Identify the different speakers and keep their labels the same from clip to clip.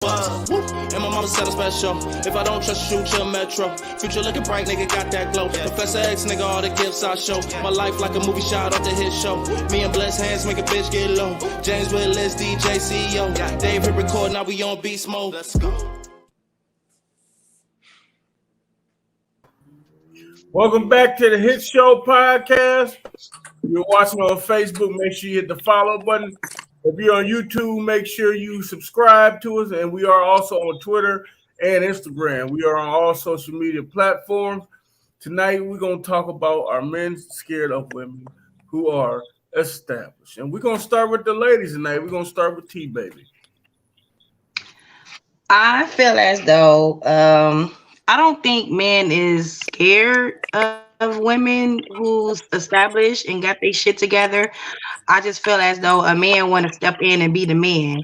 Speaker 1: And my mama said I'm special. If I don't trust you, shoot your metro. Future looking bright, nigga got that glow. Professor X, nigga, all the gifts I show. My life like a movie shot off the hit show. Me and Bless hands make a bitch get low. James Willis, DJ CEO. Dave hit record, now we on beast mode. Let's go.
Speaker 2: Welcome back to the Hit Show podcast. If you're watching on Facebook, make sure you hit the follow button. If you're on YouTube, make sure you subscribe to us. And we are also on Twitter and Instagram. We are on all social media platforms. Tonight, we're going to talk about are men scared of women who are established. And we're going to start with the ladies tonight. We're going to start with T-Baby.
Speaker 3: I feel as though I don't think men is scared of women who's established and got their shit together. I just feel as though a man want to step in and be the man.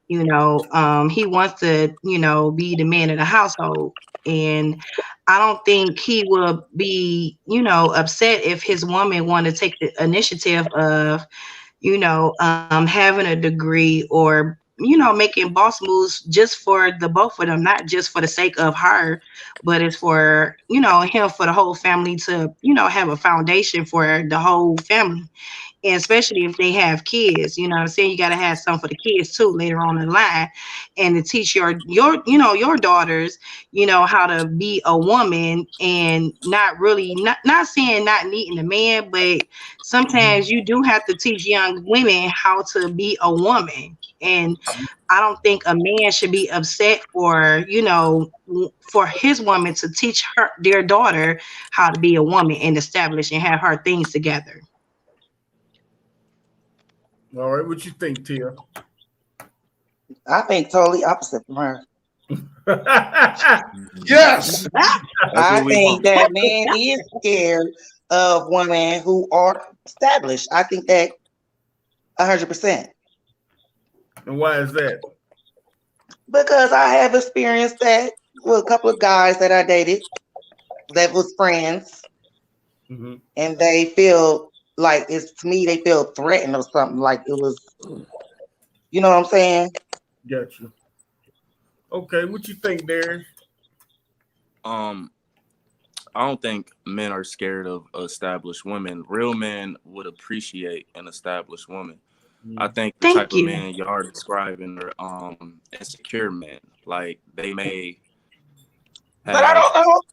Speaker 3: You know, he wants to, be the man of the household. And I don't think he will be, upset if his woman want to take the initiative of, having a degree or, making boss moves just for the both of them, not just for the sake of her, but it's for, him, for the whole family to, have a foundation for the whole family. And especially if they have kids, you know what I'm saying? You got to have some for the kids too later on in the line, and to teach your daughters, how to be a woman and not saying not needing a man, but sometimes you do have to teach young women how to be a woman. And I don't think a man should be upset for his woman to teach their daughter how to be a woman and establish and have her things together.
Speaker 2: All right, what you think, Tia?
Speaker 4: I think totally opposite from her.
Speaker 2: Yes.
Speaker 4: I think that man is scared of women who are established. I think that 100%.
Speaker 2: And why is that?
Speaker 4: Because I have experienced that with a couple of guys that I dated that was friends, and they feel like they feel threatened or something, like it was, you know what I'm saying?
Speaker 2: Gotcha. Okay, what you think, Darren?
Speaker 5: I don't think men are scared of established women. Real men would appreciate an established woman. I think the type of men you are describing are insecure men. Like they may have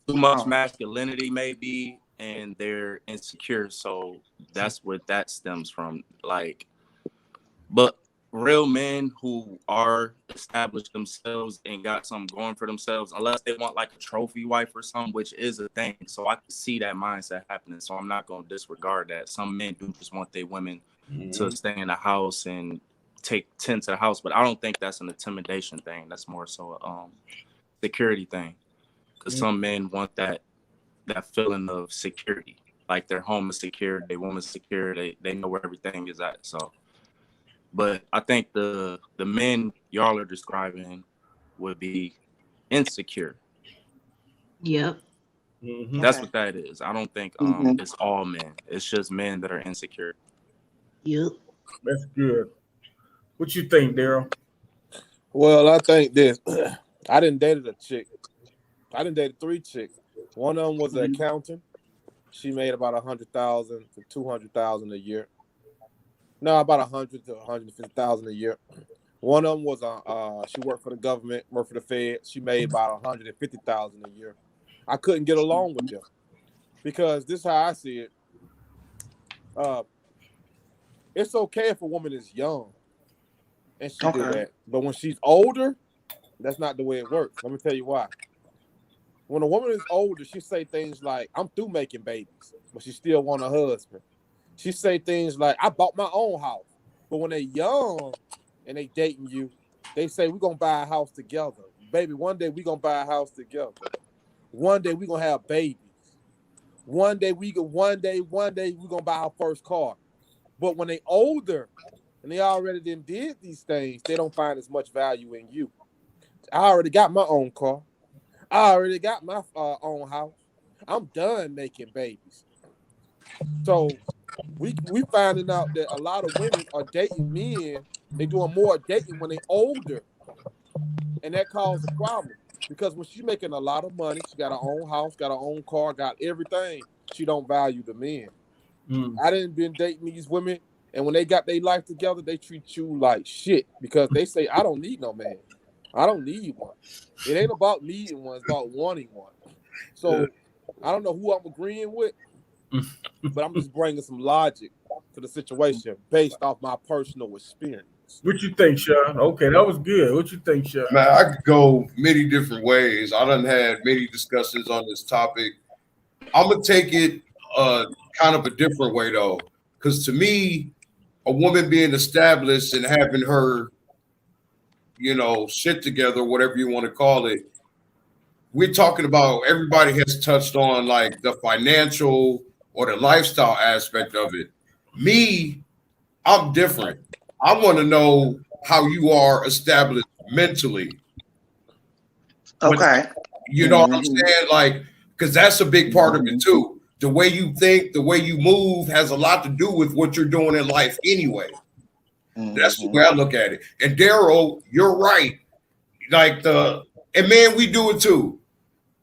Speaker 5: too much masculinity, maybe, and they're insecure. So that's where that stems from. Like, but real men who are established themselves and got something going for themselves, unless they want like a trophy wife or something, which is a thing. So I can see that mindset happening. So I'm not going to disregard that. Some men do just want their women to stay in the house and tend to the house. But I don't think that's an intimidation thing. That's more so a security thing. Because some men want that feeling of security, like their home is secure, their woman's secure, they know where everything is at. So, but I think the men y'all are describing would be insecure.
Speaker 3: Yep.
Speaker 5: That's what that is. I don't think it's all men. It's just men that are insecure.
Speaker 3: Yep.
Speaker 2: That's good. What you think, Daryl?
Speaker 6: Well, I think this. I didn't date a chick. I didn't date 3 chicks. One of them was an accountant. She made about $100,000 to $200,000 a year. No, about $100,000 to $150,000 a year. One of them was she worked for the government, worked for the Fed. She made about $150,000 a year. I couldn't get along with them because this is how I see it. It's okay if a woman is young and she do that, but when she's older, that's not the way it works. Let me tell you why. When a woman is older, she say things like, "I'm through making babies," but she still want a husband. She say things like, "I bought my own house," but when they're young and they dating you, they say, "We're gonna buy a house together, baby. One day we gonna buy a house together. One day we gonna have babies. One day we gonna buy our first car." But when they older and they already did these things, they don't find as much value in you. I already got my own car. I already got my own house. I'm done making babies. So we finding out that a lot of women are dating men. They doing more dating when they older. and that caused a problem because when she's making a lot of money, she got her own house, got her own car, got everything. She don't value the men. I didn't been dating these women, and when they got their life together, they treat you like shit because they say, "I don't need no man. I don't need one." It ain't about needing one; it's about wanting one. So I don't know who I'm agreeing with, but I'm just bringing some logic to the situation based off my personal experience.
Speaker 2: What you think, Sean? Okay, that was good. What you think, Sean?
Speaker 7: Man, I could go many different ways. I done had many discussions on this topic. I'm gonna take it kind of a different way though, because to me, a woman being established and having her, shit together, whatever you want to call it, we're talking about. Everybody has touched on like the financial or the lifestyle aspect of it. Me, I'm different. I want to know how you are established mentally.
Speaker 4: Okay.
Speaker 7: You know what I'm saying? Like, because that's a big part of it too. The way you think, the way you move has a lot to do with what you're doing in life anyway. That's the way I look at it. And Daryl, you're right. Like and man, we do it too.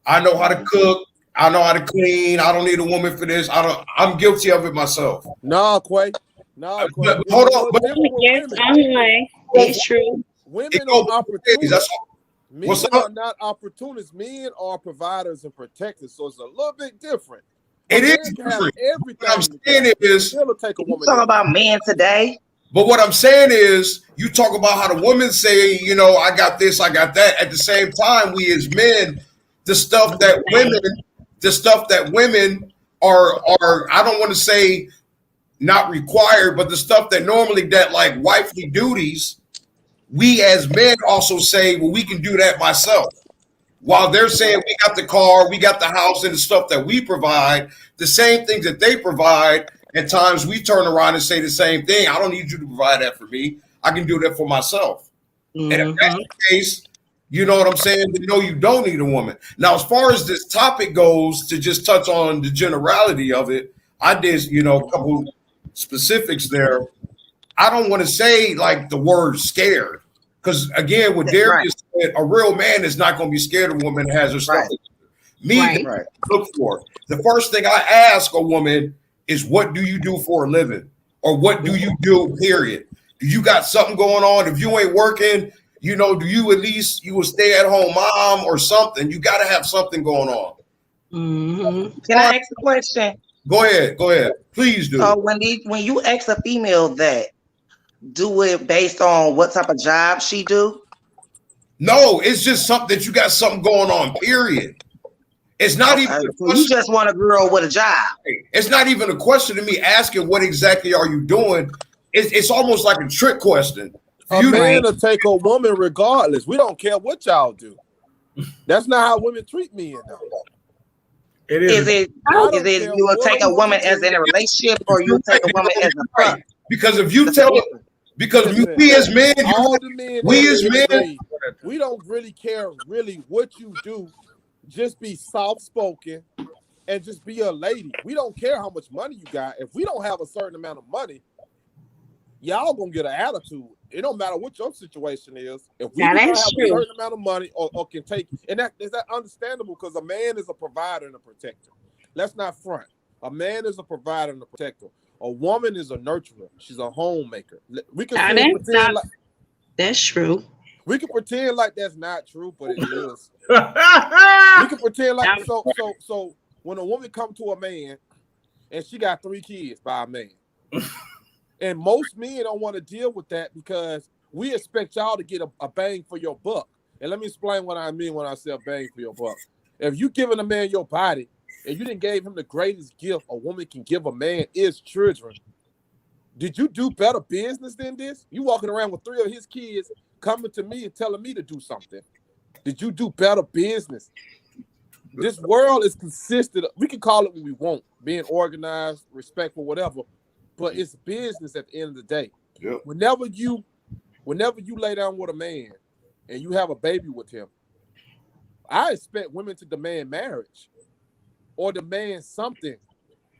Speaker 7: I know how to cook. I know how to clean. I don't need a woman for this. I'm guilty of it myself.
Speaker 6: No, Quay. No, Quay.
Speaker 7: Hold on. But
Speaker 3: Yes, anyway, it's true.
Speaker 6: Women are opportunists. Men are
Speaker 7: up?
Speaker 6: not opportunists. Men are providers and protectors. So it's a little bit different.
Speaker 7: It
Speaker 6: Men
Speaker 7: is
Speaker 6: can have
Speaker 7: different.
Speaker 6: everything.
Speaker 7: What I'm saying is,
Speaker 6: still take a
Speaker 4: You
Speaker 6: woman.
Speaker 4: talking about men today?
Speaker 7: but what I'm saying is, you talk about how the women say, I got this, I got that. At the same time, we as men, the stuff that women are I don't want to say not required, but the stuff that normally that like wifely duties, we as men also say, well, we can do that myself. While they're saying we got the car, we got the house, and the stuff that we provide, the same things that they provide, at times we turn around and say the same thing. I don't need you to provide that for me. I can do that for myself. And if that's the case, you know what I'm saying? No, you don't need a woman. Now, as far as this topic goes, to just touch on the generality of it, I did, a couple specifics there. I don't want to say like the word scared. Because again, what Derek just said, a real man is not going to be scared of a woman that has her stuff. Me, look for. The first thing I ask a woman is, what do you do for a living? Or what do you do, period? Do you got something going on? If you ain't working, do you at least, you a stay-at-home mom or something? You got to have something going on.
Speaker 4: Can I ask a question?
Speaker 7: Go ahead. Please do.
Speaker 4: So when you ask a female that, do it based on what type of job she do?
Speaker 7: No, it's just something that you got something going on, period. It's not even a question.
Speaker 4: You just want a girl with a job.
Speaker 7: It's not even a question to me asking what exactly are you doing. It's almost like a trick question.
Speaker 6: A man will take a woman regardless. We don't care what y'all do. That's not how women treat men, though.
Speaker 2: It
Speaker 4: is it you will take a woman as in a relationship, or you take a woman as a friend?
Speaker 7: Because if you tell it, because we as men,
Speaker 6: we don't really care really what you do. Just be soft-spoken and just be a lady. We don't care how much money you got. If we don't have a certain amount of money, y'all gonna get an attitude. It don't matter what your situation is. If we don't have a certain amount of money or can take, and that is that understandable, because a man is a provider and a protector. Let's not front. A man is a provider and a protector. A woman is a nurturer. She's a homemaker. We can
Speaker 3: that's true.
Speaker 6: We can pretend like that's not true, but it is. We can pretend like so when a woman comes to a man and she got 3 kids by a man, and most men don't want to deal with that because we expect y'all to get a bang for your buck. And let me explain what I mean when I say a bang for your buck. If you giving a man your body and you didn't gave him the greatest gift a woman can give a man is children, did you do better business than this? You walking around with 3 of his kids coming to me and telling me to do something. Did you do better business? This world is consistent. We can call it what we want, being organized, respectful, whatever, but it's business at the end of the day.
Speaker 7: Yep.
Speaker 6: Whenever you lay down with a man and you have a baby with him, I expect women to demand marriage or demand something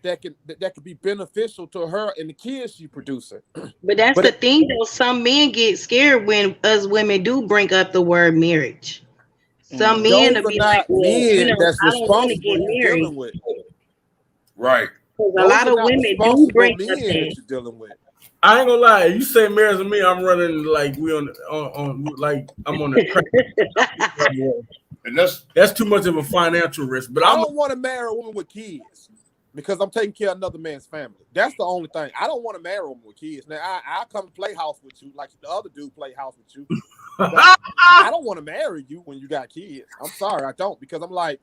Speaker 6: that could be beneficial to her and the kids she producing.
Speaker 3: But that's the thing, though. Some men get scared when us women do bring up the word marriage. Some men will be like, well,
Speaker 6: men that's
Speaker 3: I don't want to
Speaker 6: responsible
Speaker 3: get
Speaker 6: you're
Speaker 3: married.
Speaker 6: dealing with.
Speaker 7: Right.
Speaker 3: A lot of women do bring up
Speaker 6: men
Speaker 3: that.
Speaker 6: that you're dealing with.
Speaker 2: I ain't gonna lie. If you say marriage to me, I'm running like we on like I'm on the track.
Speaker 7: And
Speaker 2: that's too much of a financial risk. But
Speaker 6: I
Speaker 2: I'm
Speaker 6: don't want to marry a woman with kids because I'm taking care of another man's family. That's the only thing. I don't want to marry a woman with kids. Now I come play house with you like the other dude play house with you. I don't want to marry you when you got kids. I'm sorry, I don't, because I'm like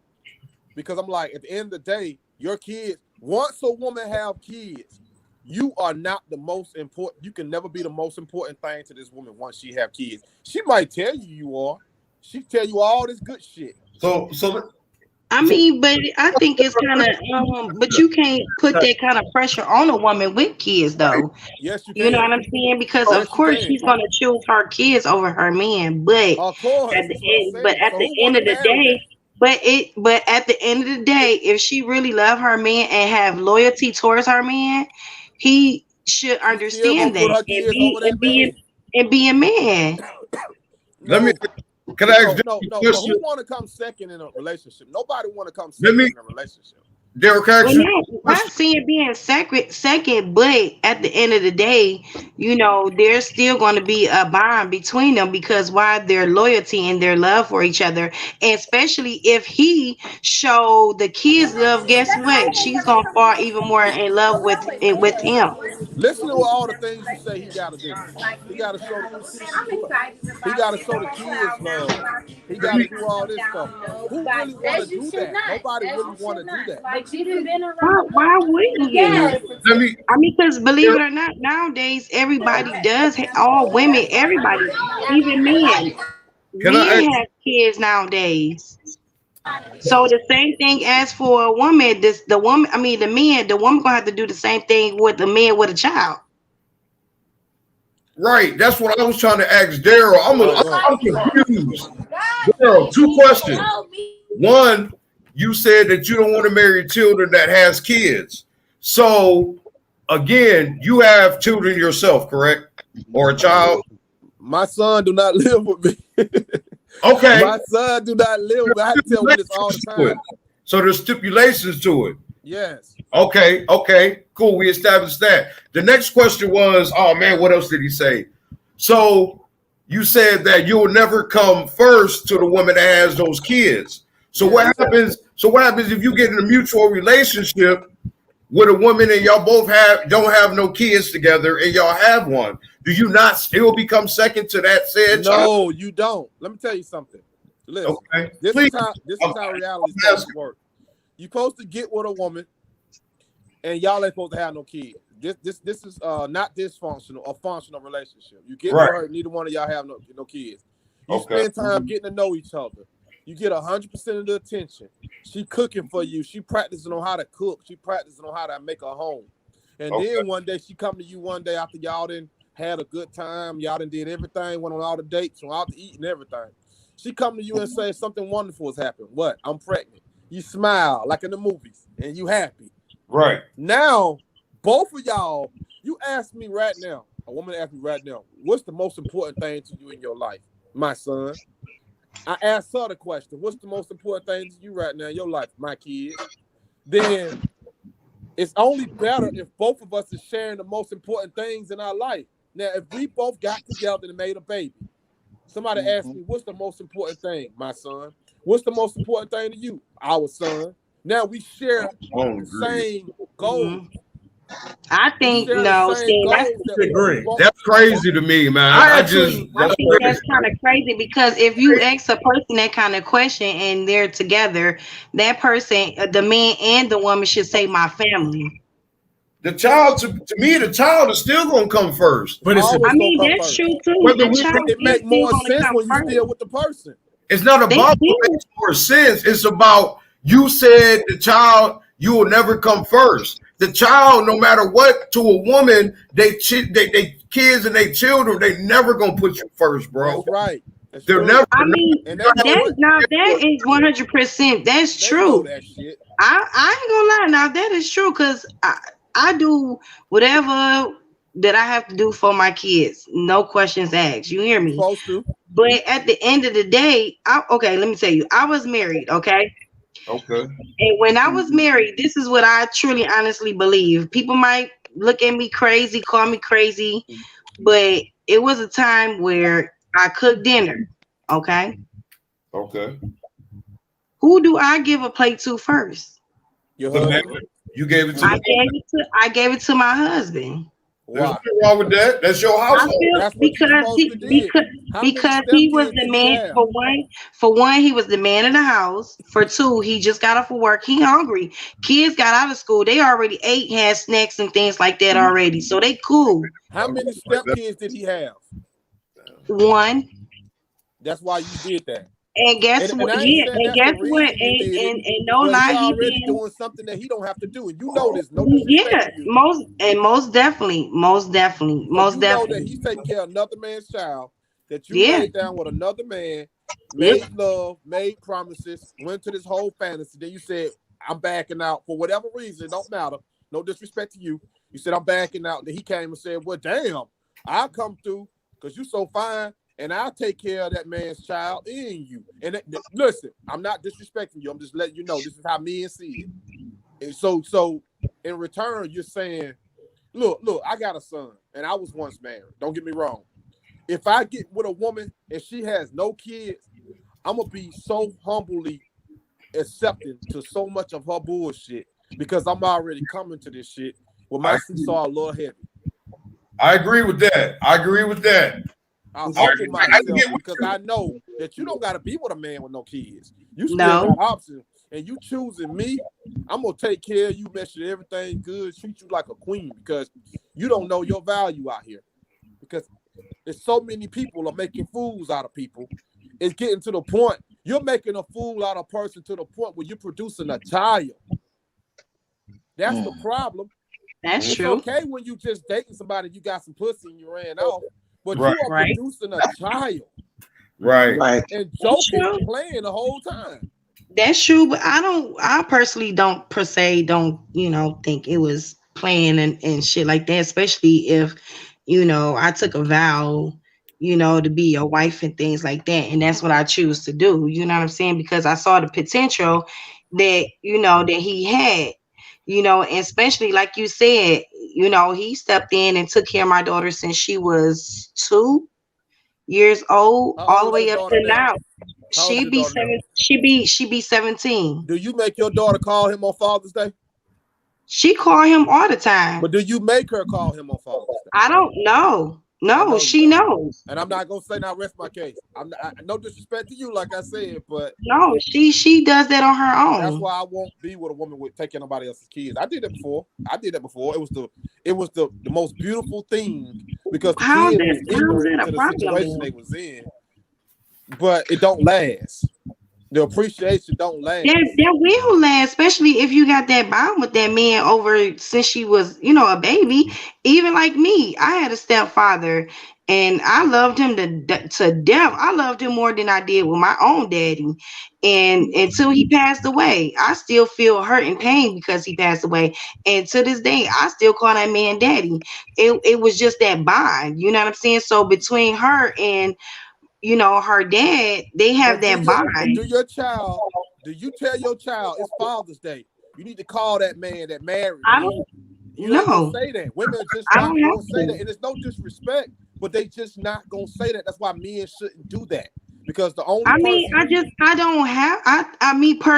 Speaker 6: at the end of the day, your kids. Once a woman have kids, you are not the most important. You can never be the most important thing to this woman once she have kids. She might tell you are. She tell you all this good shit.
Speaker 7: So
Speaker 3: I mean, but I think it's kind of, but you can't put that kind of pressure on a woman with kids, though.
Speaker 6: Yes, you can.
Speaker 3: You know what I'm saying? Because of course she's gonna choose her kids over her man. But
Speaker 6: of course,
Speaker 3: at the end of the day, but at the end of the day, if she really love her man and have loyalty towards her man, he should understand that and be a man.
Speaker 7: Let me. Can I ask
Speaker 6: no. Who want to come second in a relationship? Nobody want to come second in a relationship.
Speaker 7: Derek,
Speaker 3: not saying being second, but at the end of the day, you know, there's still going to be a bond between them because why their loyalty and their love for each other, and especially if he show the kids love, guess what? She's gonna fall even more in love with him.
Speaker 6: Listen to all the things you say he got to do. He got to show the kids love. He got to do all this stuff. Who really want to do that? Nobody really want to do that.
Speaker 3: Why wouldn't you? I mean, because believe it or not, nowadays everybody does. All women, everybody, even men. Men have kids nowadays. So the same thing as for a woman, the woman gonna have to do the same thing with the man with a child.
Speaker 7: Right, that's what I was trying to ask Daryl. I'm confused. Daryl, two questions. One, you said that you don't want to marry children that has kids. So again, you have children yourself, correct? Or a child?
Speaker 6: My son do not live with me.
Speaker 7: Okay.
Speaker 6: My son do not live with me. I tell him this all the time.
Speaker 7: So there's stipulations to it.
Speaker 6: Yes.
Speaker 7: Okay, cool. We established that. The next question was, oh man, what else did he say? So you said that you'll never come first to the woman that has those kids. So what happens? So what happens if you get in a mutual relationship with a woman and y'all both don't have no kids together and y'all have one? Do you not still become second to that said child?
Speaker 6: No, you don't. Let me tell you something. Listen, this is how reality works. You're supposed to get with a woman, and y'all ain't supposed to have no kids. This is not dysfunctional, a functional relationship. You get with her, neither one of y'all have no kids. You spend time getting to know each other. You get 100% of the attention. She cooking for you. She practicing on how to cook. She practicing on how to make a home. And then one day she come to you one day after y'all done had a good time. Y'all done did everything, went on all the dates, went out to eat and everything. She come to you and say something wonderful has happened. What? I'm pregnant. You smile like in the movies and you happy.
Speaker 7: Right.
Speaker 6: Now, both of y'all, you ask me right now, a woman asked me right now, what's the most important thing to you in your life? My son. I asked her the question, what's the most important thing to you right now in your life? My kids. Then it's only better if both of us is sharing the most important things in our life. Now, if we both got together and made a baby, somebody asked me, what's the most important thing? My son. What's the most important thing to you? Our son. Now we share the same goals.
Speaker 3: I think no.
Speaker 7: That's crazy to me, man.
Speaker 3: I think that's kind of crazy because if you ask a person that kind of question and they're together, that person, the man and the woman, should say my family.
Speaker 7: The child, to me, the child is still gonna come first.
Speaker 2: But
Speaker 3: that's true too.
Speaker 6: It makes more sense when you're still with the person.
Speaker 7: It's not about what makes more sense. It's about you said the child, you will never come first. The child, no matter what, to a woman, they kids and they children, they never gonna put you first, bro.
Speaker 6: That's right.
Speaker 7: They're never.
Speaker 3: I mean, that is 100%. That's true.
Speaker 6: That shit.
Speaker 3: I ain't gonna lie. Now that is true because I do whatever that I have to do for my kids. No questions asked. You hear me?
Speaker 6: Supposed to.
Speaker 3: But at the end of the day, okay, let me tell you, I was married. Okay.
Speaker 7: Okay.
Speaker 3: And when I was married, this is what I truly, honestly believe. People might look at me crazy, call me crazy, but it was a time where I cooked dinner. Okay.
Speaker 7: Okay.
Speaker 3: Who do I give a plate to first?
Speaker 7: Your husband. You gave it to.
Speaker 3: I gave it to my husband.
Speaker 7: There's nothing wrong with that. That's your household.
Speaker 3: Because he was the man. For one, he was the man in the house. For two, he just got off of work. He hungry. Kids got out of school. They already ate, had snacks and things like that already. So they cool.
Speaker 6: How many stepkids did he have?
Speaker 3: One.
Speaker 6: That's why you did that.
Speaker 3: And guess what? Yeah, and guess what? And no lie,
Speaker 6: he already doing something that he don't have to do, and you know this. No,
Speaker 3: yeah, most definitely.
Speaker 6: Know that he's taking care of another man's child. That you laid down with another man, made love, made promises, went to this whole fantasy. Then you said, "I'm backing out for whatever reason. It don't matter. No disrespect to you." You said, "I'm backing out." Then he came and said, "Well, damn, I'll come through because you so fine." And I'll take care of that man's child in you. And listen, I'm not disrespecting you. I'm just letting you know this is how men see it. And so in return, you're saying, look, I got a son, and I was once married. Don't get me wrong. If I get with a woman and she has no kids, I'm gonna be so humbly accepting to so much of her bullshit because I'm already coming to this shit with my seesaw a little heavy.
Speaker 7: I agree with that.
Speaker 6: I'm humble myself because I know that you don't got to be with a man with no kids. You still got options, and you choosing me. I'm gonna take care of you, make sure everything good, treat you like a queen because you don't know your value out here. Because there's so many people are making fools out of people. It's getting to the point you're making a fool out of a person to the point where you're producing a child. That's the problem.
Speaker 3: That's true.
Speaker 6: It's okay when you just dating somebody, you got some pussy and you ran off. But you are producing a child.
Speaker 7: Right.
Speaker 6: And joking, playing the whole time.
Speaker 3: That's true, but I personally don't think it was playing and shit like that, especially if, I took a vow, to be your wife and things like that. And that's what I choose to do. You know what I'm saying? Because I saw the potential that, that he had, and especially like you said, he stepped in and took care of my daughter since she was 2 years old, all the way up to now. She be 17.
Speaker 6: Do you make your daughter call him on Father's Day?
Speaker 3: She call him all the time.
Speaker 6: But do you make her call him on Father's Day?
Speaker 3: I don't know. No, she knows.
Speaker 6: And I'm not gonna say now rest my case. No disrespect to you, like I said, but
Speaker 3: no, she does that on her own.
Speaker 6: That's why I won't be with a woman with taking nobody else's kids. I did that before. It was the most beautiful thing because the kid was ignorant to the situation they was in. But it don't last. The appreciation don't last.
Speaker 3: That will last, especially if you got that bond with that man over since she was, a baby. Even like me, I had a stepfather, and I loved him to death. I loved him more than I did with my own daddy. And until he passed away, I still feel hurt and pain because he passed away. And to this day, I still call that man daddy. It was just that bond. You know what I'm saying? So between her and her dad, they have that bond.
Speaker 6: Do you tell your child it's Father's Day? You need to call that man that married. You don't say that. Women just not gonna say that, and it's no disrespect, but they just not gonna say that. That's why men shouldn't do that because the only. Per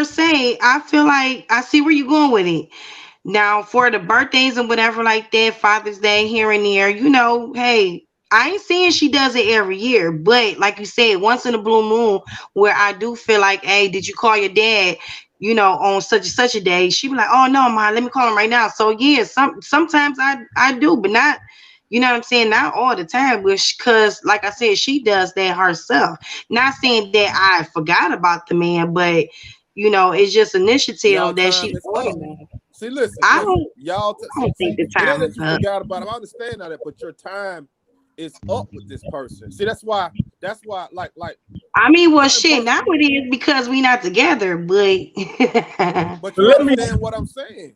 Speaker 6: se, I feel like I see where you're going with it. Now for the birthdays and whatever like that, Father's Day here and there, hey. I ain't saying she does it every year, but like you said, once in a blue moon, where I do feel like, hey, did you call your dad, on such and such a day? She be like, oh no, Ma, let me call him right now. So yeah, sometimes I do, but not, what I'm saying, not all the time, because like I said, she does that herself. Not saying that I forgot about the man, but it's just initiative that she. See, listen,
Speaker 3: I don't
Speaker 6: y'all.
Speaker 3: think the time is up.
Speaker 6: Forgot about him. I understand that, but your time is up with this person. See, that's why, like.
Speaker 3: I mean, well, shit, now it is because we not together, but.
Speaker 6: But you understand what I'm saying?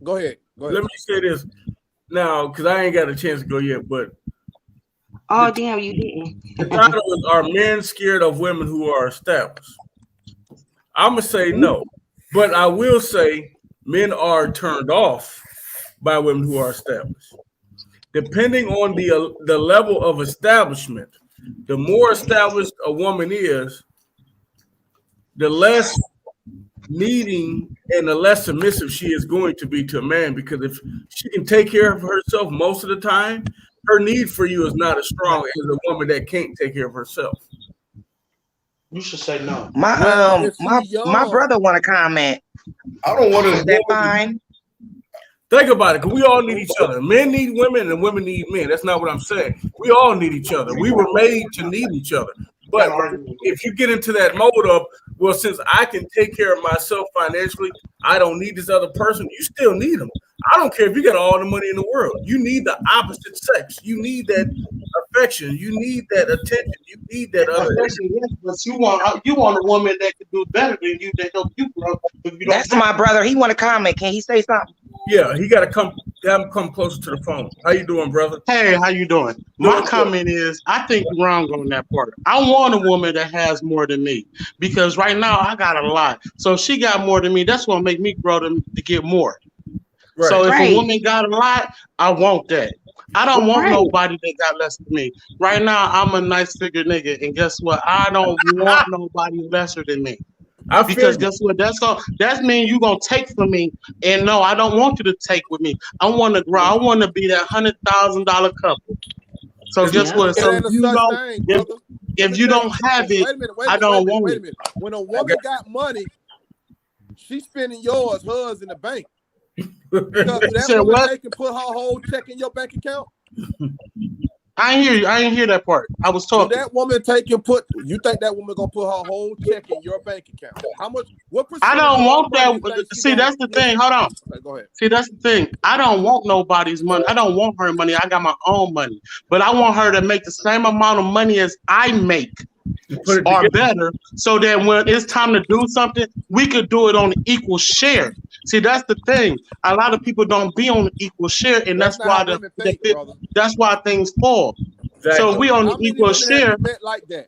Speaker 6: Go ahead.
Speaker 2: Let me say this now, because I ain't got a chance to go yet, but.
Speaker 3: Oh, damn, you didn't.
Speaker 2: The title is, are men scared of women who are established? I'm going to say no, but I will say men are turned off by women who are established. Depending on the level of establishment, the more established a woman is, the less needing and the less submissive she is going to be to a man, because if she can take care of herself most of the time, her need for you is not as strong as a woman that can't take care of herself.
Speaker 8: You should say no.
Speaker 4: My brother want to comment.
Speaker 7: I don't want to.
Speaker 4: Is that fine?
Speaker 2: Think about it, because we all need each other. Men need women and women need men. That's not what I'm saying. We all need each other. We were made to need each other. But if you get into that mode of, well, since I can take care of myself financially, I don't need this other person, you still need them. I don't care if you got all the money in the world. You need the opposite sex. You need that affection. You need that attention. You need that other.
Speaker 8: But you want a woman that can do better than you to help you grow.
Speaker 4: That's my brother. He want to comment. Can he say something?
Speaker 2: Yeah, he got to come closer to the phone. How you doing, brother?
Speaker 8: Hey, how you doing? My comment is, I think you're wrong on that part. I want a woman that has more than me, because right now I got a lot. So if she got more than me, that's gonna make me grow to get more. Right. So if a woman got a lot, I want that. I don't want nobody that got less than me. Right now, I'm a nice figure nigga, and guess what? I don't want nobody lesser than me. Because guess what? That means you gonna take from me, and no, I don't want you to take with me. I want to grow. I want to be that $100,000 couple. So guess what? So if you don't have it, I don't want it.
Speaker 6: Wait a minute. When a woman got money, she's spending yours, hers in the bank. Because that woman they can put her whole check in your bank account.
Speaker 8: I ain't hear you. I didn't hear that part. I was talking.
Speaker 6: So that woman you think that woman gonna put her whole check in your bank account? How much? What percent?
Speaker 8: I don't want that. See, that's the thing. Hold on.
Speaker 6: Okay, go ahead.
Speaker 8: See, that's the thing. I don't want nobody's money. I don't want her money. I got my own money. But I want her to make the same amount of money as I make, or better, so that when it's time to do something, we could do it on an equal share. See, that's the thing. A lot of people don't be on the equal share, and that's why that's why things fall. Exactly. So we on the equal share.
Speaker 6: Met like that?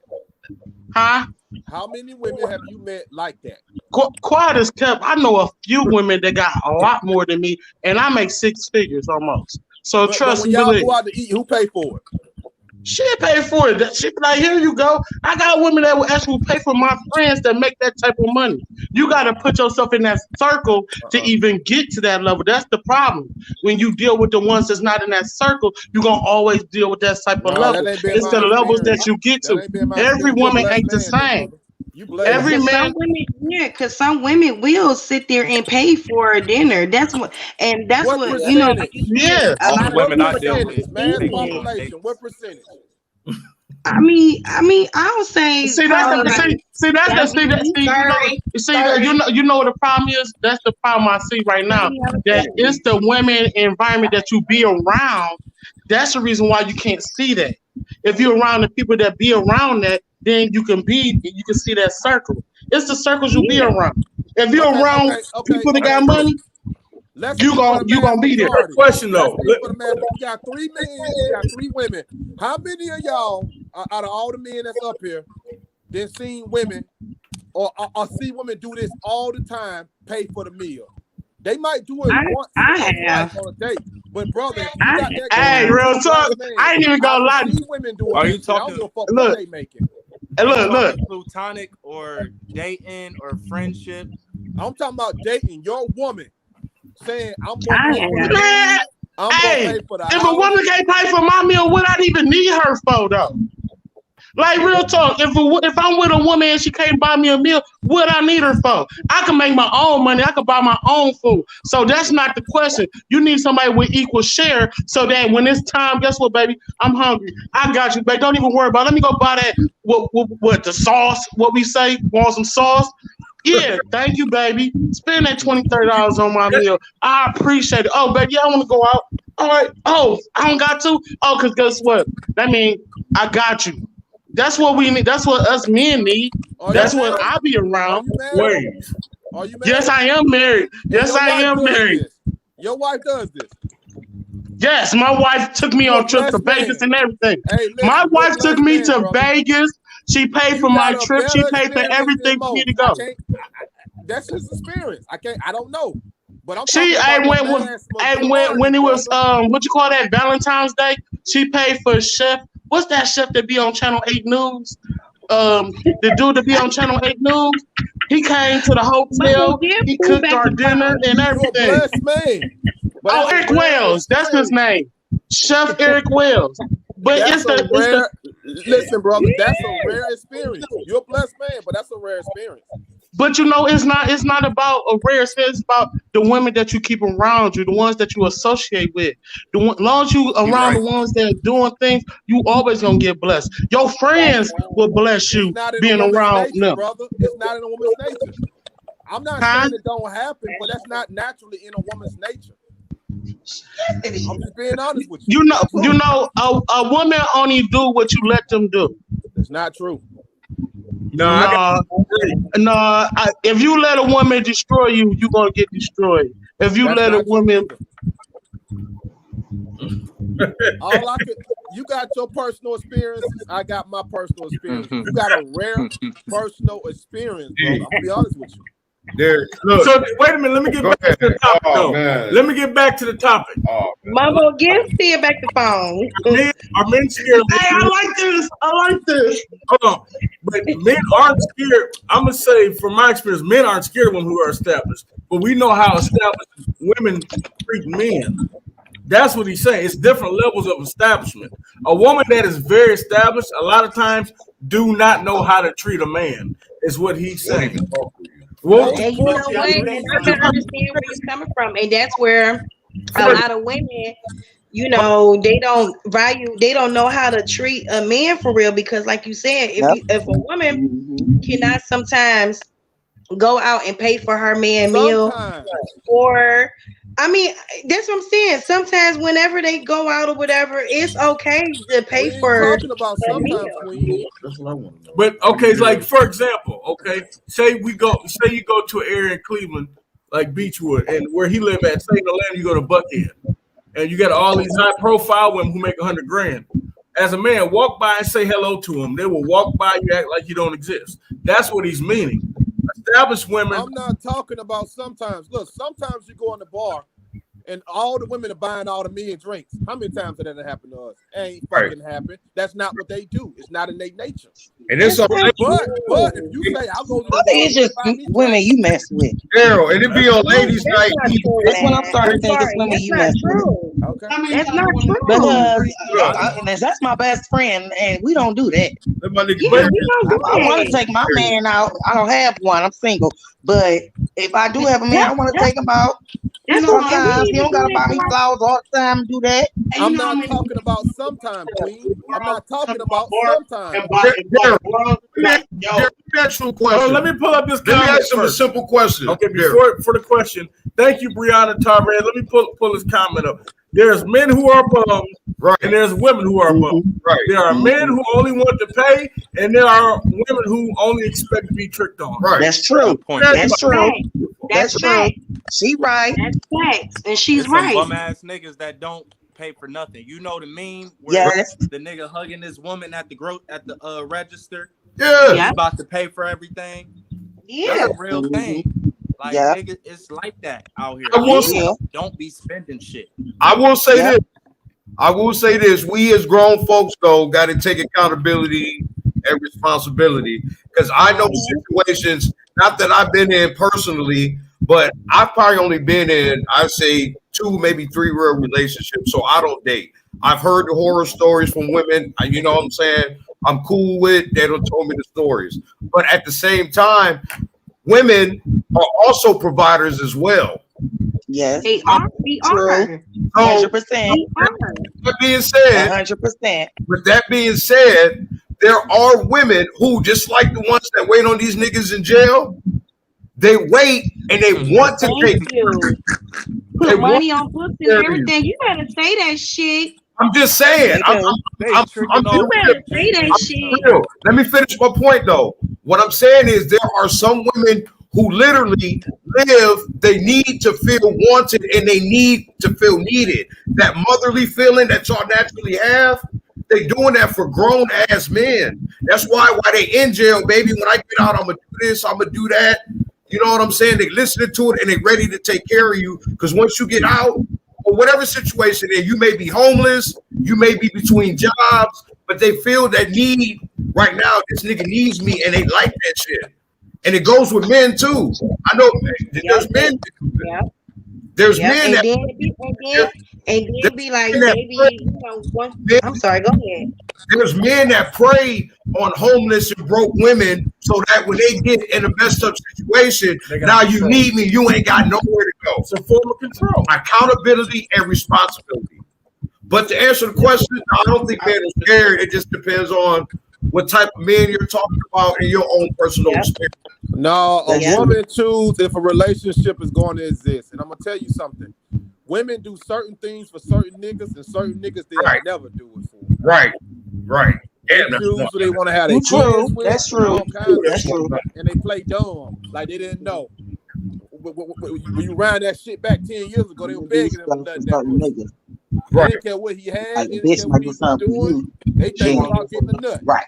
Speaker 8: Huh?
Speaker 6: How many women have you met like that?
Speaker 8: Quiet as kept. I know a few women that got a lot more than me, and I make 6 figures almost. So trust me.
Speaker 6: When y'all go out to eat, who pay for it?
Speaker 8: She pay for it. She be like, here you go. I got women that will actually pay for my friends that make that type of money. You got to put yourself in that circle to even get to that level. That's the problem. When you deal with the ones that's not in that circle, you're going to always deal with that type of level. It's the levels that you get to. Every woman ain't the same. Every man,
Speaker 3: because some women will sit there and pay for a dinner. That's what you know.
Speaker 8: Yeah,
Speaker 3: a lot of
Speaker 5: women not
Speaker 6: population. What percentage?
Speaker 3: I mean, I would say.
Speaker 8: You know what the problem is. That's the problem I see right now. That it's the women environment that you be around. That's the reason why you can't see that. If you're around the people that be around that, then you can see that circle. It's the circles you be around. If you're around people that got money, you gonna be there.
Speaker 2: Question though.
Speaker 6: We got 3 men, we got 3 women. How many of y'all, out of all the men that's up here, then seen women or see women do this all the time, pay for the meal? They might do it once on a date, but brother,
Speaker 8: hey, real talk, I ain't even gonna lie.
Speaker 6: Women do it.
Speaker 5: Are you talking?
Speaker 8: Look,
Speaker 6: they making?
Speaker 8: Look,
Speaker 5: platonic or dating or friendship.
Speaker 6: I'm talking about dating your woman, saying I'm gonna pay for the meal. I'm gonna pay for the house.
Speaker 8: If a woman can't pay for my meal, what I even need her for though? Like real talk, if I'm with a woman and she can't buy me a meal, what I need her for? I can make my own money. I can buy my own food. So that's not the question. You need somebody with equal share so that when it's time, guess what, baby? I'm hungry. I got you, baby. Don't even worry about it. Let me go buy that, what the sauce, what we say, want some sauce? Yeah, thank you, baby. Spend that $20, $30 on my meal. I appreciate it. Oh, baby, I want to go out. all right. Oh, I don't got to. Oh, because guess what? That means I got you. That's what we need. That's what us men need. That's what I be around.
Speaker 6: Wait. Are you married?
Speaker 8: Yes, I am married. Yes, I am married.
Speaker 6: Your wife does this.
Speaker 8: Yes, my wife took me on trips to Vegas and everything. Hey, listen, my wife took me to Vegas. She paid for my trip. She paid for everything for me to go.
Speaker 6: That's his experience. I don't know. But I'm
Speaker 8: she when it was what you call that, Valentine's Day, she paid for chef. What's that chef that be on Channel 8 News? The dude that be on Channel 8 News. He came to the hotel. He cooked our dinner and everything. Oh, Eric Wells. That's his name. Chef Eric Wells. But
Speaker 6: it's rare. Listen, brother, that's a rare experience. You're a blessed man, but that's a rare experience.
Speaker 8: But you know, it's not about a rare experience. It's about the women that you keep around you, the ones that you associate with. As long as you around the ones that are doing things, you always gonna get blessed. Your friends will bless you being around them.
Speaker 6: Brother, it's not in a woman's nature. I'm not saying it don't happen, but that's not naturally in a woman's nature. I'm just being honest with you.
Speaker 8: You know, a woman only do what you let them do.
Speaker 6: It's not true.
Speaker 8: No. If you let a woman destroy you, you're gonna get destroyed. If you let a woman,
Speaker 6: you got your personal experience. I got my personal experience. You got a rare personal experience, bro. I'm gonna be honest with you.
Speaker 2: Look. So wait a minute. Let me get back to the topic. Let me get back to the topic.
Speaker 3: Mama, give Tia back the phone.
Speaker 2: Are men scared?
Speaker 8: Hey, I like this.
Speaker 2: Hold on. But men aren't scared. I'm gonna say, from my experience, men aren't scared of women who are established. But we know how established women treat men. That's what he's saying. It's different levels of establishment. A woman that is very established, a lot of times, do not know how to treat a man. Is what he's saying.
Speaker 3: Well, and you know what? And I can understand where you're coming from, and that's where a lot of women, you know, they don't know how to treat a man for real, because, like you said, if a woman cannot sometimes go out and pay for her man meal, or I mean, that's what I'm saying. Sometimes whenever they go out or whatever, it's okay to pay for a meal.
Speaker 2: But okay, like for example, say you go to an area in Cleveland, like Beechwood, and where he live at, say in Atlanta, you go to Buckhead, and you got all these high profile women who make $100,000. As a man, walk by and say hello to them. They will walk by you, act like you don't exist. That's what he's meaning. Established women.
Speaker 6: I'm not talking about sometimes. Look, sometimes you go in the bar and all the women are buying all the million drinks. How many times did that happen to us? It ain't fucking happen. That's not what they do. It's not in their nature.
Speaker 7: And it's
Speaker 6: but if you say I'll go to the bar,
Speaker 4: it's just women you mess with.
Speaker 7: Girl, and it be on ladies' night.
Speaker 4: That's when I'm starting to think it's women you mess with.
Speaker 6: Okay.
Speaker 3: I mean, that's not true.
Speaker 4: Because that's my best friend, and we don't do that.
Speaker 3: I
Speaker 4: want to take my man out. I don't have one. I'm single. But if I do have a man, I want to take him out. Sometimes he don't gotta buy me flowers all the time and do that.
Speaker 6: I'm not talking about sometimes, Queen. I'm not talking about sometimes.
Speaker 7: Natural question.
Speaker 2: Let me pull up this.
Speaker 7: Let me ask him a simple question.
Speaker 2: Okay, for the question. Thank you, Brianna Tarver. Let me pull this comment up. There's men who are bums,
Speaker 7: right,
Speaker 2: and there's women who are bums.
Speaker 7: Right.
Speaker 2: There are men who only want to pay, and there are women who only expect to be tricked on.
Speaker 7: Right.
Speaker 4: That's true. That's true. That's true. She right.
Speaker 3: That's facts, and she's right.
Speaker 5: Bum ass niggas that don't pay for nothing. You know the meme where the nigga hugging this woman at the register.
Speaker 7: Yeah.
Speaker 5: He's about to pay for everything.
Speaker 3: Yeah.
Speaker 5: That's a real thing. Like nigga, it's like that out here. Don't be spending shit.
Speaker 7: I will say this. We as grown folks though got to take accountability and responsibility, because I know situations, not that I've been in personally, but I've probably only been in, I'd say 2, maybe 3 real relationships. So I don't date. I've heard the horror stories from women. You know what I'm saying? I'm cool with. They don't tell me the stories. But at the same time, women are also providers as well.
Speaker 4: Yes.
Speaker 3: They are.
Speaker 4: True. 100%.
Speaker 7: That being said,
Speaker 4: 100%.
Speaker 7: With that being said, there are women who, just like the ones that wait on these niggas in jail, they wait and they want to take.
Speaker 3: put money on books and everything. You better say that shit.
Speaker 7: I'm just saying. I'm
Speaker 3: you better say that shit.
Speaker 7: Let me finish my point though. What I'm saying is there are some women who literally live, they need to feel wanted and they need to feel needed. That motherly feeling that y'all naturally have, they doing that for grown ass men. That's why they in jail, baby. When I get out, I'm gonna do this, I'm gonna do that. You know what I'm saying? They listening to it and they ready to take care of you. Because once you get out, or whatever situation there, you may be homeless, you may be between jobs, but they feel that need right now. This nigga needs me, and they like that shit. And it goes with men too. I know there's men. There's men that
Speaker 3: and then be like, baby, you know, I'm sorry, go ahead.
Speaker 7: There's men that prey on homeless and broke women so that when they get in a messed up situation, now you need me, you ain't got nowhere to go.
Speaker 2: It's a form of control.
Speaker 7: Accountability and responsibility. But to answer the question, I don't think men are scared. It just depends on what type of men you're talking about in your own personal experience.
Speaker 6: No, a woman chooses if a relationship is going to exist. And I'm going to tell you something. Women do certain things for certain niggas and certain niggas they'll never do it for.
Speaker 7: Right.
Speaker 6: They choose who they want to have their kids with.
Speaker 4: That's true. That's true.
Speaker 6: And they play dumb like they didn't know. When you round that shit back 10 years ago, they were begging him for nothing. They didn't care what he had. They didn't care what he was doing. They think about getting the nut.
Speaker 4: Right.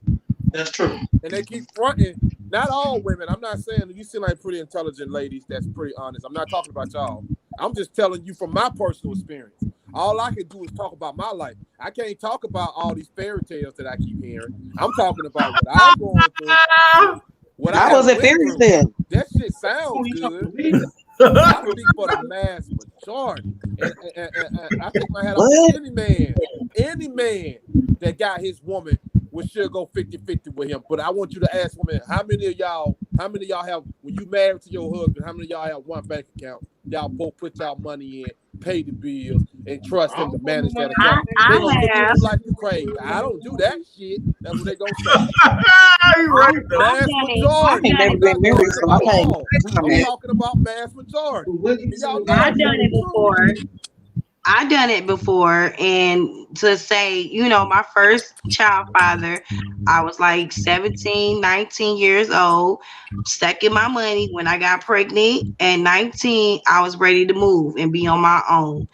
Speaker 8: That's true.
Speaker 6: And they keep fronting. Not all women. I'm not saying you seem like pretty intelligent ladies. That's pretty honest. I'm not talking about y'all. I'm just telling you from my personal experience. All I can do is talk about my life. I can't talk about all these fairy tales that I keep hearing. I'm talking about what I'm going through. What I
Speaker 4: was a fairy tale.
Speaker 6: That shit sounds good. I speak for the mass majority. And I think my hat off any man that got his woman would sure go 50-50 with him. But I want you to ask women, how many of y'all have, when you married to your husband, how many of y'all have one bank account? Y'all both put y'all money in, pay the bills, and trust him to manage that account. They gonna look at you like you crazy. I don't do that shit. That's what they gonna say.
Speaker 2: You're right.
Speaker 6: Mass majority. I'm talking about mass majority.
Speaker 3: I've done it before, and to say, you know, my first child father, I was like 17, 19 years old, stacking my money when I got pregnant. At 19, I was ready to move and be on my own.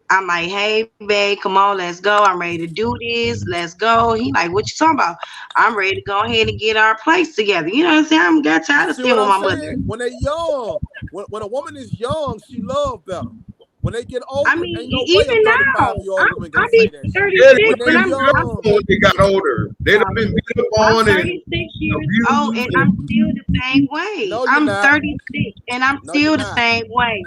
Speaker 3: I'm like, hey, babe, come on, let's go. I'm ready to do this. Let's go. He like, what you talking about? I'm ready to go ahead and get our place together. You know what I'm saying? I'm got tired of staying with my mother.
Speaker 6: When they're young, when a woman is young, she loves better. When they get older,
Speaker 3: I mean, even now, I be 36,
Speaker 7: and I'm when they got older. They've been beat up on.
Speaker 3: I'm 36 years old, and I'm still the same way. I'm 36, and I'm still the same way.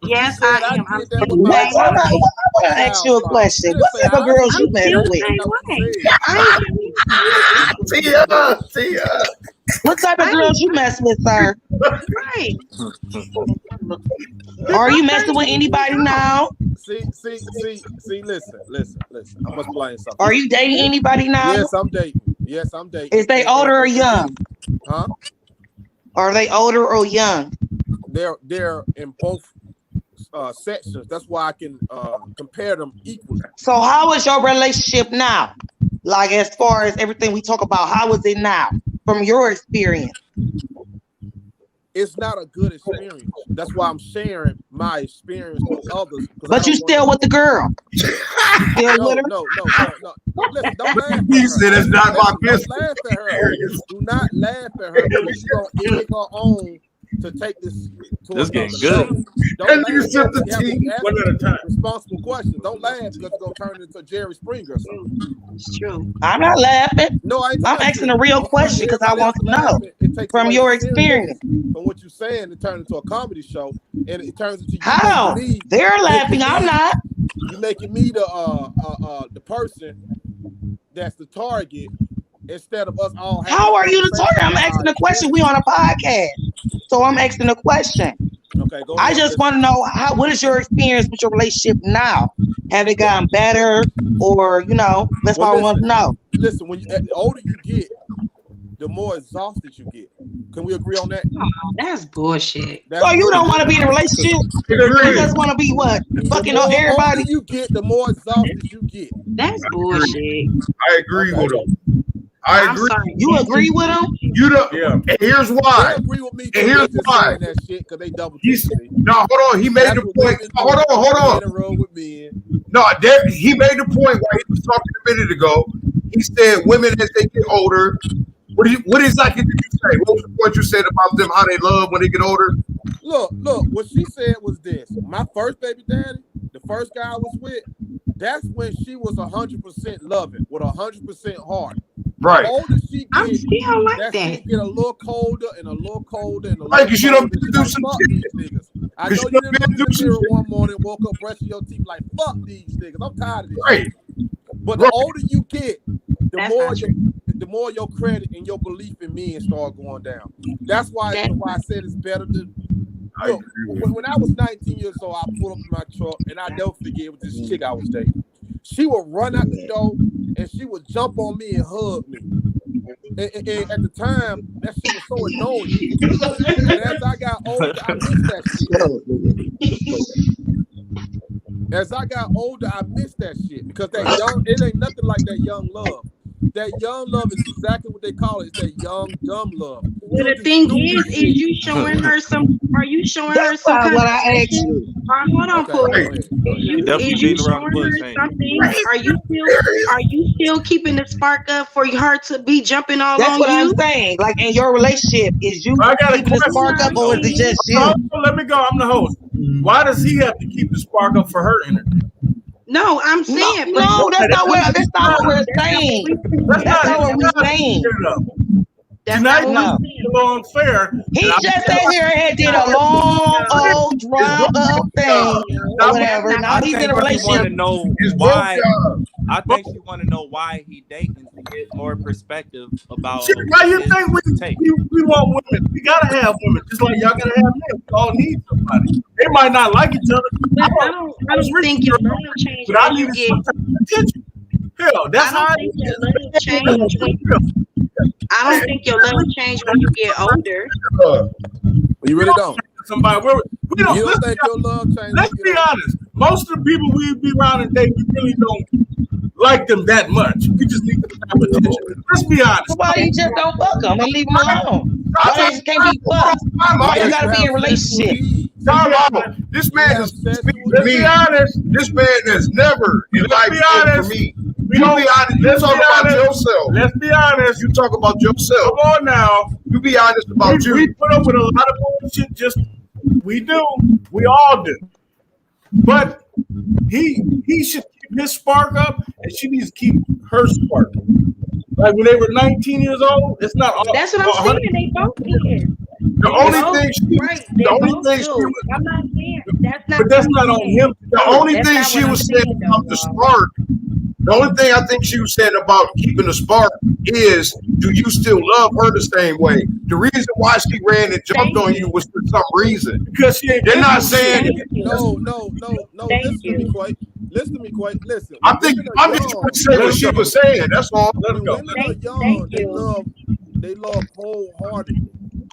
Speaker 3: Yes, I am. I'm still the same way.
Speaker 4: I want to ask you a question. What type of girls you met with?
Speaker 7: Tia.
Speaker 4: What type of girls you mess with, sir?
Speaker 3: Right.
Speaker 4: Are you messing with anybody now?
Speaker 6: See, listen. I'm explaining something.
Speaker 4: Are you dating anybody now?
Speaker 6: Yes, I'm dating.
Speaker 4: Is they older or young?
Speaker 6: Huh?
Speaker 4: Are they older or young?
Speaker 6: They're in both sections. That's why I can compare them equally.
Speaker 4: So how is your relationship now? Like, as far as everything we talk about, how is it now from your experience?
Speaker 6: It's not a good experience. That's why I'm sharing my experience with others.
Speaker 4: But you still with the girl?
Speaker 6: No. Listen, don't laugh at her.
Speaker 7: He said it's not my business.
Speaker 6: Don't laugh at her. Do not laugh at her because she's gonna egg her own to take this to
Speaker 5: this getting good.
Speaker 6: Don't laugh. One at a time. Responsible questions. Don't laugh because it's gonna turn into Jerry Springer or something.
Speaker 3: It's true.
Speaker 4: I'm not laughing.
Speaker 6: No, I'm
Speaker 4: asking a real question because I want to know from your experience.
Speaker 6: From what you're saying, it turns into a comedy show, and it turns into
Speaker 4: how they're laughing. I'm not.
Speaker 6: You're making me the person that's the target. Instead of us all.
Speaker 4: How are you the target? I'm asking a question. We on a podcast, so I'm asking a question.
Speaker 6: Okay, go ahead.
Speaker 4: I just want to know what is your experience with your relationship now? Have it gotten better, or that's what I want to know.
Speaker 6: Listen, the older you get, the more exhausted you get. Can we agree on that?
Speaker 3: Oh, that's bullshit.
Speaker 4: So you don't want to be in a relationship? You just want to be what? Fucking on everybody?
Speaker 6: The older you get, the more exhausted you get.
Speaker 3: That's bullshit.
Speaker 7: I agree with him. I agree.
Speaker 3: Sorry.
Speaker 4: You agree with him?
Speaker 7: You don't.
Speaker 2: Yeah.
Speaker 7: And here's why.
Speaker 6: They agree with me.
Speaker 7: And here's why.
Speaker 6: That shit because they double.
Speaker 7: No, hold on. He made the point. Hold on.
Speaker 6: With me.
Speaker 7: No, he made the point where he was talking a minute ago. He said women as they get older. What exactly did you say? What was the point you said about them? How they love when they get older?
Speaker 6: Look. What she said was this: my first baby daddy, the first guy I was with, that's when she was 100% loving with 100% heart.
Speaker 7: Right.
Speaker 6: The older she gets,
Speaker 3: I'm still like that.
Speaker 6: She get a little colder and a little colder and a little.
Speaker 7: Like, cause you don't
Speaker 6: colder.
Speaker 7: do some
Speaker 6: shit. I know you didn't look in the mirror one morning, woke up brushing your teeth like fuck these niggas. I'm tired of this.
Speaker 7: Right.
Speaker 6: Shit. But the older you get, the more your credit and your belief in men start going down. That's why I said it's better to. Look, when I was 19 years old, I pulled up in my truck and I never forget with this chick I was dating. She would run out the door and she would jump on me and hug me. And at the time, that shit was so annoying. And as I got older, I missed that shit. As I got older, I missed that shit because it ain't nothing like that young love. That young love is exactly what they call it. It's that young, dumb love.
Speaker 3: Well, the thing is you showing her some? Are you showing her some?
Speaker 4: That's what I asked you.
Speaker 3: Hold on, Paul.
Speaker 5: You definitely beating around the bush, ain't you?
Speaker 3: Are you still keeping the spark up for her to be jumping all
Speaker 4: That's
Speaker 3: on
Speaker 4: what
Speaker 3: you?
Speaker 4: I'm saying. Like in your relationship, is you
Speaker 2: I got a
Speaker 4: keeping the spark up or is it just you?
Speaker 2: Let me go. I'm the host. Why does he have to keep the spark up for her energy?
Speaker 3: No, I'm saying.
Speaker 4: No, that's not what we're saying. That's not what we're saying.
Speaker 2: Tonight was a little unfair.
Speaker 4: He just sat here and did a long old drawn up thing or whatever. Now he's in a relationship.
Speaker 5: I think she want to know why he dating to get more perspective about.
Speaker 2: Why you think we want women? We gotta have women, just like y'all gotta have men. We all need somebody. They might not like each other.
Speaker 3: I don't think your love change
Speaker 2: but I
Speaker 3: when you
Speaker 2: need
Speaker 3: get.
Speaker 2: attention. Hell, that's how
Speaker 3: I don't think your love change. I don't think your love change when you get older.
Speaker 6: You really don't.
Speaker 2: Somebody, we don't.
Speaker 6: You don't think your love change?
Speaker 2: Let's be honest. Most of the people we be around and date, we really don't like them that much. We just need to have attention. Let's be honest.
Speaker 4: So why you just don't fuck them and leave them alone? Why they can't be fucked? Why you gotta be in a relationship?
Speaker 7: This man is.
Speaker 2: Let's be honest.
Speaker 7: This man has never in life been for me.
Speaker 2: You be honest.
Speaker 7: You talk about yourself.
Speaker 2: Let's be honest.
Speaker 7: You talk about yourself.
Speaker 2: Come on now.
Speaker 7: You be honest about you.
Speaker 2: We put up with a lot of bullshit. We do. We all do. But he should keep his spark up, and she needs to keep her spark. Like when they were 19 years old, it's not all.
Speaker 3: That's what I'm saying. They both did.
Speaker 7: The only thing she was.
Speaker 3: I'm not saying that's not.
Speaker 2: But that's not on him.
Speaker 7: The only thing she was saying about the spark. The only thing I think she was saying about keeping the spark is, do you still love her the same way? The reason why she ran and jumped on you was for some reason.
Speaker 2: Because she ain't.
Speaker 7: They're not saying.
Speaker 6: No. Listen to me, Quay. Listen.
Speaker 7: I'm just trying to say what she was saying. That's all.
Speaker 6: Let them go. Women are young. They love wholeheartedly.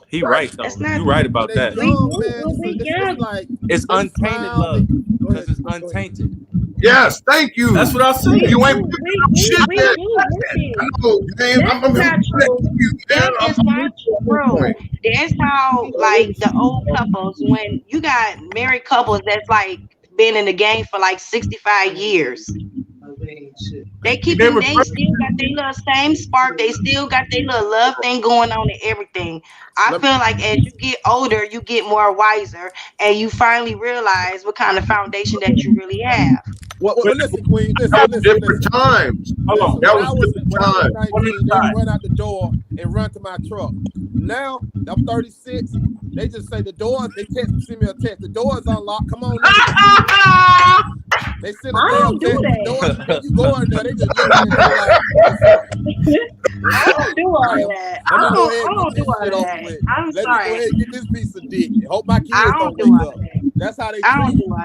Speaker 5: He right though. You right about that. It's untainted love because it's untainted.
Speaker 7: Yes, thank you.
Speaker 2: That's what I said.
Speaker 7: You ain't picking up shit. I know, man.
Speaker 3: That's how, like, the old couples, when you got married couples that's like been in the game for like 65 years. They still got their little same spark. They still got their little love thing going on and everything. I feel like as you get older, you get more wiser, and you finally realize what kind of foundation that you really have.
Speaker 6: Well, listen, Queen.
Speaker 7: Different times. Hold on. That was different times.
Speaker 6: 19, they run out the door and run to my truck. Now I'm 36. They just say the doors. They send me a text. The door is unlocked. Come on. They send a damn text. The doors. You go in there. They just look at it like.
Speaker 3: I don't do all that. I don't do all that. I'm
Speaker 6: sorry. Let me go ahead and get this piece of dick. Hope my kids don't wake up. That's how they treat you.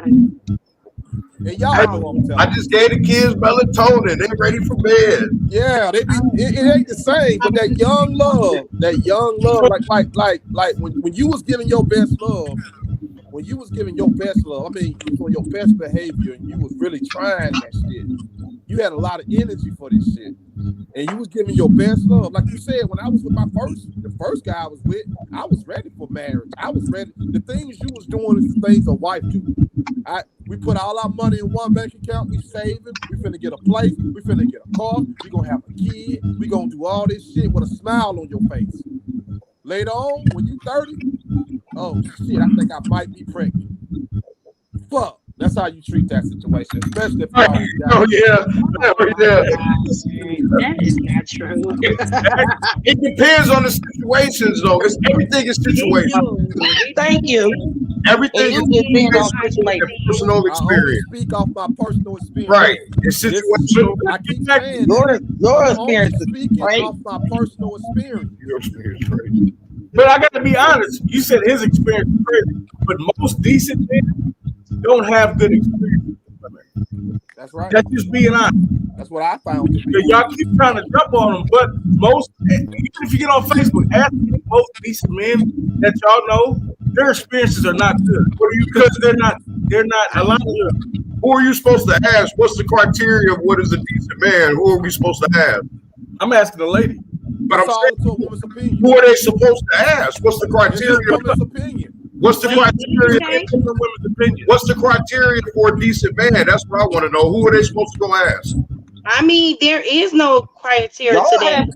Speaker 6: And y'all know what I'm telling
Speaker 7: I just gave the kids melatonin. They're ready for bed.
Speaker 6: Yeah, it ain't the same, but that young love, like when you was giving your best love, I mean, you was on your best behavior, and you was really trying that shit. You had a lot of energy for this shit, and you was giving your best love. Like you said, when I was with the first guy I was with, I was ready for marriage. I was ready. The things you was doing is the things a wife do. We put all our money in one bank account. We saving. We finna get a place. We finna get a car. We gonna have a kid. We gonna do all this shit with a smile on your face. Later on, when you 30, oh shit, I think I might be pregnant. Fuck. That's how you treat that situation, especially if
Speaker 7: oh yeah.
Speaker 3: That is not true.
Speaker 7: It depends on the situations, though. Everything is situational.
Speaker 4: Thank you.
Speaker 7: Everything
Speaker 4: And you just being on
Speaker 7: personal experience.
Speaker 6: I speak off my personal experience.
Speaker 7: Right. It's situational.
Speaker 6: I keep saying
Speaker 4: your experience is
Speaker 6: speaking
Speaker 4: great.
Speaker 6: off my personal experience.
Speaker 7: Your experience, right?
Speaker 2: But I got to be honest. You said his experience is crazy, but most decent men don't have good experience.
Speaker 6: That's right.
Speaker 2: That's just being honest.
Speaker 6: That's what I found.
Speaker 2: Y'all keep trying to jump on them, but most, even if you get on Facebook, ask most decent men that y'all know, their experiences are not good. Because they're not a lot of them.
Speaker 7: Who are you supposed to ask? What's the criteria of what is a decent man? Who are we supposed to ask?
Speaker 2: I'm asking the lady.
Speaker 7: But I'm saying, who are they supposed to ask? What's the criteria? What's the criteria?
Speaker 2: Women's opinion.
Speaker 7: What's the criteria for a decent man? That's what I want to know. Who are they supposed to go ask?
Speaker 3: I mean, there is no criteria to that.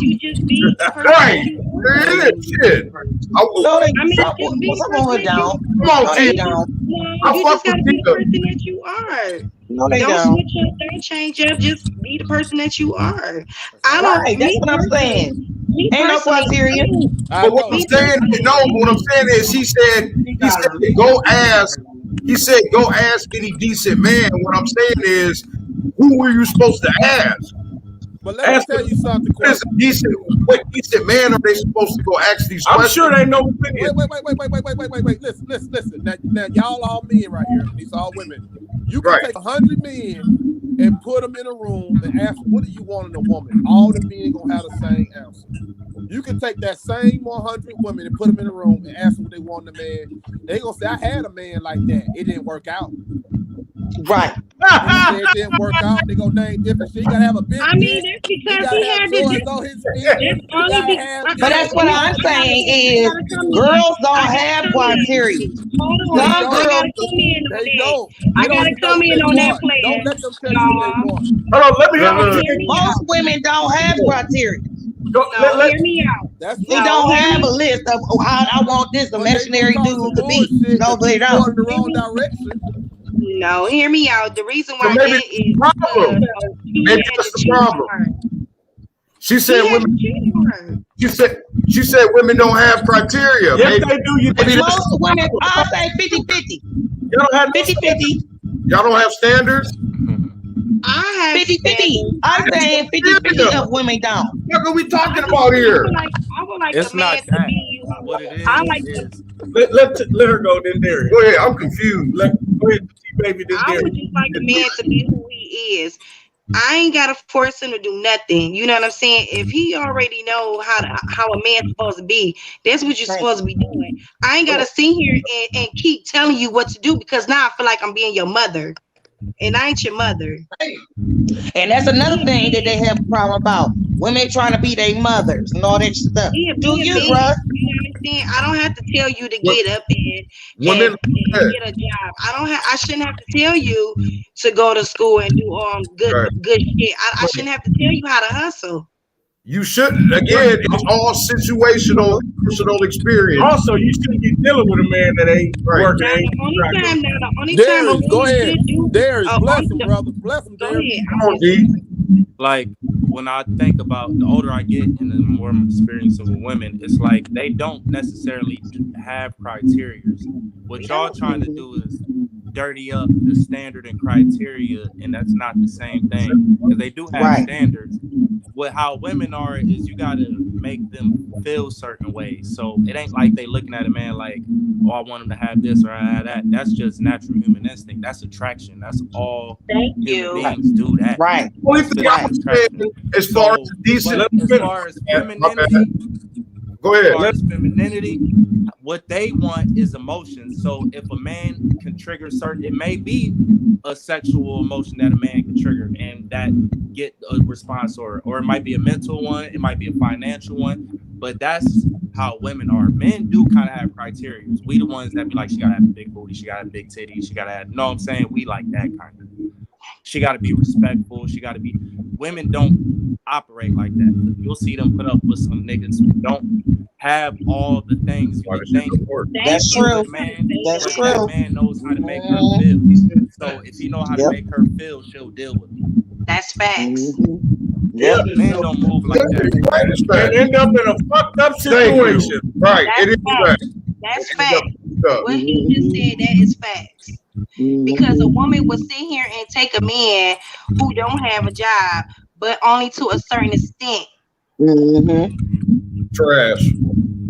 Speaker 3: You just be the person
Speaker 7: Right.
Speaker 3: you are.
Speaker 7: There is shit.
Speaker 4: No,
Speaker 3: I mean,
Speaker 4: some
Speaker 3: just be the
Speaker 4: women
Speaker 3: person
Speaker 4: don't.
Speaker 7: Come on,
Speaker 4: No, they
Speaker 7: T.
Speaker 4: don't.
Speaker 7: I
Speaker 3: You
Speaker 7: fuck
Speaker 3: just gotta
Speaker 7: with
Speaker 3: be the
Speaker 7: Tika.
Speaker 3: person that you are.
Speaker 4: No, they
Speaker 3: Don't
Speaker 4: don't.
Speaker 3: switch up, don't change up. Just be the person that you are. I don't.
Speaker 4: Right, that's what I'm saying. Ain't no criteria.
Speaker 7: But what I'm saying, what I'm saying is, he said, go ask. He said, go ask any decent man. What I'm saying is, who were you supposed to ask?
Speaker 6: But let me tell you something.
Speaker 7: What decent man are they supposed to go ask these questions?
Speaker 2: I'm sure they know opinion.
Speaker 6: Wait. Listen. Now y'all all men right here. These all women. You can take 100 men and put them in a room and ask, what do you want in a woman? All the men gonna have the same answer. You can take that same 100 women and put them in a room and ask them what they want in a man. They gonna say, I had a man like that. It didn't work out.
Speaker 4: Right.
Speaker 6: It didn't work out. They gonna name different shit. You gotta have a big.
Speaker 3: I mean, that's because he had to
Speaker 6: on his feet.
Speaker 4: But that's what I'm saying is, girls don't have criteria.
Speaker 3: Hold on, I gotta come in on that. I gotta come in on that plan.
Speaker 6: Don't let them tell you what they want.
Speaker 2: Hold on, let me
Speaker 4: Most women don't have criteria.
Speaker 3: Hear me out.
Speaker 4: They don't have a list of how I want this imaginary dude to be. No, they don't.
Speaker 6: The wrong direction.
Speaker 3: No, hear me out. The reason why
Speaker 7: maybe
Speaker 3: that is
Speaker 7: problem. Maybe that's the problem. She said women. She said women don't have criteria.
Speaker 2: Yes, they do.
Speaker 4: Most women, I'll say 50-50.
Speaker 2: You don't have
Speaker 4: 50-50.
Speaker 7: Y'all don't have standards?
Speaker 3: I have
Speaker 4: 50-50. I'm saying 50-50 of women don't.
Speaker 7: What are we talking about here?
Speaker 3: I would like
Speaker 5: It's
Speaker 3: a man
Speaker 5: not
Speaker 3: to
Speaker 5: that.
Speaker 3: be.
Speaker 5: What it is,
Speaker 3: I like
Speaker 5: is
Speaker 2: let her go, then Darius.
Speaker 7: Go ahead, I'm confused.
Speaker 2: Go ahead, baby, then
Speaker 3: I would
Speaker 2: Darius.
Speaker 3: just like a man to be who he is. I ain't gotta force him to do nothing. You know what I'm saying? If he already know how a man's supposed to be, that's what you're supposed to be doing. I ain't gotta sit here and keep telling you what to do, because now I feel like I'm being your mother. And I ain't your mother.
Speaker 4: And that's another thing that they have a problem about. Women trying to be their mothers and all that stuff.
Speaker 3: Yeah,
Speaker 4: Do you,
Speaker 3: me,
Speaker 4: bruh?
Speaker 3: you know what I'm saying? I don't have to tell you to get up and get a job. I shouldn't have to tell you to go to school and do good shit. I shouldn't have to tell you how to hustle.
Speaker 7: You shouldn't. Again, it's all situational, personal experience.
Speaker 2: Also, you shouldn't be dealing with a man that ain't working.
Speaker 3: The only
Speaker 6: Darius,
Speaker 3: time
Speaker 6: go ahead. Darius, bless him,
Speaker 3: the-
Speaker 6: brother. Bless him, Darius.
Speaker 7: Come on, D.
Speaker 5: like when I think about the older I get and the more I'm experiencing with women, it's like they don't necessarily have criteria. What y'all trying to do is dirty up the standard and criteria, and that's not the same thing, because they do have standards. What how women are is you got to make them feel certain ways. So it ain't like they looking at a man like, oh, I want him to have this or I have that. That's just natural human instinct. That's attraction. That's all human beings do that.
Speaker 4: Right.
Speaker 7: Only thing I was saying, as far as decent,
Speaker 5: as far as femininity,
Speaker 7: go ahead.
Speaker 5: As far as femininity, what they want is emotion. So if a man can trigger certain, it may be a sexual emotion that a man can trigger and that get a response, or it might be a mental one, it might be a financial one, but that's how women are. Men do kind of have criteria. We the ones that be like, she gotta have a big booty, she gotta have big titties, she gotta have, you know what I'm saying? We like that kind of. She gotta be respectful, she gotta be, women don't operate like that. You'll see them put up with some niggas who don't have all the things you would think.
Speaker 4: That's true.
Speaker 5: That's true. That man knows how to make her feel. So if he know how to make her feel, she'll deal with it.
Speaker 3: That's facts.
Speaker 7: Yeah,
Speaker 5: men don't move like that.
Speaker 2: They end up in a fucked up situation.
Speaker 7: Right.
Speaker 3: That's
Speaker 7: It is
Speaker 3: facts.
Speaker 7: right.
Speaker 3: That's facts. What he just said, that is facts. Because a woman will sit here and take a man who don't have a job, but only to a certain extent.
Speaker 7: Trash.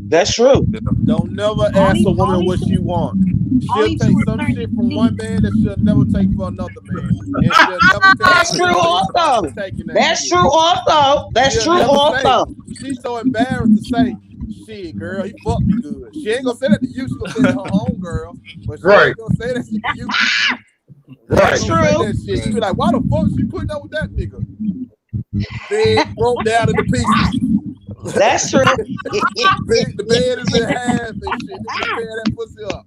Speaker 4: That's true.
Speaker 6: Don't never ask a woman what she wants. She'll take some shit from one man that she'll never take for another man. And she'll never
Speaker 4: That's true also. That's true also. That's true also.
Speaker 6: She's so embarrassed to say, shit, girl, he fucked me good. She ain't gonna say that to you. She gonna say it to her own girl. But she ain't gonna say that shit to you.
Speaker 7: Right.
Speaker 6: True. She be like, why the fuck she putting up with that nigga? Bed broke down into pieces.
Speaker 4: That's true.
Speaker 6: The bed is in half and shit. Nigga tear that pussy up.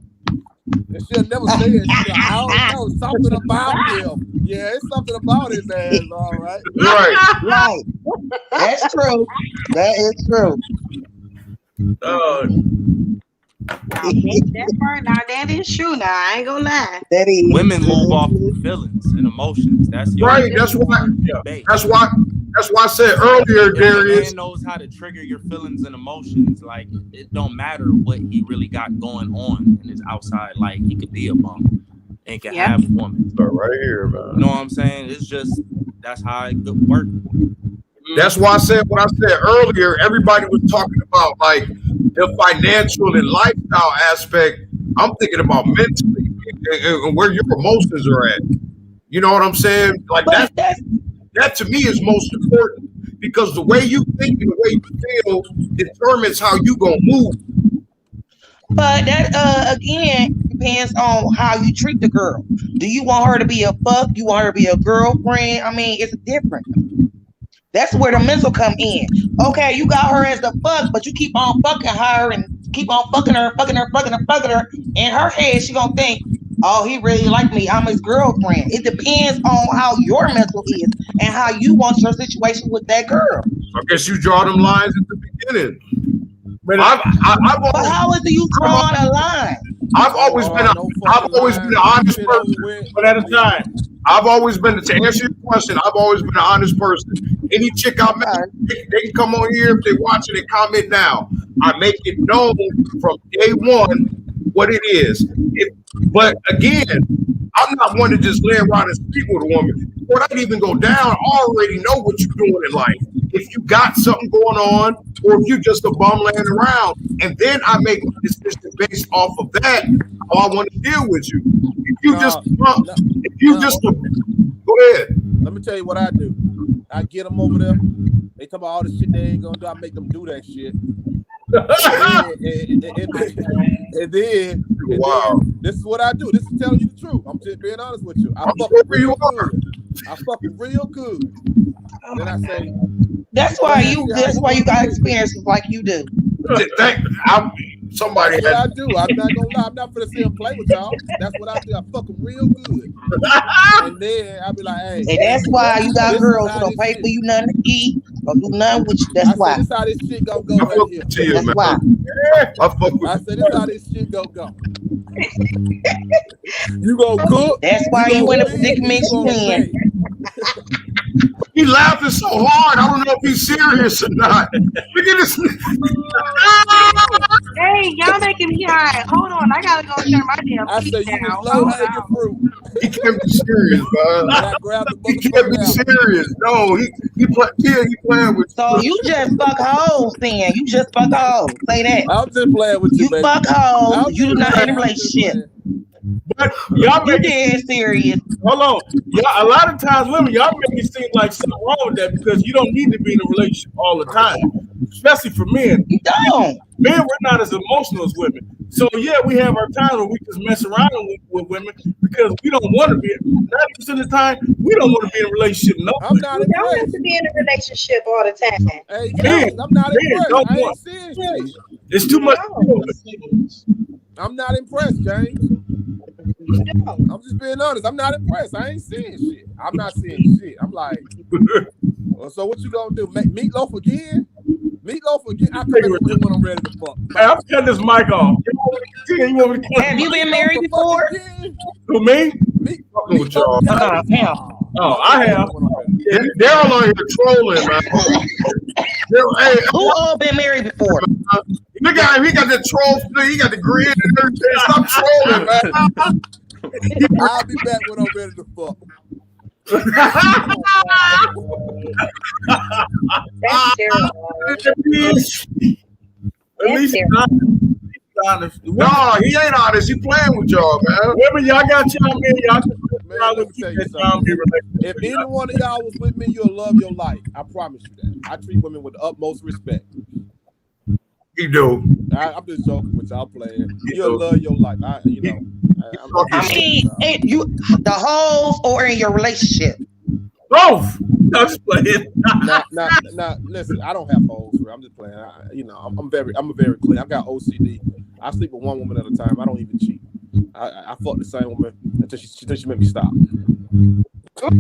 Speaker 6: And she'll never say it. She'll be like, I don't know, something about him. Yeah, it's something about his ass, all right.
Speaker 4: Right. That's true. That is true.
Speaker 3: That part, now that is true. Now I ain't gonna lie.
Speaker 4: That is.
Speaker 5: Women move off of feelings and emotions. That's your
Speaker 7: Right. That's why. That's why I said earlier, Darius.
Speaker 5: If a man knows how to trigger your feelings and emotions, like it don't matter what he really got going on in his outside life. He could be a bum and can have a woman.
Speaker 7: Right here, man.
Speaker 5: You know what I'm saying? It's just that's how it could work.
Speaker 7: That's why I said what I said earlier. Everybody was talking about like the financial and lifestyle aspect. I'm thinking about mentally and where your emotions are at. You know what I'm saying? Like that to me is most important because the way you think and the way you feel determines how you gonna move.
Speaker 4: But that again depends on how you treat the girl. Do you want her to be a fuck? You want her to be a girlfriend? I mean, it's different. That's where the mental come in. Okay, you got her as the fuck, but you keep on fucking her and keep on fucking her. In her head, she gonna think, oh, he really like me. I'm his girlfriend. It depends on how your mental is and how you want your situation with that girl.
Speaker 7: I guess you draw them lines at the beginning. But
Speaker 4: but how is you drawing a line?
Speaker 7: I've always been an honest person.
Speaker 2: But at a time.
Speaker 7: I've always been, to answer your question, I've always been an honest person. Any chick I met, they can come on here if they watch it and comment now. I make it known from day one what it is. But again, I'm not one to just lay around and speak with a woman. Before that even go down, I already know what you're doing in life. If you got something going on, or if you just a bum laying around, and then I make a decision based off of that, how I want to deal with you. If you just go ahead.
Speaker 6: Let me tell you what I do. I get them over there. They talk about all the shit they ain't gonna do. I make them do that shit. And then, this is what I do. This is telling you the truth. I'm just being honest with you. I fucking real good. Then I say,
Speaker 4: that's why you got experiences like you do.
Speaker 7: Somebody
Speaker 6: that's what I do. I'm not gonna lie. I'm not gonna sit and play with y'all. That's what I do. I fuck them real good. And then I'll be like, hey.
Speaker 4: And that's why you got girls who don't pay for you nothing to eat or do nothing with you. That's why.
Speaker 6: This how this shit gonna go right here.
Speaker 4: That's why.
Speaker 6: I said this how this shit gonna go. You gonna cook.
Speaker 4: That's why you in a predicament you in.
Speaker 7: He laughing so hard. I don't know if he's serious or not. Look at this.
Speaker 3: Hey, Dang, y'all making me high. Hold on, I gotta go turn my damn
Speaker 6: I
Speaker 3: feet
Speaker 6: said you
Speaker 3: down.
Speaker 6: was low hanging fruit.
Speaker 7: He can't be serious, man.
Speaker 6: And I grabbed the
Speaker 7: He can't be
Speaker 6: motherfucker out.
Speaker 7: serious. No, he playing with.
Speaker 4: So you just fuck hoes, then. You just fuck hoes. Say that.
Speaker 6: I'm just playing with you,
Speaker 4: You
Speaker 6: baby.
Speaker 4: fuck hoes.
Speaker 6: I'm
Speaker 4: You do
Speaker 6: just
Speaker 4: not
Speaker 6: playing,
Speaker 4: in a
Speaker 6: I'm just
Speaker 4: relationship.
Speaker 6: playing.
Speaker 2: But y'all
Speaker 4: You
Speaker 2: make it,
Speaker 4: dead serious.
Speaker 2: hold on. Y'all, a lot of times, women, y'all make it seem like something wrong with that because you don't need to be in a relationship all the time, especially for men.
Speaker 4: You don't.
Speaker 2: Men, we're not as emotional as women. So yeah, we have our times where we just mess around with women because we don't want to be. 90% of the time, we don't want to be in a relationship. No,
Speaker 6: I'm not
Speaker 3: You don't have
Speaker 6: impressed.
Speaker 3: to be in a relationship all the time.
Speaker 6: Hey,
Speaker 2: Man,
Speaker 6: fellas, I'm not
Speaker 2: man,
Speaker 6: impressed.
Speaker 2: don't
Speaker 6: I ain't
Speaker 2: want-
Speaker 6: seeing shit.
Speaker 2: it's too much.
Speaker 6: I'm not impressed, James.
Speaker 3: You don't.
Speaker 6: I'm just being honest. I'm not impressed. I ain't seeing shit. I'm not seeing shit. I'm like, well, so what you gonna do? Make meatloaf again? Meatloaf again? I come back with him when I'm ready to fuck.
Speaker 2: Hey, I'm cutting this mic off. You want me to cut
Speaker 4: Have you been married
Speaker 6: Meatloaf
Speaker 4: before?
Speaker 6: again?
Speaker 2: to me?
Speaker 7: Fucking with y'all.
Speaker 2: Oh, I have.
Speaker 7: Daryl on here trolling, man. Hey,
Speaker 4: Who all been married before?
Speaker 7: he got the troll thing. He got the grin and everything. Stop trolling, man.
Speaker 6: I'll be back when I'm ready to fuck.
Speaker 3: That's terrible.
Speaker 2: At least he's honest.
Speaker 7: No, he ain't honest. He playing with y'all, man.
Speaker 2: Women, y'all got y'all men. Y'all just
Speaker 6: Man, let me tell you something. If any one of y'all was with me, you'll love your life. I promise you that. I treat women with the utmost respect.
Speaker 7: He do.
Speaker 6: I'm just joking with y'all playing. You'll love your life. I
Speaker 4: mean, you the hoes or in your relationship?
Speaker 2: both. I'm just playing.
Speaker 6: Now, listen, I don't have hoes. I'm just playing. I'm very clean. I got OCD. I sleep with one woman at a time. I don't even cheat. I fuck the same woman until she make me stop.
Speaker 3: That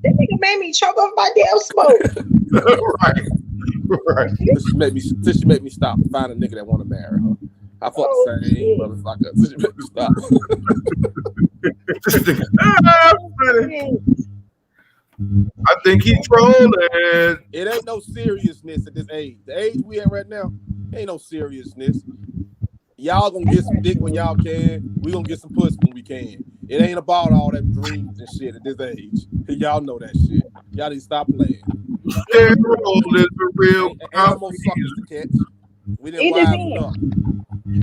Speaker 3: nigga made me choke off my damn smoke.
Speaker 7: Right.
Speaker 6: Till she make me stop and find a nigga that want to marry her. I fuck the same motherfucker till she make me stop.
Speaker 7: I think he trolling.
Speaker 6: It ain't no seriousness at this age. The age we at right now, ain't no seriousness. Y'all gonna get some dick when y'all can. We gonna get some pussy when we can. It ain't about all that dreams and shit at this age. Y'all know that shit. Y'all need to stop playing.
Speaker 7: Daryl is a real.
Speaker 6: Animal suckers to catch. We didn't
Speaker 3: It
Speaker 6: widen up.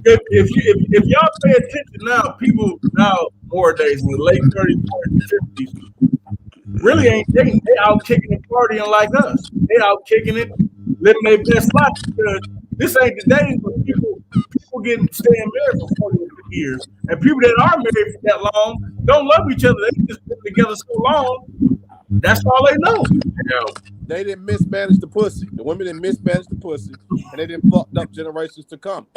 Speaker 2: If y'all pay attention now, people now nowadays in the late 30s, 40s, 50s, really ain't dating. They out kicking and partying like us. They out kicking it, living their best life because this ain't the days where people staying married for 40 or 50 years. And people that are married for that long don't love each other. They just been together so long. That's all they know.
Speaker 6: They didn't mismanage the pussy. The women didn't mismanage the pussy, and they didn't fucked up generations to come.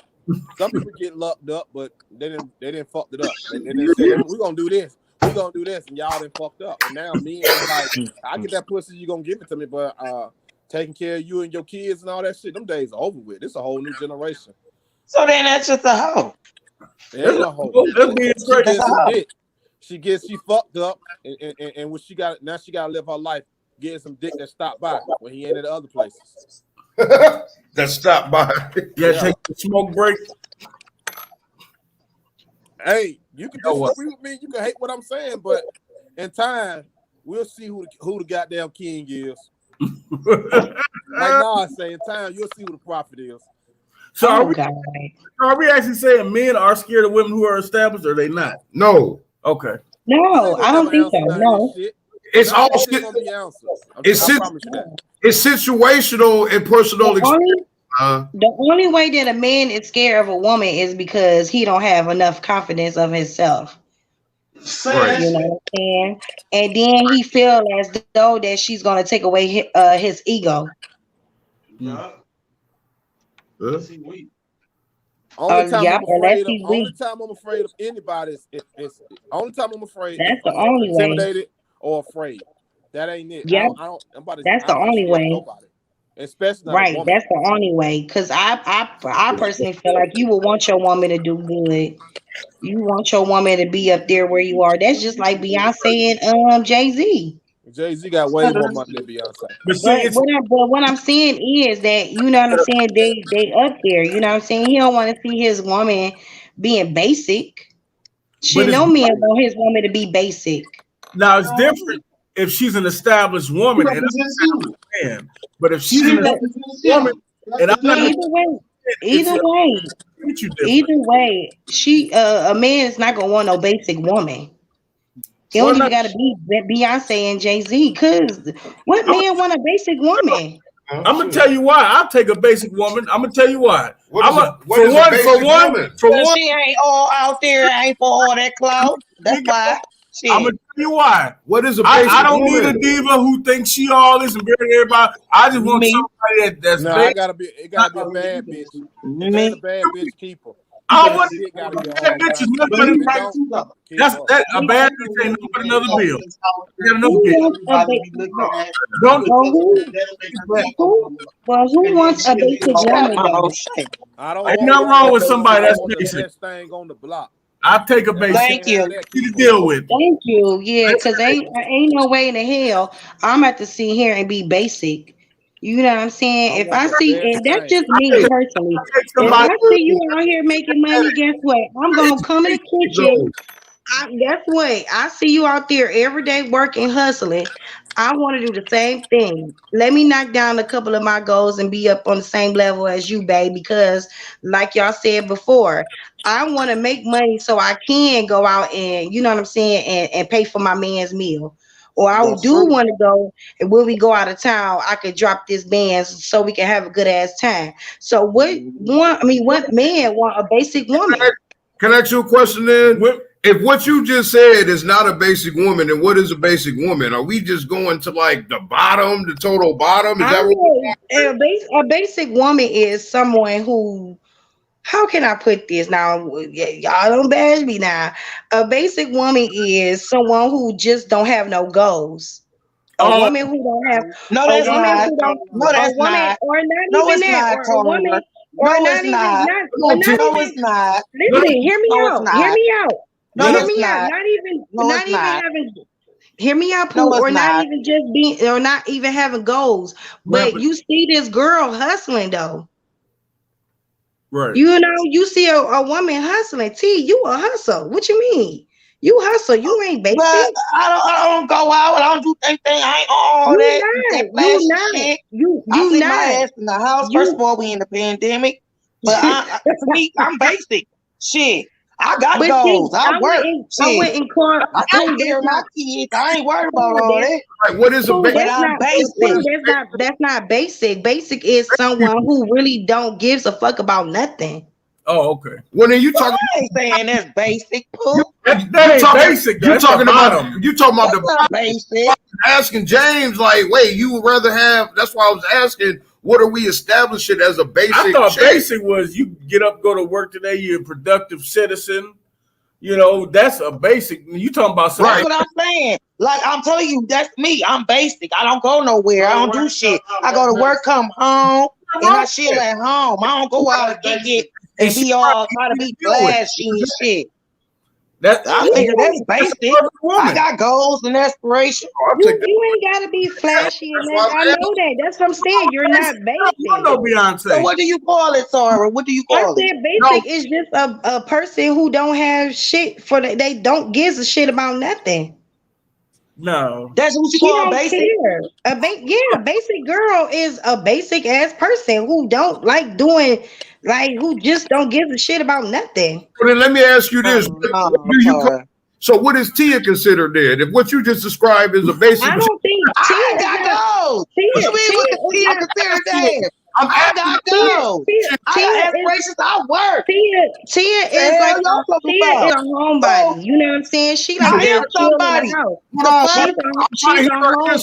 Speaker 6: Some people get locked up, but they didn't fuck it up. They didn't say, we're gonna do this, and y'all didn't fucked up. And now me and like, I get that pussy, you gonna give it to me, but taking care of you and your kids and all that shit, them days are over with. It's a whole new generation.
Speaker 4: So then that's just a hoe.
Speaker 6: It ain't a whole. She fucked up, and when she got to live her life getting some dick that stopped by when he ain't at the other places.
Speaker 7: That stopped by.
Speaker 2: Yeah, take the smoke break.
Speaker 6: Hey, you can disagree with me. You can hate what I'm saying, but in time, we'll see who the goddamn king is. Like now, I say in time, you'll see who the prophet is.
Speaker 2: So are we actually saying men are scared of women who are established, or are they not?
Speaker 7: No.
Speaker 2: Okay.
Speaker 3: No, I don't think so. No.
Speaker 7: It's all it's situational and personal experience.
Speaker 3: The only way that a man is scared of a woman is because he don't have enough confidence of himself.
Speaker 7: Right.
Speaker 3: You know what I'm saying? And then he feel as though that she's gonna take away his ego.
Speaker 6: Yeah. Only time I'm afraid of anybody is only time I'm afraid.
Speaker 3: That's the only way.
Speaker 6: Intimidated or afraid. That ain't it.
Speaker 3: Yeah. That's the only way.
Speaker 6: Nobody. Especially not
Speaker 3: right. That's the only way. Because I personally feel like you would want your woman to do good. You want your woman to be up there where you are. That's just like Beyonce and Jay-Z.
Speaker 6: Jay-Z got way more money than Beyonce.
Speaker 3: But what I'm saying is that, you know what I'm saying, they up there. You know what I'm saying? He don't want to see his woman being basic. Shit, no man want his woman to be basic.
Speaker 2: Now it's different if she's an established woman and I'm a man. But if she's an established woman and I'm not
Speaker 3: either way, she a man is not gonna want no basic woman. It don't even gotta be Beyonce and Jay-Z, cause what man want a basic woman?
Speaker 2: I'm gonna tell you why. I'll take a basic woman. I'm gonna tell you why.
Speaker 7: For one,
Speaker 4: she ain't all out there, ain't for all that clout. That's why.
Speaker 2: I'm gonna tell you why.
Speaker 7: What is a basic
Speaker 2: I don't
Speaker 7: woman?
Speaker 2: need a diva who thinks she all this and burying everybody. I just want somebody that's
Speaker 6: no, it gotta be a bad bitch. It's a bad bitch keeper.
Speaker 2: I want that bitch is nothing but a bad bitch ain't nothing but another bill.
Speaker 3: Who wants a basic woman?
Speaker 2: Ain't nothing wrong with somebody that's basic.
Speaker 6: Thing on the block.
Speaker 2: I'll take a basic.
Speaker 4: Thank you.
Speaker 2: To deal with.
Speaker 3: Thank you. Yeah, because ain't no way in the hell I'm at to sit here and be basic. You know what I'm saying? If I see, and that's just me personally. If I see you out here making money, guess what? I'm gonna come in the kitchen. Guess what? I see you out there every day working, hustling. I want to do the same thing. Let me knock down a couple of my goals and be up on the same level as you, babe. Because, like y'all said before, I want to make money so I can go out and, you know what I'm saying, and pay for my man's meal. Or I do want to go, and when we go out of town, I could drop this band so we can have a good ass time. So what man want a basic woman?
Speaker 7: Can I ask you a question then? If what you just said is not a basic woman, then what is a basic woman? Are we just going to like the bottom, the total bottom? Is that what
Speaker 3: a basic woman is someone who, how can I put this now? Y'all don't bash me now. A basic woman is someone who just don't have no goals. A woman who don't have
Speaker 4: no, that's not. No, that's
Speaker 3: not. Or not even that. Or a woman. Or not even not.
Speaker 4: No, it's not.
Speaker 3: Listen, hear me out. Hear me out.
Speaker 4: No,
Speaker 3: hear me out. Not even having. Hear me out, Pooh, or not even just being, or not even having goals. But you see this girl hustling though.
Speaker 2: Right.
Speaker 3: You know, you see a woman hustling. T, you a hustle. What you mean? You hustle. You ain't basic.
Speaker 4: But I don't go out. I don't do anything. I ain't all that.
Speaker 3: You not. You
Speaker 4: I
Speaker 3: not.
Speaker 4: My ass in the house. First of all, we in the pandemic. But to me, I'm basic. Shit. I got goals. I work. I
Speaker 3: went in car.
Speaker 4: I take care of my kids. I ain't worried about all that.
Speaker 7: Right, what is a basic?
Speaker 3: That's not basic. Basic is someone who really don't gives a fuck about nothing.
Speaker 2: Oh, okay.
Speaker 7: Well, then you talking?
Speaker 4: I ain't saying that's basic, Pooh.
Speaker 2: That ain't basic.
Speaker 7: You talking about? You talking about the
Speaker 4: basic?
Speaker 7: Asking James, like, wait, you would rather have? That's why I was asking. What are we establishing as a basic?
Speaker 2: I thought basic was you get up, go to work today. You're a productive citizen. You know, that's a basic. You talking about something?
Speaker 4: That's what I'm saying. Like I'm telling you, that's me. I'm basic. I don't go nowhere. I don't do shit. I go to work, come home, and I chill at home. I don't go out and get and be all try to be flashy and shit. I figure that's basic. I got goals and aspirations.
Speaker 3: You ain't gotta be flashy. I know that. That's what I'm saying. You're not basic.
Speaker 2: No, Beyonce.
Speaker 4: So what do you call it, Sarah? What do you call it?
Speaker 3: I said basic is just a person who don't have shit for they don't give a shit about nothing.
Speaker 2: No,
Speaker 4: that's what you call basic.
Speaker 3: A basic girl is a basic ass person who don't like doing, like who just don't give a shit about nothing.
Speaker 7: Well, then let me ask you this: so, what is Tia considered then? If what you just described is a basic,
Speaker 3: I don't think
Speaker 4: I got goals. What you mean? What Tia considered then? I got goals. I got aspirations. I work.
Speaker 3: Tia is like a homebody. You know what I'm saying? She like
Speaker 4: somebody.
Speaker 3: She's a home.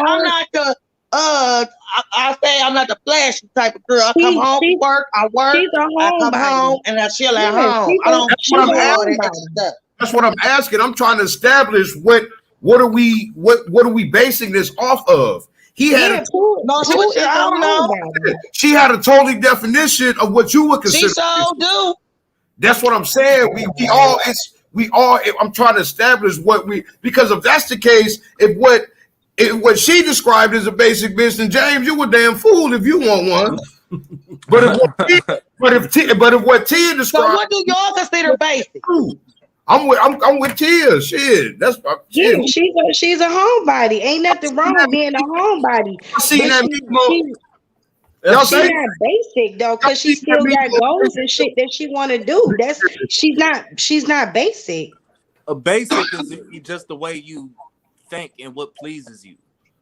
Speaker 4: I'm not the I say I'm not the flashy type of girl. I come home from work, I work, I come home and I chill at home. I don't do all that stuff.
Speaker 7: That's what I'm asking. I'm trying to establish what are we basing this off of? He had I
Speaker 4: don't know.
Speaker 7: She had a totally definition of what you would consider.
Speaker 4: She so do.
Speaker 7: That's what I'm saying. We all I'm trying to establish because if that's the case, if what she described as a basic bitch, then James, you a damn fool if you want one. But if what Tia described,
Speaker 4: so what do y'all consider basic?
Speaker 7: I'm with Tia. Shit, that's
Speaker 3: yeah. She's a homebody. Ain't nothing wrong with being a homebody.
Speaker 7: She's not
Speaker 3: basic though, because she still got goals and shit that she want to do. She's not basic.
Speaker 5: A basic is just the way you think and what pleases you.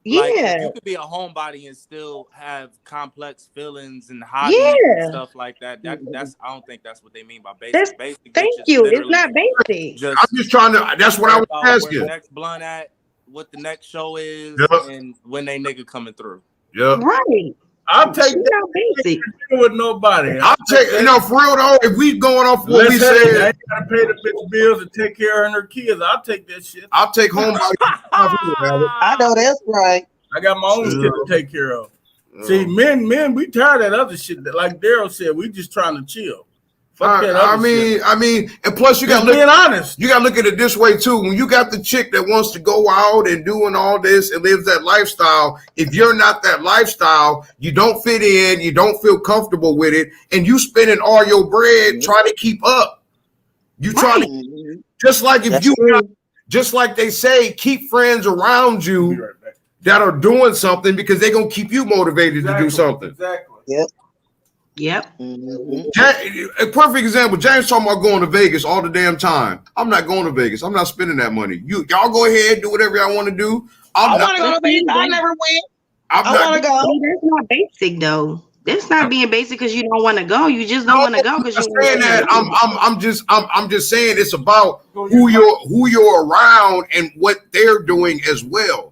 Speaker 3: Yeah,
Speaker 5: like, you could be a homebody and still have complex feelings and hobbies and stuff like that. That's I don't think that's what they mean by basic.
Speaker 3: Thank you. It's not basic.
Speaker 7: I'm just trying to. That's what I was asking.
Speaker 5: Where the next blunt at, what the next show is, and when they nigga coming through.
Speaker 7: Yeah,
Speaker 3: right.
Speaker 2: I'll take that
Speaker 3: basic
Speaker 2: with nobody.
Speaker 7: I'll take, for real though, if we going off what we said,
Speaker 2: I ain't gotta pay the bitch bills and take care of her and her kids. I'll take that shit.
Speaker 7: I'll take home.
Speaker 4: I know that's right.
Speaker 2: I got my own shit to take care of. See, men, we tired of that other shit. Like Daryl said, we just trying to chill. Fuck that other shit.
Speaker 7: I mean, and plus you got
Speaker 2: being honest.
Speaker 7: You got to look at it this way too. When you got the chick that wants to go out and doing all this and lives that lifestyle, if you're not that lifestyle, you don't fit in, you don't feel comfortable with it, and you spending all your bread trying to keep up. You trying to, just like if just like they say, keep friends around you that are doing something because they're gonna keep you motivated to do something.
Speaker 2: Exactly.
Speaker 3: Yep.
Speaker 7: A perfect example. James talking about going to Vegas all the damn time. I'm not going to Vegas. I'm not spending that money. Y'all go ahead, do whatever y'all want to do.
Speaker 4: I want to go to Vegas. I never went. I want to go.
Speaker 3: That's not basic though. That's not being basic because you don't want to go. You just don't want to go because you.
Speaker 7: Saying that I'm just saying it's about who you're around and what they're doing as well.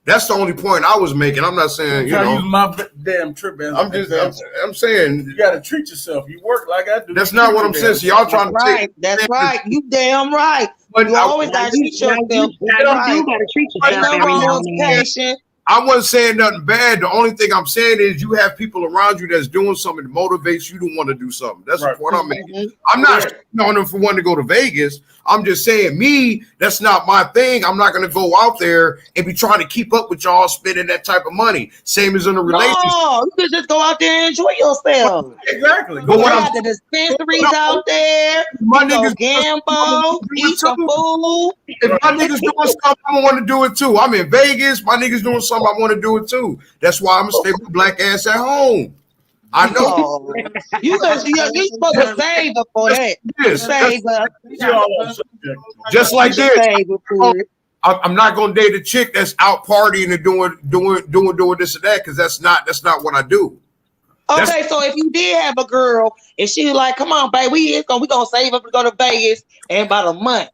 Speaker 7: That's the only point I was making. I'm not saying
Speaker 2: use my damn trip.
Speaker 7: I'm saying
Speaker 2: you got to treat yourself. You work like I do.
Speaker 7: That's not what I'm saying. So y'all trying to take.
Speaker 4: That's right. You damn right.
Speaker 7: But
Speaker 4: you always got to treat yourself.
Speaker 3: You got to treat yourself every now and then.
Speaker 7: I wasn't saying nothing bad. The only thing I'm saying is you have people around you that's doing something that motivates you to want to do something. That's the point I'm making. I'm not knowing them for wanting to go to Vegas. I'm just saying that's not my thing. I'm not going to go out there and be trying to keep up with y'all spending that type of money. Same as in a relationship.
Speaker 4: No, you can just go out there and enjoy yourself.
Speaker 2: Exactly.
Speaker 4: But when the dispensaries out there,
Speaker 7: my niggas
Speaker 4: gamble, eat some food.
Speaker 7: If my niggas doing something, I want to do it too. I'm in Vegas. My niggas doing something, I want to do it too. That's why I'm gonna stay with black ass at home. I know.
Speaker 4: You supposed to save up for that.
Speaker 7: Yes.
Speaker 4: Save up.
Speaker 7: Just like this. I'm not gonna date a chick that's out partying and doing this and that because that's not what I do.
Speaker 4: Okay, so if you did have a girl and she was like, "Come on, baby, we gonna save up to go to Vegas in about a month.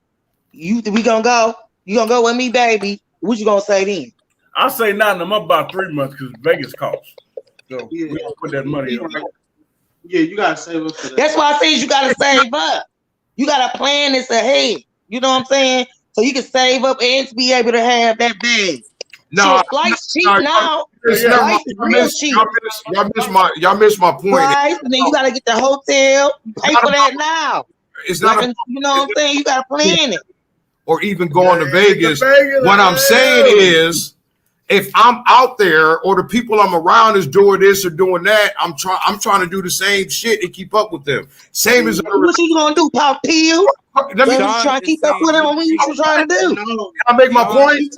Speaker 4: We gonna go? You gonna go with me, baby? What you gonna say then?"
Speaker 2: I'll say not in a month, about 3 months because Vegas costs. So we don't put that money on.
Speaker 8: Yeah, you gotta save up for that.
Speaker 4: That's why I said you gotta save up. You gotta plan this ahead. You know what I'm saying? So you can save up and be able to have that bag.
Speaker 7: No,
Speaker 4: so flight's cheap now.
Speaker 7: Y'all missed my point.
Speaker 4: Price, and then you gotta get the hotel, pay for that now.
Speaker 7: It's not
Speaker 4: you know what I'm saying? You gotta plan it.
Speaker 7: Or even going to Vegas. What I'm saying is, if I'm out there or the people I'm around is doing this or doing that, I'm trying to do the same shit and keep up with them. Same as
Speaker 4: what you gonna do? Pop pill? Let me try to keep up with him. What you trying to do?
Speaker 7: Can I make my point?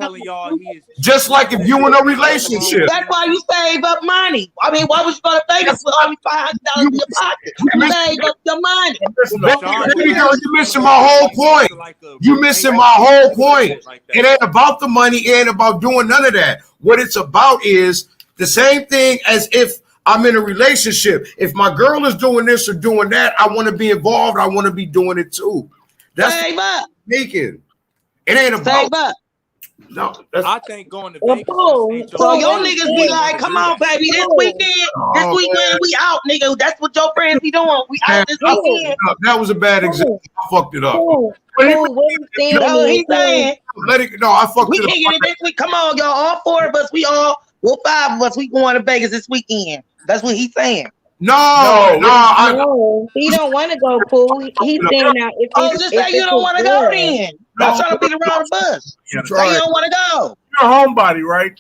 Speaker 7: Just like if you in a relationship.
Speaker 4: That's why you save up money. I mean, why would you go to Vegas with only $500 in your pocket? You save up your money.
Speaker 7: You're missing my whole point. You missing my whole point. It ain't about the money. It ain't about doing none of that. What it's about is the same thing as if I'm in a relationship. If my girl is doing this or doing that, I want to be involved. I want to be doing it too. That's
Speaker 4: save up.
Speaker 7: Making. It ain't about
Speaker 4: save up.
Speaker 7: No,
Speaker 5: I think going to Vegas.
Speaker 4: So your niggas be like, "Come on, baby, this weekend we out, nigga." That's what your friends be doing. We out this weekend.
Speaker 7: That was a bad example. I fucked it up.
Speaker 4: He's saying.
Speaker 7: Let it. No, I fucked it up.
Speaker 4: We can't get it this week. Come on, y'all. All 4 of us. Well, 5 of us. We going to Vegas this weekend. That's what he's saying.
Speaker 3: No, he don't want to go, Pooh. He's saying now if it's,
Speaker 4: just say you don't want to go then. Not trying to beat around the bus. Say you don't want to go.
Speaker 2: You're a homebody, right?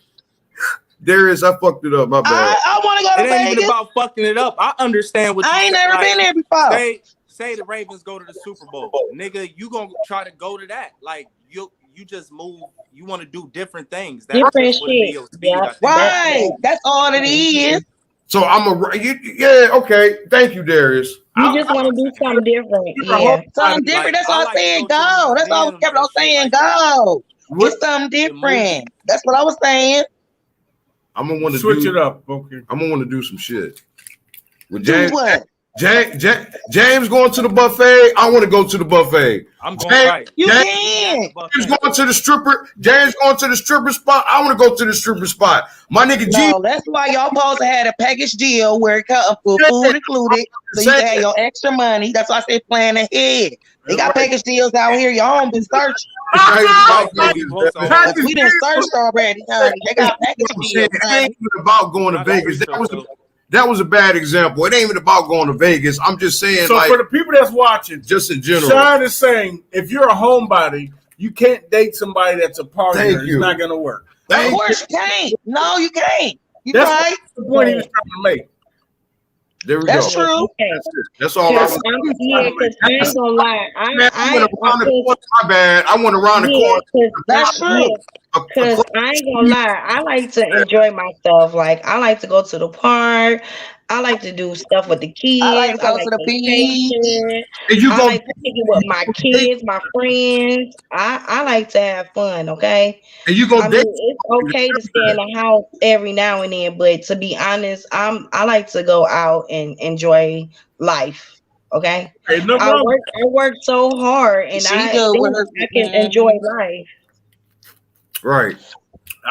Speaker 9: Darius, I fucked it up. My bad.
Speaker 4: I want to go to
Speaker 5: It ain't
Speaker 4: Vegas.
Speaker 5: even about fucking it up. I understand what
Speaker 4: I ain't never been there before.
Speaker 5: Say the Ravens go to the Super Bowl, nigga. You gonna try to go to that? Like you just move. You want to do different things. That's
Speaker 3: different
Speaker 5: just what it
Speaker 3: shit.
Speaker 5: be,
Speaker 3: Yeah.
Speaker 4: Right. That's all it is.
Speaker 9: So yeah, okay. Thank you, Darius.
Speaker 3: You just want to do something different. Yeah.
Speaker 4: Something different. That's all I'm saying. Go. That's all we kept on saying. Go. Get something different. That's what I was saying.
Speaker 9: I'm gonna want to
Speaker 2: switch it up. Okay.
Speaker 9: I'm gonna want to do some shit. With
Speaker 4: Do
Speaker 9: James,
Speaker 4: what?
Speaker 9: James going to the buffet. I want to go to the buffet.
Speaker 5: I'm going right.
Speaker 4: You
Speaker 9: James,
Speaker 4: can.
Speaker 9: James going to the stripper. James going to the stripper spot. I want to go to the stripper spot. My nigga G.
Speaker 4: No, that's why y'all supposed to have a package deal where it comes with food included, so you can have your extra money. That's why I say plan ahead. They got package deals out here. Y'all don't been searching. We done searched already, honey. They got package deals.
Speaker 9: It ain't even about going to Vegas. That was a bad example. It ain't even about going to Vegas. I'm just saying.
Speaker 2: So
Speaker 9: like,
Speaker 2: for the people that's watching,
Speaker 9: just in general,
Speaker 2: Sean is saying if you're a homebody, you can't date somebody that's a partier. It's not going to work.
Speaker 4: Of course you can't. No, you can't.
Speaker 2: That's
Speaker 4: right.
Speaker 2: the point he was trying to make.
Speaker 9: There we
Speaker 4: That's
Speaker 9: go.
Speaker 4: true.
Speaker 9: That's all.
Speaker 3: Because I ain't gonna lie.
Speaker 9: My bad. I want to round the corner.
Speaker 4: That's true.
Speaker 3: Because I ain't gonna lie, I like to enjoy myself. Like I like to go to the park. I like to do stuff with the kids.
Speaker 4: I like to go to the beach.
Speaker 3: I like to kick it with my kids, my friends. I like to have fun. Okay.
Speaker 9: And you go.
Speaker 3: It's okay to stay in the house every now and then, but to be honest, I like to go out and enjoy life. Okay. I work so hard, and I can enjoy life.
Speaker 9: Right.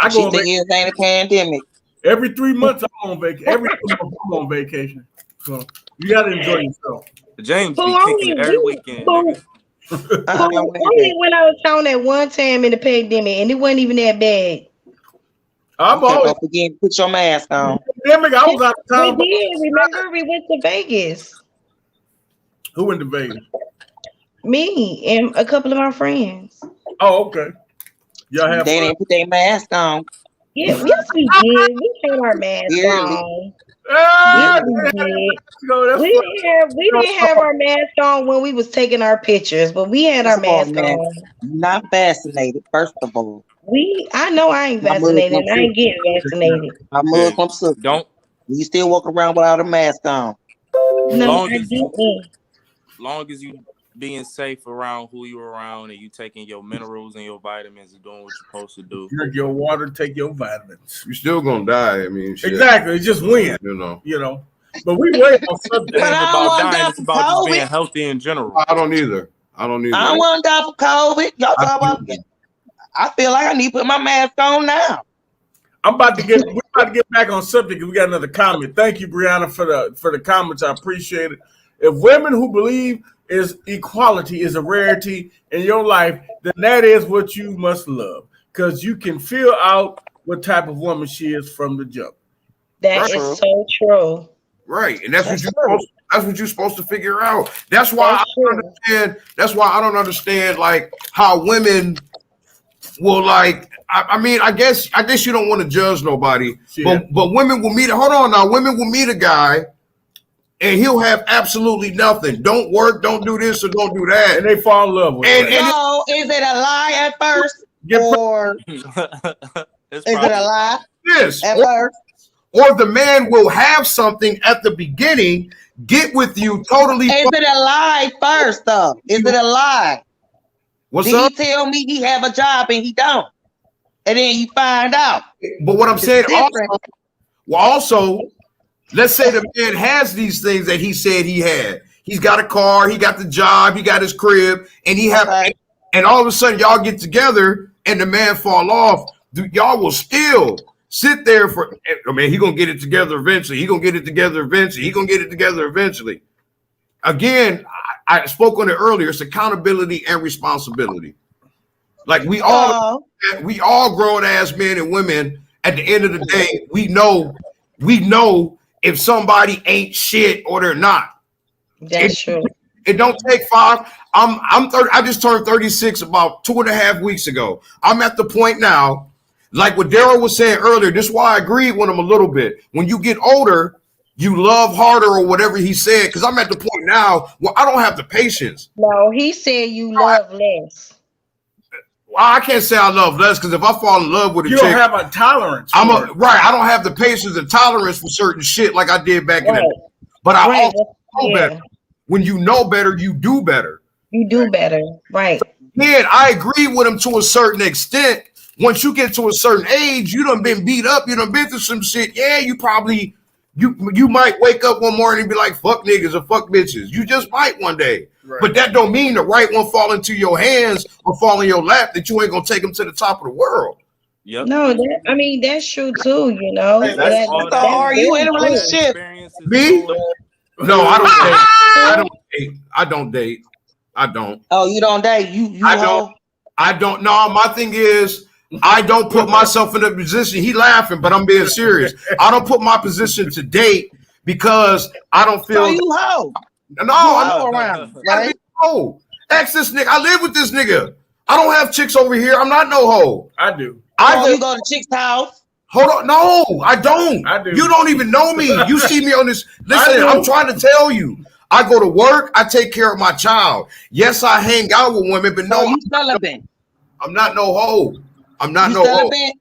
Speaker 2: I go
Speaker 4: ain't a pandemic.
Speaker 2: Every 3 months I'm on vacation. Every 3 months I'm on vacation. So you gotta enjoy yourself.
Speaker 5: James be kicking every weekend.
Speaker 3: Only when I was down at one time in the pandemic, and it wasn't even that bad.
Speaker 2: I'm always
Speaker 4: forgetting put your mask on.
Speaker 2: Pandemic, I was out of town.
Speaker 3: We did. Remember, we went to Vegas.
Speaker 2: Who went to Vegas?
Speaker 3: Me and a couple of my friends.
Speaker 2: Oh, okay. Y'all have
Speaker 4: they didn't put their mask on.
Speaker 3: Yes, we did. We had our mask on. Yes, we did. We didn't have our mask on when we was taking our pictures, but we had our mask on.
Speaker 4: Not vaccinated, first of all.
Speaker 3: I know I ain't vaccinated. I ain't getting vaccinated.
Speaker 4: I'm Muslim sister.
Speaker 5: Don't.
Speaker 4: You still walk around without a mask on.
Speaker 3: No, I didn't.
Speaker 5: Long as you being safe around who you around and you taking your minerals and your vitamins and doing what you're supposed to do.
Speaker 2: Drink your water, take your vitamins.
Speaker 9: You're still gonna die. I mean, shit.
Speaker 2: Exactly. It's just when. You know. But we wait on something.
Speaker 5: It ain't about dying. It's about just being healthy in general.
Speaker 9: I don't either. I don't
Speaker 4: want to die for COVID. Y'all talk about. I feel like I need to put my mask on now.
Speaker 2: We're about to get back on subject because we got another comment. Thank you, Brianna, for the comments. I appreciate it. If women who believe is equality is a rarity in your life, then that is what you must love, because you can feel out what type of woman she is from the jump.
Speaker 3: That is so true.
Speaker 9: Right, and that's what you're supposed to figure out. That's why I don't understand. That's why I don't understand like how women will like. I mean, I guess you don't want to judge nobody, but women will meet. Hold on now, women will meet a guy. And he'll have absolutely nothing. Don't work, don't do this, or don't do that.
Speaker 2: And they fall in love with it.
Speaker 4: So, is it a lie at first? Or is it a lie?
Speaker 9: Yes.
Speaker 4: At first?
Speaker 9: Or the man will have something at the beginning, get with you totally.
Speaker 4: Is it a lie first, though? Is it a lie?
Speaker 9: What's
Speaker 4: Did
Speaker 9: up?
Speaker 4: he tell me he have a job and he don't? And then you find out.
Speaker 9: But what I'm saying also, let's say the man has these things that he said he had. He's got a car, he got the job, he got his crib, and and all of a sudden y'all get together and the man fall off. Y'all will still sit there for. I mean, he gonna get it together eventually. He gonna get it together eventually. He gonna get it together eventually. Again, I spoke on it earlier. It's accountability and responsibility. Like we all grown ass men and women. At the end of the day, we know. if somebody ain't shit or they're not.
Speaker 3: That's true.
Speaker 9: It don't take 5. I'm 30. I just turned 36 about 2.5 weeks ago. I'm at the point now, like what Daryl was saying earlier. This is why I agreed with him a little bit. When you get older, you love harder or whatever he said. Because I'm at the point now where I don't have the patience.
Speaker 3: No, he said you love less.
Speaker 9: Well, I can't say I love less because if I fall in love with a
Speaker 2: you
Speaker 9: chick,
Speaker 2: don't have a tolerance.
Speaker 9: Right. I don't have the patience and tolerance for certain shit like I did back in the day. But I also know better. When you know better, you do better.
Speaker 3: You do better, right?
Speaker 9: Yeah, I agree with him to a certain extent. Once you get to a certain age, you done been beat up, you done been through some shit. Yeah, you probably you might wake up one morning and be like, fuck niggas or fuck bitches. You just might one day. Right. But that don't mean the right one fall into your hands or fall in your lap that you ain't gonna take them to the top of the world.
Speaker 5: Yep.
Speaker 3: No, that's true too, you know.
Speaker 4: So are you in a relationship?
Speaker 9: Me? No, I don't date. I don't date. I don't.
Speaker 4: Oh, you don't date?
Speaker 9: I don't. No, my thing is I don't put myself in a position. He laughing, but I'm being serious. I don't put my position to date because I don't feel.
Speaker 4: So you hoe?
Speaker 9: No, I'm around. Right? No, ask this nigga. I live with this nigga. I don't have chicks over here. I'm not no hoe.
Speaker 2: I do.
Speaker 4: You go to chick's house.
Speaker 9: Hold on. No, I don't.
Speaker 2: I do.
Speaker 9: You don't even know me. You see me on this. Listen, I'm trying to tell you. I go to work. I take care of my child. Yes, I hang out with women, but no,
Speaker 4: you celibate.
Speaker 9: I'm not no hoe. I'm not
Speaker 4: you
Speaker 9: no
Speaker 4: celibate?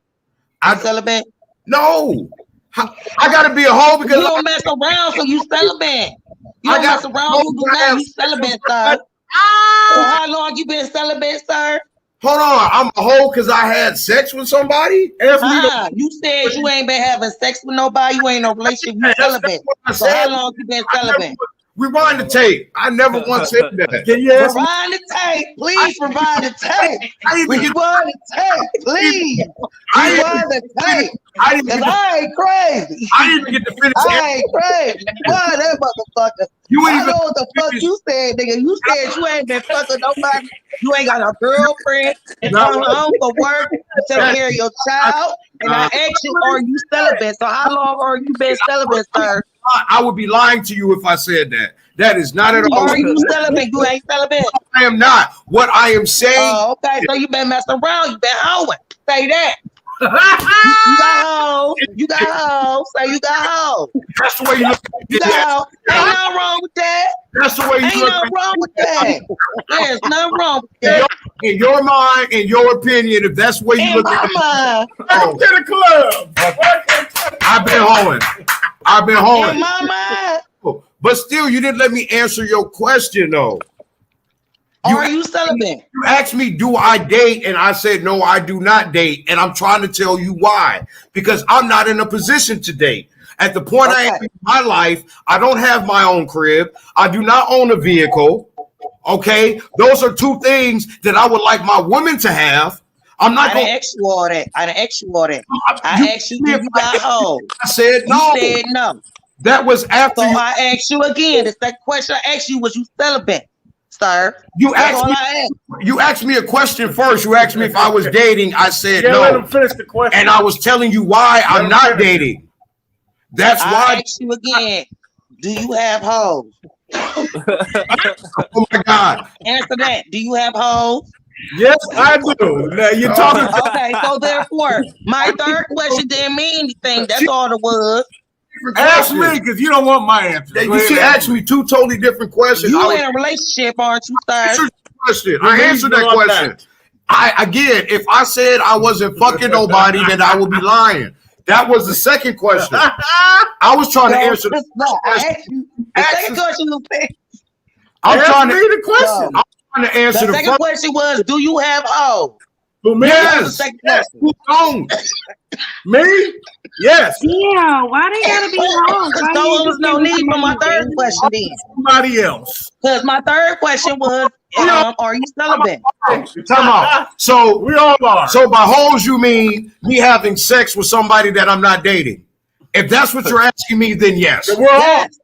Speaker 9: hoe.
Speaker 4: You celibate?
Speaker 9: No. I gotta be a hoe because
Speaker 4: you don't mess around, so you celibate. You don't mess around, you do not. You celibate, sir. So how long you been celibate, sir?
Speaker 9: Hold on, I'm a hoe because I had sex with somebody?
Speaker 4: You said you ain't been having sex with nobody. You ain't no relationship. You celibate. So how long you been celibate?
Speaker 9: Rewind the tape. I never once said that.
Speaker 2: Can you ask me?
Speaker 4: Rewind the tape. Please rewind the tape. Rewind the tape. Please. Rewind the tape. Because I ain't crazy.
Speaker 9: I didn't even get to finish.
Speaker 4: I ain't crazy. Why that motherfucker? I know what the fuck you said, nigga. You said you ain't been fucking nobody. You ain't got a girlfriend. You come home for work. You take care of your child. And I asked you, are you celibate? So how long are you been celibate, sir?
Speaker 9: I would be lying to you if I said that. That is not at all.
Speaker 4: Are you celibate? You ain't celibate.
Speaker 9: I am not. What I am saying.
Speaker 4: Oh, okay. So you been messing around. You been hoeing. Say that. You got hoes. You got hoes. Say you got hoes.
Speaker 9: That's the way you look at it.
Speaker 4: You got hoes. Ain't nothing wrong with that.
Speaker 9: That's the way you
Speaker 4: Ain't
Speaker 9: look
Speaker 4: nothing wrong with that. There's nothing wrong with that.
Speaker 9: In your mind, in your opinion, if that's where you look at it.
Speaker 2: Welcome to the club.
Speaker 9: I've been hoeing. I've been hoeing.
Speaker 4: In my mind.
Speaker 9: But still, you didn't let me answer your question, though.
Speaker 4: Are you celibate?
Speaker 9: You asked me, do I date? And I said, no, I do not date. And I'm trying to tell you why. Because I'm not in a position to date. At the point I am in my life, I don't have my own crib. I do not own a vehicle. Okay? Those are two things that I would like my women to have. I'm not going to
Speaker 4: ask you all that. I didn't ask you all that. I asked you if you got hoes.
Speaker 9: I said no.
Speaker 4: You said no.
Speaker 9: That was after.
Speaker 4: So I asked you again. The second question I asked you was you celibate, sir.
Speaker 9: You asked me a question first. You asked me if I was dating. I said no.
Speaker 2: Let him finish the question.
Speaker 9: And I was telling you why I'm not dating. That's why.
Speaker 4: I asked you again. Do you have hoes?
Speaker 9: Oh my God.
Speaker 4: Answer that. Do you have hoes?
Speaker 2: Yes, I do. Now you're talking.
Speaker 4: Okay, so therefore, my third question didn't mean anything. That's all it was.
Speaker 2: Ask me because you don't want my answer.
Speaker 9: You see, ask me two totally different questions.
Speaker 4: You in a relationship, aren't you, sir?
Speaker 9: I answered that question. Again, if I said I wasn't fucking nobody, then I would be lying. That was the second question. I was trying to answer the question.
Speaker 4: The second question was
Speaker 9: I'm trying to answer
Speaker 4: the second question was, do you have hoes?
Speaker 9: Yes. Who don't?
Speaker 2: Me? Yes.
Speaker 3: Yeah. Why they gotta be hoes?
Speaker 4: So there was no need for my third question then.
Speaker 2: Somebody else.
Speaker 4: Because my third question was, are you celibate?
Speaker 9: Time out. So
Speaker 2: we all are.
Speaker 9: So by hoes you mean me having sex with somebody that I'm not dating? If that's what you're asking me, then yes.
Speaker 2: We're all.
Speaker 4: Yes.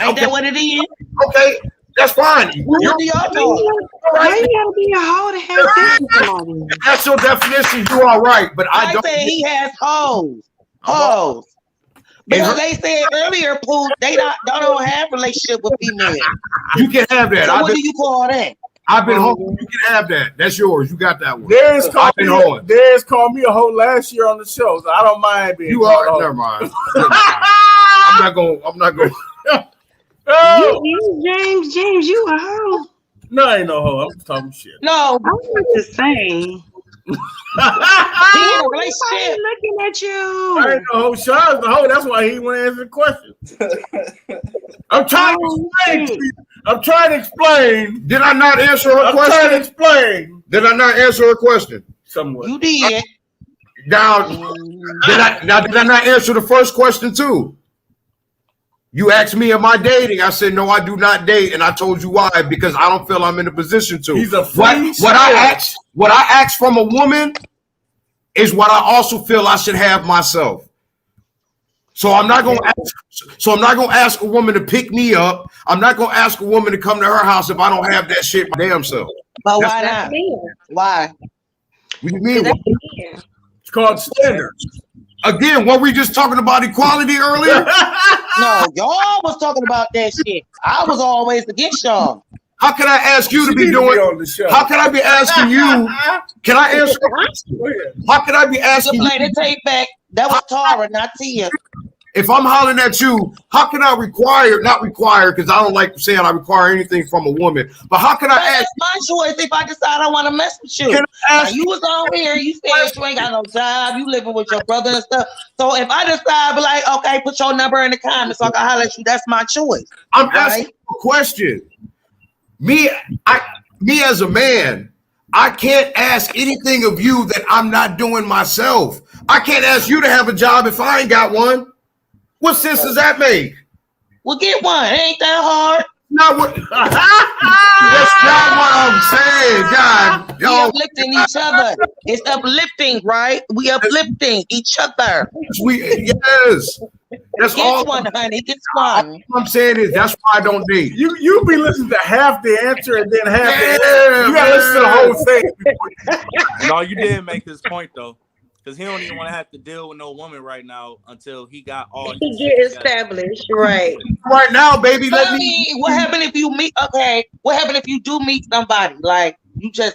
Speaker 4: Ain't that what it is?
Speaker 9: Okay, that's fine.
Speaker 4: Why you
Speaker 3: gotta be a hoe to have sex with somebody?
Speaker 9: If that's your definition, you are right. But I don't.
Speaker 4: Say he has hoes. Hoes. Because they said earlier, Pooh, they don't have relationship with females.
Speaker 9: You can have that.
Speaker 4: So what do you call that?
Speaker 9: I've been home. You can have that. That's yours. You got that one.
Speaker 2: Darius called me a hoe last year on the show, so I don't mind being.
Speaker 9: You are. Never mind. I'm not going.
Speaker 3: James, you a hoe.
Speaker 2: No, I ain't no hoe. I'm just talking shit.
Speaker 4: No,
Speaker 3: I was just saying.
Speaker 4: He in a relationship.
Speaker 3: Looking at you.
Speaker 2: I ain't no hoe. Sean's the hoe. That's why he went answer the question. I'm trying to explain to you. I'm trying to explain.
Speaker 9: Did I not answer her question?
Speaker 2: I'm trying to explain.
Speaker 9: Did I not answer her question?
Speaker 2: Somewhat.
Speaker 4: You did.
Speaker 9: Now, did I not answer the first question too? You asked me, am I dating? I said, no, I do not date. And I told you why, because I don't feel I'm in a position to.
Speaker 2: He's a
Speaker 9: what I ask from a woman is what I also feel I should have myself. So I'm not going to ask a woman to pick me up. I'm not going to ask a woman to come to her house if I don't have that shit my damn self.
Speaker 4: But why not? Why?
Speaker 9: What do you mean?
Speaker 2: It's called standards.
Speaker 9: Again, what we just talking about equality earlier?
Speaker 4: No, y'all was talking about that shit. I was always against y'all.
Speaker 9: How can I ask you to be doing
Speaker 2: on the show?
Speaker 9: How can I be asking you? Can I answer? How can I be asking
Speaker 4: you? Play the tape back. That was Tara, not Tia.
Speaker 9: If I'm hollering at you, how can I not require, because I don't like saying I require anything from a woman, but how can I ask?
Speaker 4: That's my choice if I decide I want to mess with you. Now, you was on here, you said you ain't got no job, you living with your brother and stuff. So if I decide, be like, okay, put your number in the comments so I can holler at you, that's my choice.
Speaker 9: I'm asking a question. Me as a man, I can't ask anything of you that I'm not doing myself. I can't ask you to have a job if I ain't got one. What sense does that make?
Speaker 4: Well, get one. It ain't that hard.
Speaker 9: Not what. That's not what I'm saying, God.
Speaker 4: We uplifting each other. It's uplifting, right? We uplifting each other.
Speaker 9: Yes. That's
Speaker 4: get
Speaker 9: all.
Speaker 4: One, honey. Get one.
Speaker 9: What I'm saying is that's why I don't date.
Speaker 2: You be listening to half the answer and then half the answer. You gotta listen to the whole thing.
Speaker 5: No, you did make this point though. Because he don't even want to have to deal with no woman right now until he got all
Speaker 3: he get established, right?
Speaker 9: Right now, baby.
Speaker 4: What happened if you meet? Okay, what happened if you do meet somebody? Like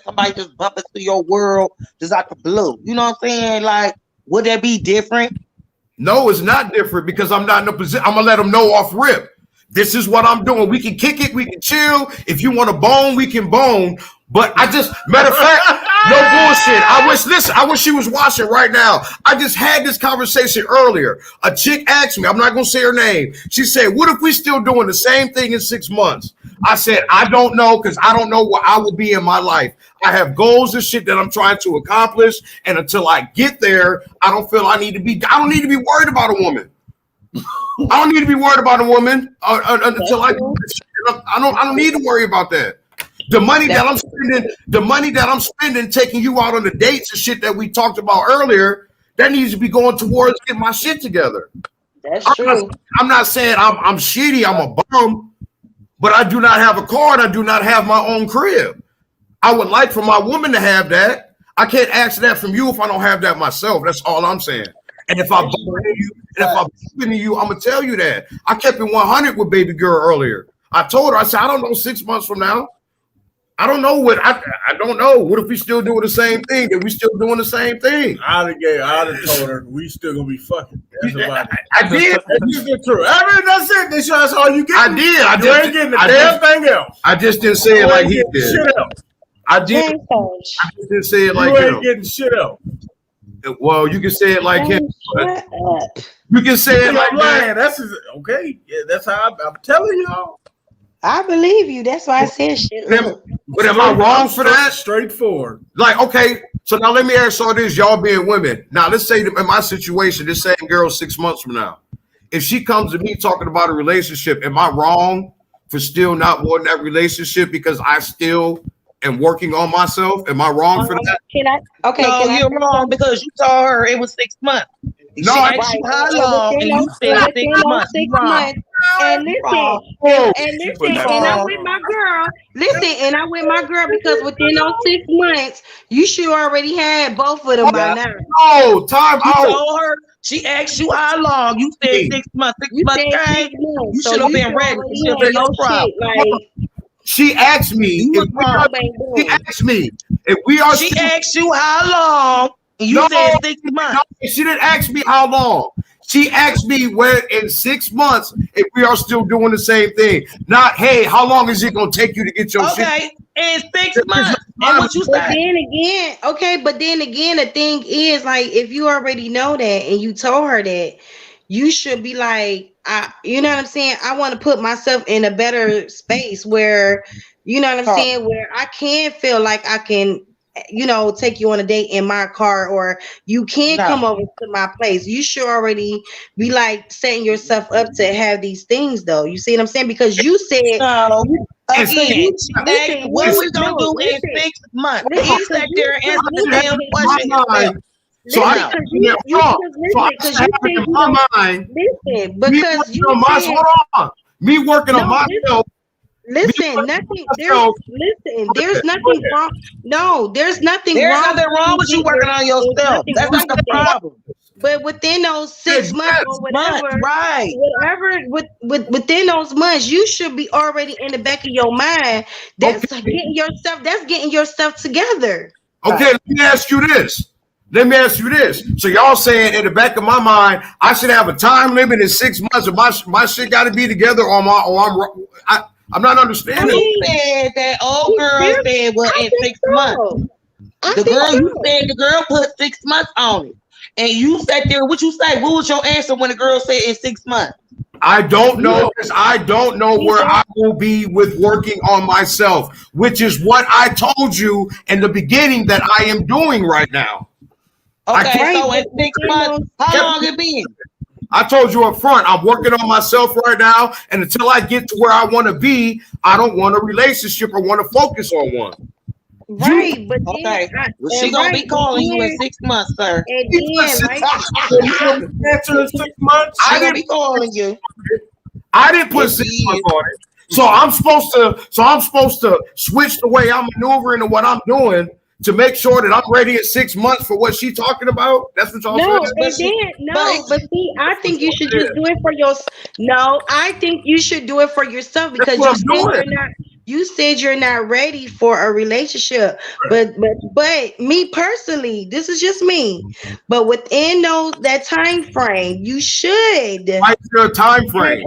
Speaker 4: somebody just bump into your world just out the blue. You know what I'm saying? Like, would that be different?
Speaker 9: No, it's not different because I'm not in a position. I'm gonna let them know off rip. This is what I'm doing. We can kick it. We can chill. If you want to bone, we can bone. But matter of fact, no bullshit. I wish she was watching right now. I just had this conversation earlier. A chick asked me, I'm not going to say her name. She said, what if we still doing the same thing in 6 months? I said, I don't know, because I don't know where I will be in my life. I have goals and shit that I'm trying to accomplish. And until I get there, I don't need to be worried about a woman. I don't need to be worried about a woman until I don't need to worry about that. The money that I'm spending taking you out on the dates and shit that we talked about earlier, that needs to be going towards getting my shit together.
Speaker 3: That's true.
Speaker 9: I'm not saying I'm shitty, I'm a bum, but I do not have a car and I do not have my own crib. I would like for my woman to have that. I can't ask that from you if I don't have that myself. That's all I'm saying. And if I believe you, I'm gonna tell you that. I kept it 100 with baby girl earlier. I told her, I said, I don't know 6 months from now. I don't know I don't know. What if we still doing the same thing? That we still doing the same thing?
Speaker 2: I'd have told her we still gonna be fucking. That's about it.
Speaker 9: I did.
Speaker 2: That's true. I mean, that's it. That's all you get.
Speaker 9: I did.
Speaker 2: You ain't getting the damn thing else.
Speaker 9: I just didn't say it like he did.
Speaker 2: Shit else.
Speaker 9: I just didn't say it like
Speaker 2: you
Speaker 9: him.
Speaker 2: ain't getting shit else.
Speaker 9: Well, you can say it like him. You can say it like that.
Speaker 2: That's okay. Yeah, that's how I'm telling y'all.
Speaker 3: I believe you. That's why I said shit.
Speaker 9: But am I wrong for that?
Speaker 2: Straightforward.
Speaker 9: Like, okay, so now let me ask all this, y'all being women. Now, let's say in my situation, this same girl 6 months from now, if she comes to me talking about a relationship, am I wrong for still not wanting that relationship because I still am working on myself? Am I wrong for that?
Speaker 4: You're wrong because you told her it was 6 months.
Speaker 9: No,
Speaker 4: how long? And you said 6 months.
Speaker 3: and listen, and I'm with my girl. Listen, and I'm with my girl because within those 6 months, you should already had both of them by now.
Speaker 9: Oh, time
Speaker 10: You
Speaker 9: out.
Speaker 10: told her. She asked you how long. You said 6 months. 6 months.
Speaker 3: said 6
Speaker 10: Came.
Speaker 3: months,
Speaker 10: You
Speaker 3: so
Speaker 10: should have
Speaker 3: you
Speaker 10: been ready.
Speaker 3: already
Speaker 10: It should have
Speaker 3: had
Speaker 10: been no
Speaker 3: your
Speaker 10: problem.
Speaker 3: shit, like,
Speaker 9: She asked me.
Speaker 10: You was wrong.
Speaker 9: She asked me if we are.
Speaker 10: She asked you how long, and you
Speaker 9: No,
Speaker 10: said 6 months.
Speaker 9: No, she didn't ask me how long. She asked me where in 6 months if we are still doing the same thing. Not, hey, how long is it going to take you to get your shit?
Speaker 10: Okay, in 6 months. And what you
Speaker 3: but
Speaker 10: said?
Speaker 3: then again, the thing is, like, if you already know that and you told her that, you should be like, you know what I'm saying? I want to put myself in a better space where, you know what I'm saying, where I can feel like I can, you know, take you on a date in my car, or you can come over to my place. You should already be like setting yourself up to have these things, though. You see what I'm saying? Because you said,
Speaker 10: Again, she asked what we gonna do in 6 months. He sat there and answered the damn question.
Speaker 9: So I have it in my mind.
Speaker 3: Listen, because you
Speaker 9: hold on. Me working on myself.
Speaker 3: Listen, there's nothing wrong. No, there's nothing
Speaker 10: There's
Speaker 3: wrong.
Speaker 10: nothing wrong with you working on yourself. That's not the problem.
Speaker 3: But within those 6 months or whatever,
Speaker 10: right?
Speaker 3: Within those months, you should be already in the back of your mind. That's getting yourself together.
Speaker 9: Okay, let me ask you this. So y'all saying in the back of my mind, I should have a time limit in 6 months, or my shit got to be together, or I'm not understanding.
Speaker 10: You said that old girl said, well, in 6 months. The girl put 6 months on it. And you sat there, what you say? What was your answer when the girl said in 6 months?
Speaker 9: I don't know, because I don't know where I will be with working on myself, which is what I told you in the beginning that I am doing right now.
Speaker 10: Okay, so in 6 months, how long it been?
Speaker 9: I told you up front, I'm working on myself right now, and until I get to where I want to be, I don't want a relationship. I want to focus on one.
Speaker 3: Right, but
Speaker 10: okay, well, she gonna be calling you in 6 months, sir.
Speaker 3: And then,
Speaker 2: answer in 6 months.
Speaker 10: I gonna be calling you.
Speaker 9: I didn't put 6 months on it, so I'm supposed to switch the way I'm maneuvering and what I'm doing to make sure that I'm ready at 6 months for what she's talking about. That's what y'all saying.
Speaker 3: But see, I think you should just do it for yourself. No, I think you should do it for yourself because you said you're not ready for a relationship. But me personally, this is just me. But within that time frame, you should.
Speaker 9: Why is there a time frame?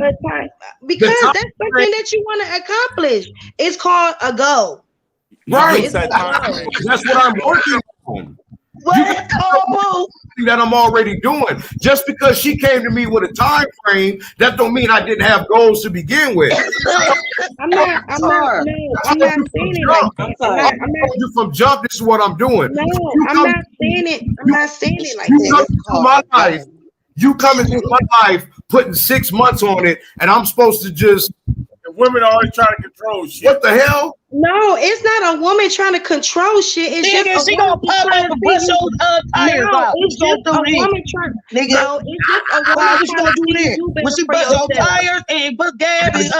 Speaker 3: Because that's something that you want to accomplish. It's called a goal.
Speaker 9: Right. That's what I'm working on. That I'm already doing. Just because she came to me with a time frame, that don't mean I didn't have goals to begin with.
Speaker 3: I'm not saying it like that.
Speaker 9: I told you from jump, this is what I'm doing.
Speaker 3: No, I'm not saying it. I'm not saying it like that.
Speaker 9: You come into my life putting 6 months on it, and I'm supposed to just.
Speaker 2: Women always trying to control shit.
Speaker 9: What the hell?
Speaker 3: No, it's not a woman trying to control shit. It's just
Speaker 10: she gonna pop up and bust your tires out.
Speaker 3: It's just a woman trying.
Speaker 10: Nigga,
Speaker 3: no, it's just a woman
Speaker 10: what you gonna do then? When she bust your tires and put gas and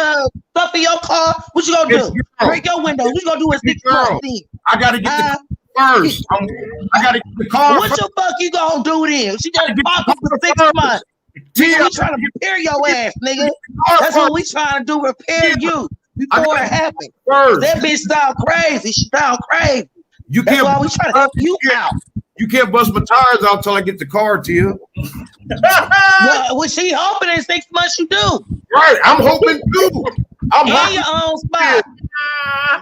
Speaker 10: stuff in your car, what you gonna do? Break your window. What you gonna do in 6 months?
Speaker 9: I gotta get the car first. I gotta get the car.
Speaker 10: What the fuck you gonna do then? She gonna pop up for 6 months. Nigga, we trying to prepare your ass, nigga. That's what we trying to do, repair you before it happens. That bitch sound crazy. She sound crazy. That's why we trying to help you out.
Speaker 9: You can't bust my tires out until I get the car to you.
Speaker 10: Well, she hoping in 6 months you do.
Speaker 9: Right, I'm hoping too. I'm
Speaker 10: in your own spot.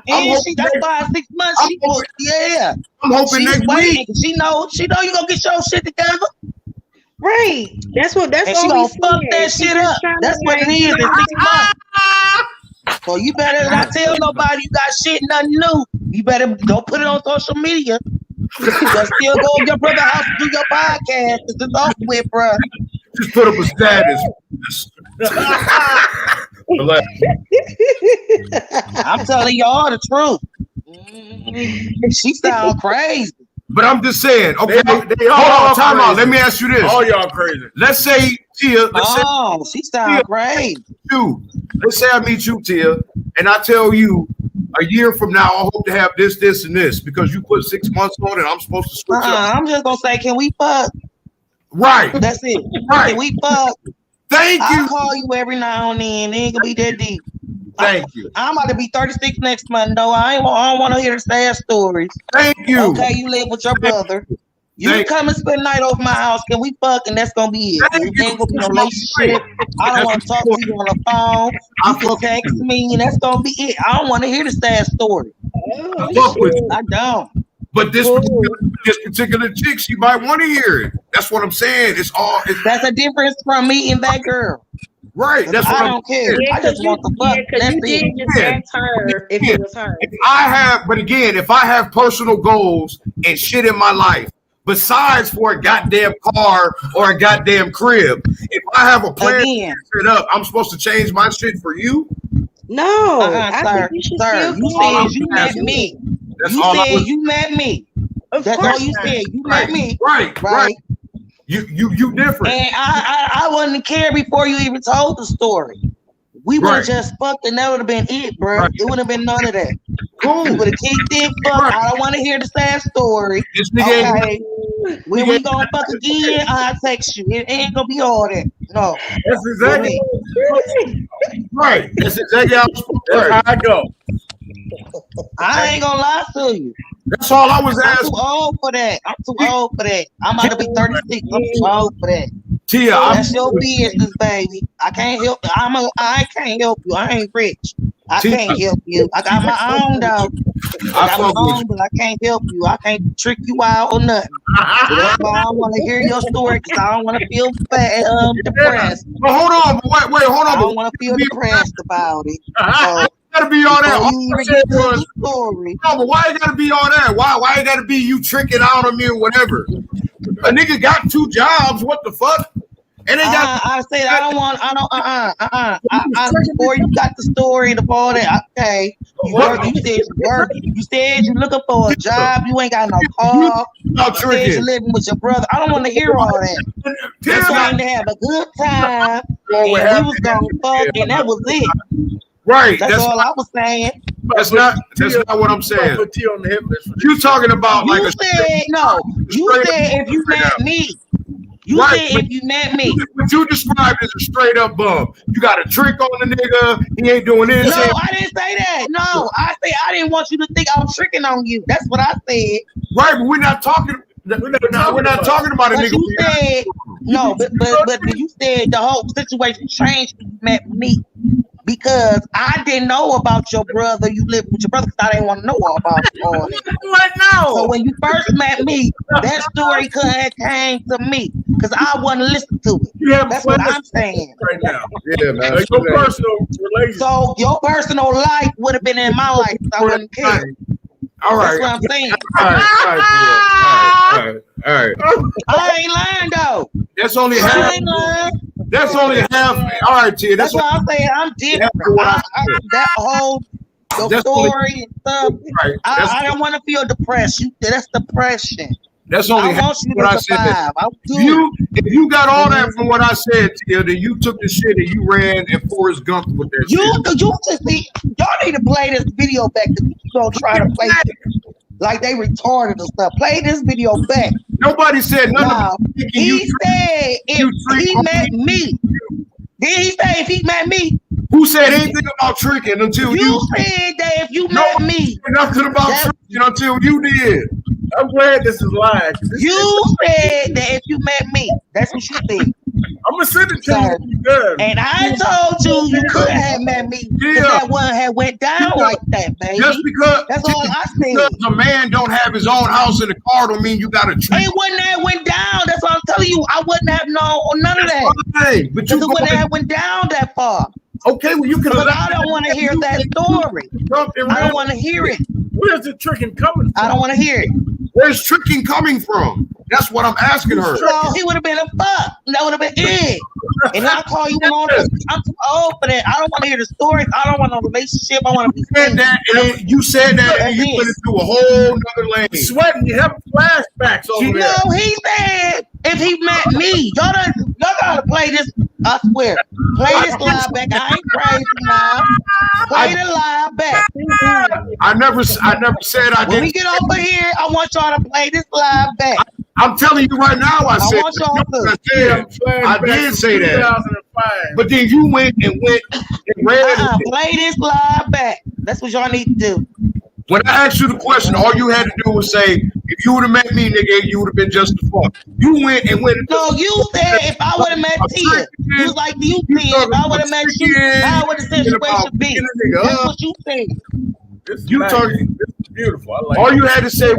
Speaker 10: And that's why 6 months she will, yeah.
Speaker 9: I'm hoping
Speaker 10: she's
Speaker 9: next
Speaker 10: waiting.
Speaker 9: week.
Speaker 10: She know you gonna get your shit together.
Speaker 3: Right. That's what
Speaker 10: she gonna fuck that shit up. That's what it is in 6 months. So you better not tell nobody you got shit, nothing new. You better don't put it on social media. But still go to your brother's house and do your podcast. It's over with, bro.
Speaker 9: Just put up a status.
Speaker 10: I'm telling y'all the truth. She sound crazy.
Speaker 9: But I'm just saying, okay,
Speaker 2: They
Speaker 9: hold
Speaker 2: all
Speaker 9: on, time out.
Speaker 2: crazy.
Speaker 9: Let me ask you this.
Speaker 2: All y'all crazy.
Speaker 9: Let's say, Tia,
Speaker 10: She sounds great.
Speaker 9: Let's say I meet you, Tia, and I tell you a year from now, I hope to have this, this, and this because you put 6 months on it. I'm supposed to switch up.
Speaker 10: I'm just gonna say, can we fuck?
Speaker 9: Right.
Speaker 10: That's it.
Speaker 9: Right.
Speaker 10: Can we fuck?
Speaker 9: Thank you.
Speaker 10: I'll call you every now and then. It ain't gonna be that deep.
Speaker 9: Thank you.
Speaker 10: I'm about to be 36 next month, though. I don't want to hear the sad stories.
Speaker 9: Thank you.
Speaker 10: Okay, you live with your brother. You
Speaker 9: Thank
Speaker 10: come and spend the night over my house. Can we fuck? And that's gonna be it.
Speaker 9: Thank
Speaker 10: There ain't gonna be no
Speaker 9: you.
Speaker 10: relationship. I don't want to talk to you on the phone. You can text me, and that's gonna be it. I don't want to hear the sad story.
Speaker 9: I fuck with you.
Speaker 10: I don't.
Speaker 9: But this particular chick, she might want to hear it. That's what I'm saying.
Speaker 10: That's a difference from me and that girl.
Speaker 9: Right. That's what
Speaker 10: I don't care.
Speaker 11: Yeah,
Speaker 10: I just want the fuck. That's
Speaker 11: you did
Speaker 10: it.
Speaker 11: just ask her if it was her.
Speaker 9: If I have personal goals and shit in my life, besides for a goddamn car or a goddamn crib, if I have a plan to set up, I'm supposed to change my shit for you?
Speaker 3: No,
Speaker 10: sir. Sir, you said you met me. You met me. That's all you said. You met me.
Speaker 9: Right. You different.
Speaker 10: And I wouldn't care before you even told the story. We would have just fucked and that would have been it, bro.
Speaker 9: Right.
Speaker 10: It would have been none of that.
Speaker 9: Cool.
Speaker 10: We would have kicked it, fuck. I don't want to hear the sad story.
Speaker 9: This nigga
Speaker 10: Okay. When we gonna fuck again, I'll text you. It ain't gonna be all that. No.
Speaker 2: That's exactly
Speaker 9: right. That's exactly
Speaker 2: how I go.
Speaker 10: I ain't gonna lie to you.
Speaker 9: That's all I was asking.
Speaker 10: I'm too old for that. I'm about to be 36. I'm too old for that.
Speaker 9: Tia,
Speaker 10: that's your business, baby. I can't help you. I can't help you. I ain't rich. I can't help you. I got my own dog. I got my own, but I can't help you. I can't trick you out or nothing. So that's why I don't want to hear your story because I don't want to feel depressed.
Speaker 9: But hold on, wait, hold on.
Speaker 10: I don't want to feel depressed about it. So,
Speaker 9: gotta be all that.
Speaker 10: Story.
Speaker 9: No, but why it gotta be all that? Why it gotta be you tricking out on me or whatever? A nigga got 2 jobs. What the fuck? And they got.
Speaker 10: I said I don't want. Before you got the story and all that. Okay. You said you working. You said you looking for a job. You ain't got no car. You said you living with your brother. I don't want to hear all that. Just wanted to have a good time. And we was gonna fuck, and that was it.
Speaker 9: Right.
Speaker 10: That's all I was saying.
Speaker 9: That's not what I'm saying. You talking about
Speaker 10: you
Speaker 9: like
Speaker 10: said no. You said if you met me. You said if you met me.
Speaker 9: What you described as a straight up bum. You got a trick on the nigga. He ain't doing anything.
Speaker 10: No, I didn't say that. No, I said I didn't want you to think I was tricking on you. That's what I said.
Speaker 9: Right, but we're not talking. We're not talking about a nigga.
Speaker 10: You said no, but you said the whole situation changed when you met me. Because I didn't know about your brother. You lived with your brother because I didn't want to know all about all that. So when you first met me, that story could have came to me because I wasn't listening to it. That's what I'm saying.
Speaker 2: Right now.
Speaker 9: Yeah, man.
Speaker 2: Your personal relationship.
Speaker 10: So your personal life would have been in my life. I wouldn't care.
Speaker 9: All right.
Speaker 10: That's what I'm saying.
Speaker 9: All right.
Speaker 10: I ain't lying though.
Speaker 9: That's only half.
Speaker 10: I ain't lying.
Speaker 9: That's only half. All right, Tia.
Speaker 10: That's why I'm saying I'm different. That whole story and stuff.
Speaker 9: Right.
Speaker 10: I don't want to feel depressed. That's depression.
Speaker 9: That's only
Speaker 10: I want you
Speaker 9: what I
Speaker 10: to
Speaker 9: said.
Speaker 10: survive.
Speaker 9: If you got all that from what I said, Tia, then you took the shit and you ran and Forrest Gump with that
Speaker 10: you
Speaker 9: shit.
Speaker 10: just see, y'all need to play this video back because you gonna try to play it like they retarded and stuff. Play this video back.
Speaker 9: Nobody said nothing.
Speaker 10: He said if he met me. Did he say if he met me?
Speaker 9: Who said anything about tricking until you
Speaker 10: said that if you met me?
Speaker 9: Nothing about tricking until you did.
Speaker 2: I'm glad this is live.
Speaker 10: You said that if you met me. That's what you said.
Speaker 2: I'm gonna send it to you when you're done.
Speaker 10: And I told you could have met me.
Speaker 9: Yeah.
Speaker 10: That one had went down like that, baby.
Speaker 9: Just because
Speaker 10: that's all I said.
Speaker 9: Because a man don't have his own house in the car don't mean you got to trick.
Speaker 10: It wouldn't have went down. That's what I'm telling you. I wouldn't have known none of that.
Speaker 9: Hey, but you
Speaker 10: wouldn't have went down that far.
Speaker 9: Okay, well you can.
Speaker 10: But I don't want to hear that story. I don't want to hear it.
Speaker 2: Where's the tricking coming from?
Speaker 10: I don't want to hear it.
Speaker 9: Where's tricking coming from? That's what I'm asking her.
Speaker 10: No, he would have been a fuck. That would have been it. And I call you on. I'm too old for that. I don't want to hear the stories. I don't want no relationship. I want to be
Speaker 9: said that, and you said that, and you went into a whole nother lane.
Speaker 2: Sweating, you have flashbacks over there.
Speaker 10: No, he said if he met me, y'all gotta play this. I swear, play this live back. I ain't crazy now. Play the live back.
Speaker 9: I never said I didn't.
Speaker 10: When we get over here, I want y'all to play this live back.
Speaker 9: I'm telling you right now, I said
Speaker 10: want y'all to.
Speaker 9: I did say that. But then you went and read.
Speaker 10: Play this live back. That's what y'all need to do.
Speaker 9: When I asked you the question, all you had to do was say, if you would have met me, nigga, you would have been just the fuck. You went. No,
Speaker 10: you said if I would have met Tia, you was like, you said if I would have met you, how would the situation be? That's what you said.
Speaker 9: You talking
Speaker 2: beautiful. I like
Speaker 9: all you had to say.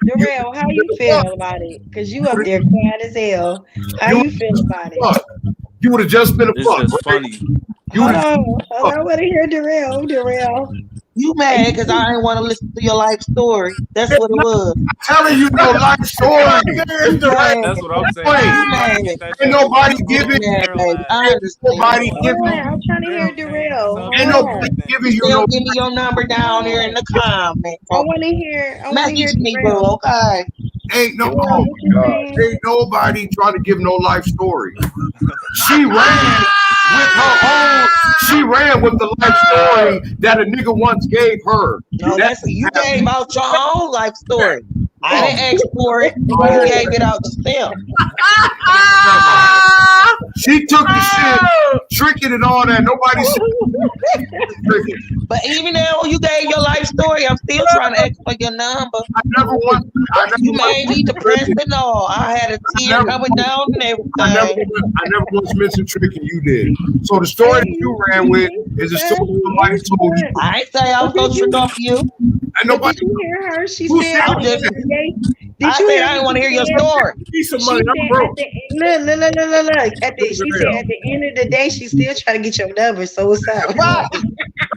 Speaker 11: Darrell, how you feel about it? Because you up there quiet as hell. How you feel about it?
Speaker 9: You would have just been a fuck.
Speaker 5: It's just funny.
Speaker 11: Hold on. I want to hear Darrell.
Speaker 10: You mad because I didn't want to listen to your life story. That's what it was.
Speaker 9: I'm telling you no life story.
Speaker 5: That's what I'm saying.
Speaker 9: Ain't nobody giving. Nobody giving.
Speaker 11: I'm trying to hear Darrell.
Speaker 9: Ain't nobody giving you no.
Speaker 10: Give me your number down here in the comments.
Speaker 11: I want to hear.
Speaker 10: Message me, bro. Okay.
Speaker 9: Ain't nobody trying to give no life story. She ran with her own. She ran with the life story that a nigga once gave her.
Speaker 10: No, you gave out your own life story. I didn't ask for it. You gave it out yourself.
Speaker 9: She took the shit, tricking and all that. Nobody said.
Speaker 10: But even though you gave your life story, I'm still trying to ask for your number. You made me depressed and all. I had a tear coming down and everything.
Speaker 9: I never was mentioned tricking. You did. So the story that you ran with is a story somebody told you.
Speaker 10: I ain't say I was gonna trick off you.
Speaker 9: And nobody.
Speaker 11: Did you hear her? She said.
Speaker 10: I said I didn't want to hear your story.
Speaker 2: Need some money. I'm broke.
Speaker 11: Look. She said at the end of the day, she's still trying to get your number. So what's up?
Speaker 10: Right.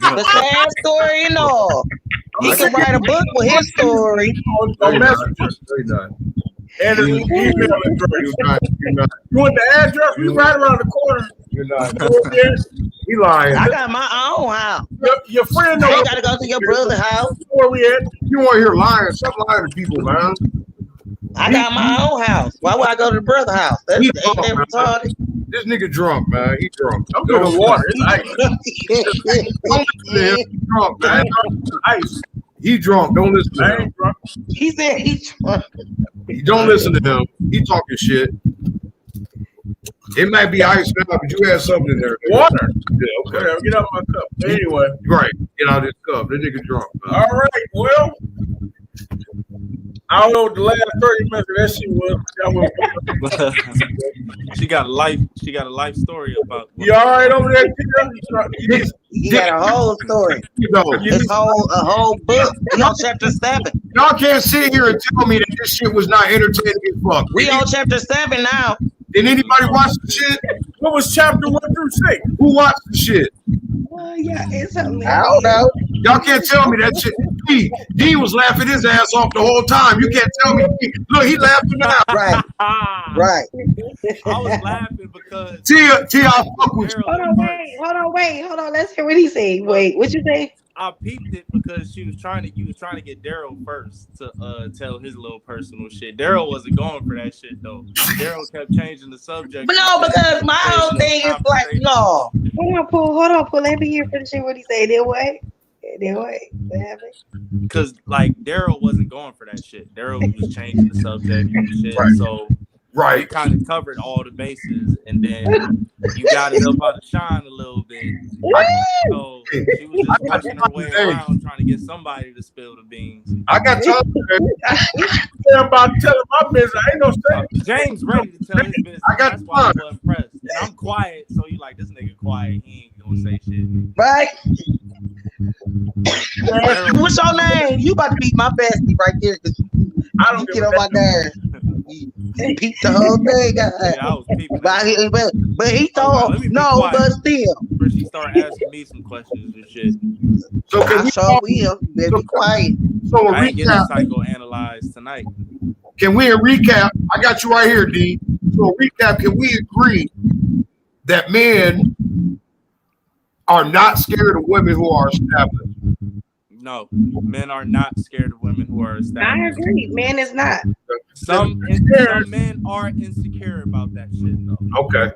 Speaker 10: The sad story and all. He can write a book with his story.
Speaker 2: On messages. And an email address. You want the address? We right around the corner.
Speaker 9: You're not. He lying.
Speaker 10: I got my own house.
Speaker 2: Your friend
Speaker 10: knows. You gotta go to your brother's house.
Speaker 2: Where we at?
Speaker 9: You want to hear lying? Stop lying to people, man.
Speaker 10: I got my own house. Why would I go to the brother's house? Ain't that retarded?
Speaker 9: This nigga drunk, man. He drunk.
Speaker 2: I'm drinking water. It's ice.
Speaker 9: Don't listen to him. He's drunk, man. Ice. He drunk. Don't listen to him.
Speaker 2: Drunk.
Speaker 10: He said he's drunk.
Speaker 9: Don't listen to him. He talking shit. It might be ice now, but you had something in there.
Speaker 2: Water.
Speaker 9: Yeah, okay.
Speaker 2: Get out my cup. Anyway.
Speaker 9: Right. Get out of this cup. That nigga drunk, man.
Speaker 2: All right. Well, I don't know what the last 30 minutes of that shit was.
Speaker 5: She got a life story about.
Speaker 2: You all right over there?
Speaker 10: You got a whole story. It's a whole book. We on chapter 7.
Speaker 9: Y'all can't sit here and tell me that this shit was not entertaining as fuck.
Speaker 10: We on chapter 7 now.
Speaker 9: Did anybody watch the shit?
Speaker 2: What was chapter 1 through 6?
Speaker 9: Who watched the shit?
Speaker 11: Yeah, it's something.
Speaker 10: I don't know.
Speaker 9: Y'all can't tell me that shit. D was laughing his ass off the whole time. You can't tell me. Look, he laughing now.
Speaker 10: Right. Right.
Speaker 5: I was laughing because
Speaker 9: Tia, I fuck with you.
Speaker 11: Hold on. Let's hear what he said. Wait, what you say?
Speaker 5: I peeped it because you was trying to get Daryl first to tell his little personal shit. Daryl wasn't going for that shit though. Daryl kept changing the subject.
Speaker 10: But no, because my whole thing is like, no.
Speaker 11: Hold on, Paul. Let me hear finish what he said. Then what? What happened?
Speaker 5: Because like Daryl wasn't going for that shit. Daryl was changing the subject and shit.
Speaker 9: Right.
Speaker 5: So
Speaker 9: right,
Speaker 5: kind of covered all the bases, and then you got it up out to shine a little bit. So she was just pushing her way around, trying to get somebody to spill the beans.
Speaker 9: I got time
Speaker 2: about telling my business. I ain't no say.
Speaker 5: James ready to tell his business.
Speaker 9: I got
Speaker 5: That's why I was impressed. And I'm quiet, so you like this nigga quiet. He ain't gonna say shit.
Speaker 10: Right. What's your name? You about to be my bestie right there. I don't get on my nerves. He peeped the whole thing.
Speaker 5: Yeah, I was peeping.
Speaker 10: But he told no, but still.
Speaker 5: First, he started asking me some questions and shit.
Speaker 9: So can
Speaker 10: I sure will. Better be quiet.
Speaker 9: So
Speaker 5: I ain't getting psychoanalyzed tonight.
Speaker 9: Can we recap? I got you right here, D. So recap, can we agree that men are not scared of women who are established?
Speaker 5: No, men are not scared of women who are established.
Speaker 3: I agree. Men is not.
Speaker 5: Some men are insecure about that shit, though.
Speaker 9: Okay.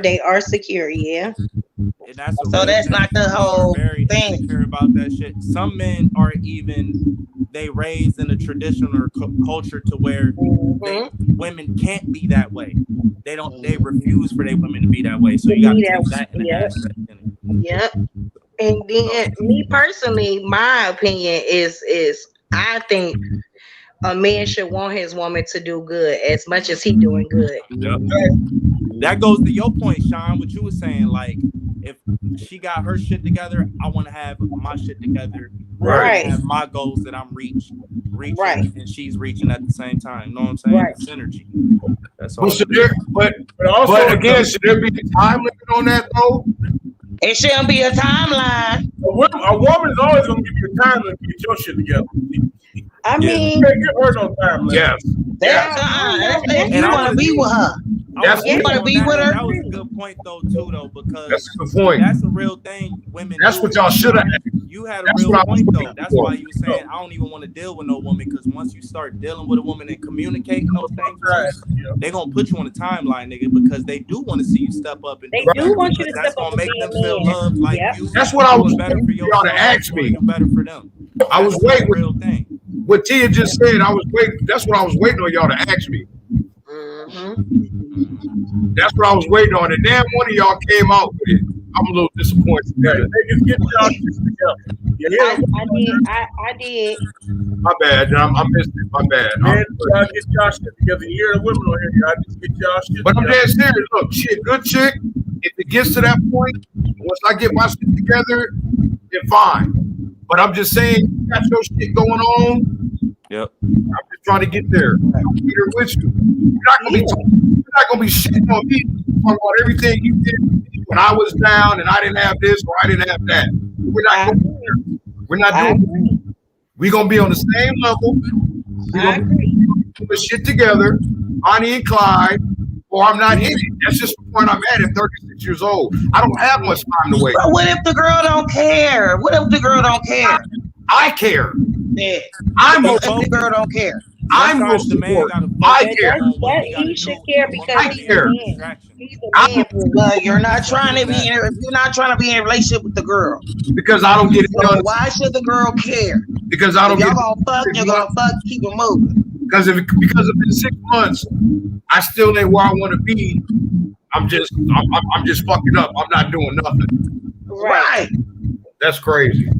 Speaker 3: They are secure, yeah.
Speaker 5: And that's
Speaker 10: so that's not the whole
Speaker 5: very
Speaker 10: thing.
Speaker 5: Insecure about that shit. Some men are they raised in a traditional culture to where women can't be that way. They refuse for their women to be that way. So you got to take that in the aspect.
Speaker 3: Yep. And then me personally, my opinion is I think a man should want his woman to do good as much as he doing good.
Speaker 5: Yep. That goes to your point, Sean, what you were saying. Like, if she got her shit together, I want to have my shit together.
Speaker 3: Right.
Speaker 5: I have my goals that I'm reaching,
Speaker 3: right,
Speaker 5: and she's reaching at the same time. You know what I'm saying?
Speaker 3: Right.
Speaker 5: Synergy. That's all.
Speaker 9: But again, should there be a time limit on that though?
Speaker 10: It shouldn't be a timeline.
Speaker 2: A woman's always gonna give you a time limit to get your shit together.
Speaker 3: I mean,
Speaker 2: you can't give her no time limit.
Speaker 9: Yes.
Speaker 10: That's you want to be with her. You want to be with her.
Speaker 5: That was a good point though, because
Speaker 9: that's a good point.
Speaker 5: That's a real thing. Women.
Speaker 9: That's what y'all should have.
Speaker 5: You had a real point though. That's why you were saying I don't even want to deal with no woman, because once you start dealing with a woman and communicating those things, they're gonna put you on the timeline, nigga, because they do want to see you step up and
Speaker 3: do want you to
Speaker 5: that's
Speaker 3: step up
Speaker 5: gonna make
Speaker 3: and
Speaker 5: them
Speaker 3: be a
Speaker 5: feel
Speaker 3: man.
Speaker 5: loved like you.
Speaker 9: That's what I was
Speaker 5: better for
Speaker 9: y'all to ask me.
Speaker 5: Better for them.
Speaker 9: I was waiting.
Speaker 5: Real thing.
Speaker 9: What Tia just said, I was waiting. That's what I was waiting on y'all to ask me. That's what I was waiting on, and damn one of y'all came out with it. I'm a little disappointed.
Speaker 2: Niggas get y'all shit together.
Speaker 3: I did.
Speaker 9: My bad. I missed it. My bad.
Speaker 2: Man, y'all get y'all shit together. You hear the women on here, y'all just get y'all shit
Speaker 9: But I'm
Speaker 2: together.
Speaker 9: dead serious. Look, she a good chick. If it gets to that point, once I get my shit together, then fine. But I'm just saying, you got your shit going on.
Speaker 5: Yep.
Speaker 9: I'm just trying to get there. I'll be there with you. You're not gonna be shitting on me talking about everything you did when I was down and I didn't have this or I didn't have that. We're not going there. We're not doing it. We're gonna be on the same level. We're gonna put the shit together, Bonnie and Clyde, or I'm not in it. That's just the point I'm at 36 years old. I don't have much time to wait.
Speaker 10: But what if the girl don't care? What if the girl don't care?
Speaker 9: I care.
Speaker 10: Yeah.
Speaker 9: I'm
Speaker 10: what if the girl don't care?
Speaker 9: I'm real support. I care.
Speaker 3: He should care because
Speaker 9: I care.
Speaker 3: He's a man.
Speaker 10: But you're not trying to be in. You're not trying to be in a relationship with the girl.
Speaker 9: Because I don't get it done.
Speaker 10: Why should the girl care?
Speaker 9: Because I don't
Speaker 10: if
Speaker 9: get.
Speaker 10: Y'all gonna fuck. You're gonna fuck. Keep it moving.
Speaker 9: Because in 6 months, I still ain't where I want to be. I'm just fucking up. I'm not doing nothing.
Speaker 10: Right.
Speaker 9: That's crazy.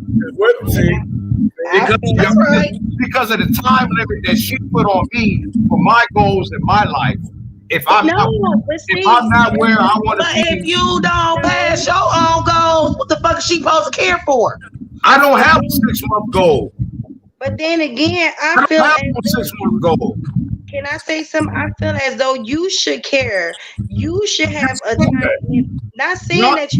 Speaker 9: Because of the time limit that she put on me for my goals in my life. If I'm not where I want to be,
Speaker 10: if you don't pass your own goals, what the fuck is she supposed to care for?
Speaker 9: I don't have a 6 month goal.
Speaker 3: But then again,
Speaker 9: I
Speaker 3: feel
Speaker 9: don't have a 6 month goal.
Speaker 3: Can I say something? I feel as though you should care. You should have a time limit. Not saying that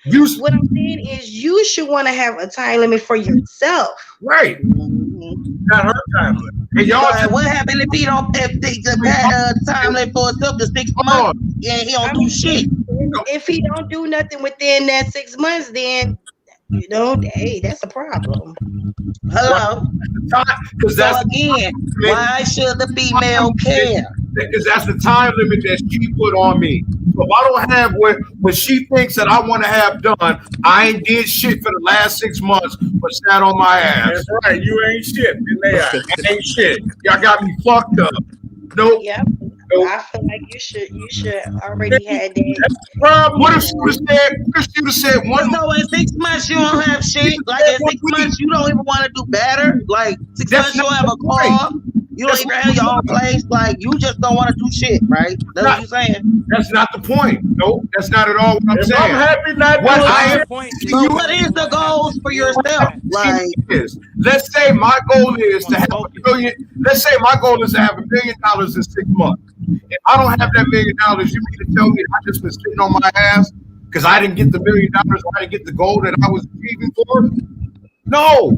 Speaker 3: you what I'm saying is you should want to have a time limit for yourself.
Speaker 9: Right. Not her time limit.
Speaker 10: And y'all, what happened if he don't have the time limit for himself to 6 months and he don't do shit?
Speaker 3: If he don't do nothing within that 6 months, then you know, hey, that's a problem.
Speaker 10: Hello.
Speaker 9: Because
Speaker 10: again, why should the female care?
Speaker 9: Because that's the time limit that she put on me. So if I don't have what she thinks that I want to have done, I ain't did shit for the last 6 months, but sat on my ass.
Speaker 2: That's right. You ain't shit.
Speaker 9: I ain't shit. Y'all got me fucked up. Nope.
Speaker 3: Yep. Nope. I feel like you should already had that.
Speaker 9: What if she would have said one?
Speaker 10: So in 6 months you don't have shit. Like in 6 months you don't even want to do better. Like 6 months you don't have a car. You don't even have your own place. Like you just don't want to do shit, right? That's what you're saying.
Speaker 9: That's not the point. Nope, that's not at all what I'm saying.
Speaker 2: I'm happy not
Speaker 9: what
Speaker 10: is the goals for yourself? Like,
Speaker 9: let's say my goal is to have $1 million. Let's say my goal is to have $1 million in 6 months. If I don't have that $1 million, you mean to tell me I just been sitting on my ass because I didn't get the $1 million or I didn't get the goal that I was achieving for? No,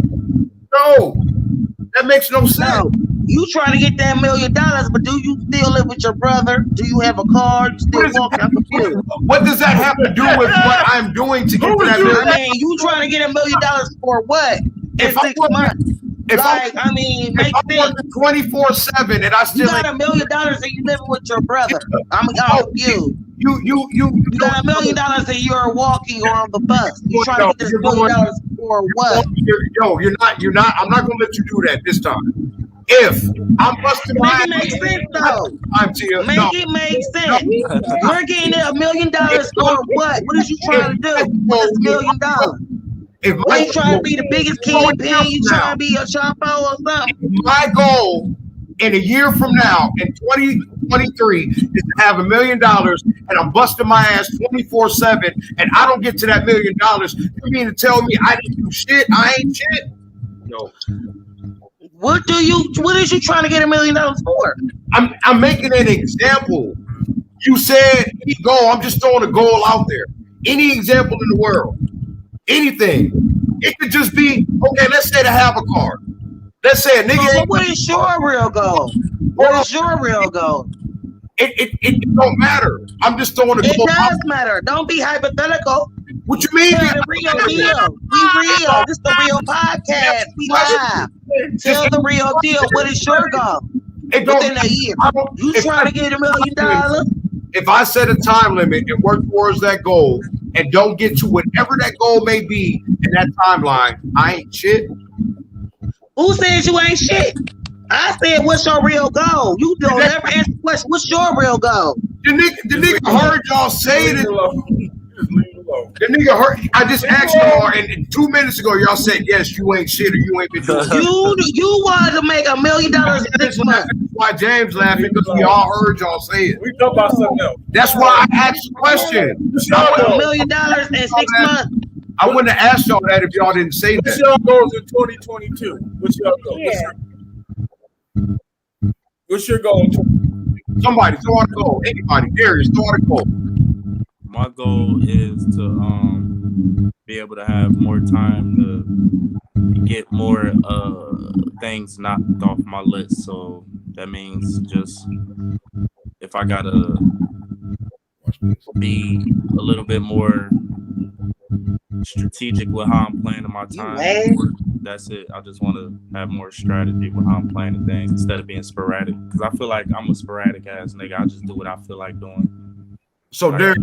Speaker 9: that makes no sense.
Speaker 10: You trying to get that $1 million, but do you still live with your brother? Do you have a car? You still walking? I'm confused.
Speaker 9: What does that have to do with what I'm doing to get to that $1 million?
Speaker 10: I mean, you trying to get $1 million for what? In 6 months?
Speaker 9: If
Speaker 10: make sense.
Speaker 9: 24/7 and I still
Speaker 10: you got $1 million and you living with your brother. I'm confused. You got $1 million and you're walking or on the bus. You trying to get this $1 million for what?
Speaker 9: You're not. I'm not gonna let you do that this time. If I'm busting my
Speaker 10: make it make sense though.
Speaker 9: It
Speaker 10: make sense. We're getting $1 million for what? What is you trying to do with this $1 million? Are you trying to be the biggest kingpin? You trying to be a Chapo or something?
Speaker 9: My goal in a year from now, in 2023, is to have $1 million, and I'm busting my ass 24/7, and I don't get to that $1 million. You mean to tell me I didn't do shit? I ain't shit? No.
Speaker 10: What is you trying to get $1 million for?
Speaker 9: I'm making an example. You said any goal. I'm just throwing a goal out there. Any example in the world. Anything. It could just be, okay, let's say to have a car. Let's say a nigga.
Speaker 10: But what is your real goal? What is your real goal?
Speaker 9: It don't matter. I'm just throwing a goal.
Speaker 10: It does matter. Don't be hypothetical.
Speaker 9: What you mean?
Speaker 10: The real deal. We real. This the real podcast. We live. Tell the real deal. What is your goal? Within a year. You trying to get $1 million?
Speaker 9: If I set a time limit and work towards that goal and don't get to whatever that goal may be in that timeline, I ain't shit.
Speaker 10: Who says you ain't shit? I said, what's your real goal? You don't never answer the question. What's your real goal?
Speaker 9: The nigga heard y'all say it. The nigga heard. I just asked y'all, and 2 minutes ago, y'all said, yes, you ain't shit or you ain't been doing it.
Speaker 10: You wanted to make $1 million in 6 months.
Speaker 9: That's why James laughing, because we all heard y'all say it.
Speaker 2: We talk about something else.
Speaker 9: That's why I asked the question.
Speaker 10: $1 million in 6 months.
Speaker 9: I wouldn't have asked y'all that if y'all didn't say that.
Speaker 2: What's y'all goals in 2022? What's your goal?
Speaker 11: Yeah.
Speaker 2: What's your goal?
Speaker 9: Somebody throw out a goal. Anybody, Darius, throw out a goal.
Speaker 5: My goal is to be able to have more time to get more things knocked off my list. So that means just if I gotta be a little bit more strategic with how I'm planning my time. That's it. I just want to have more strategy with how I'm planning things instead of being sporadic. Because I feel like I'm a sporadic ass nigga. I just do what I feel like doing.
Speaker 9: So there.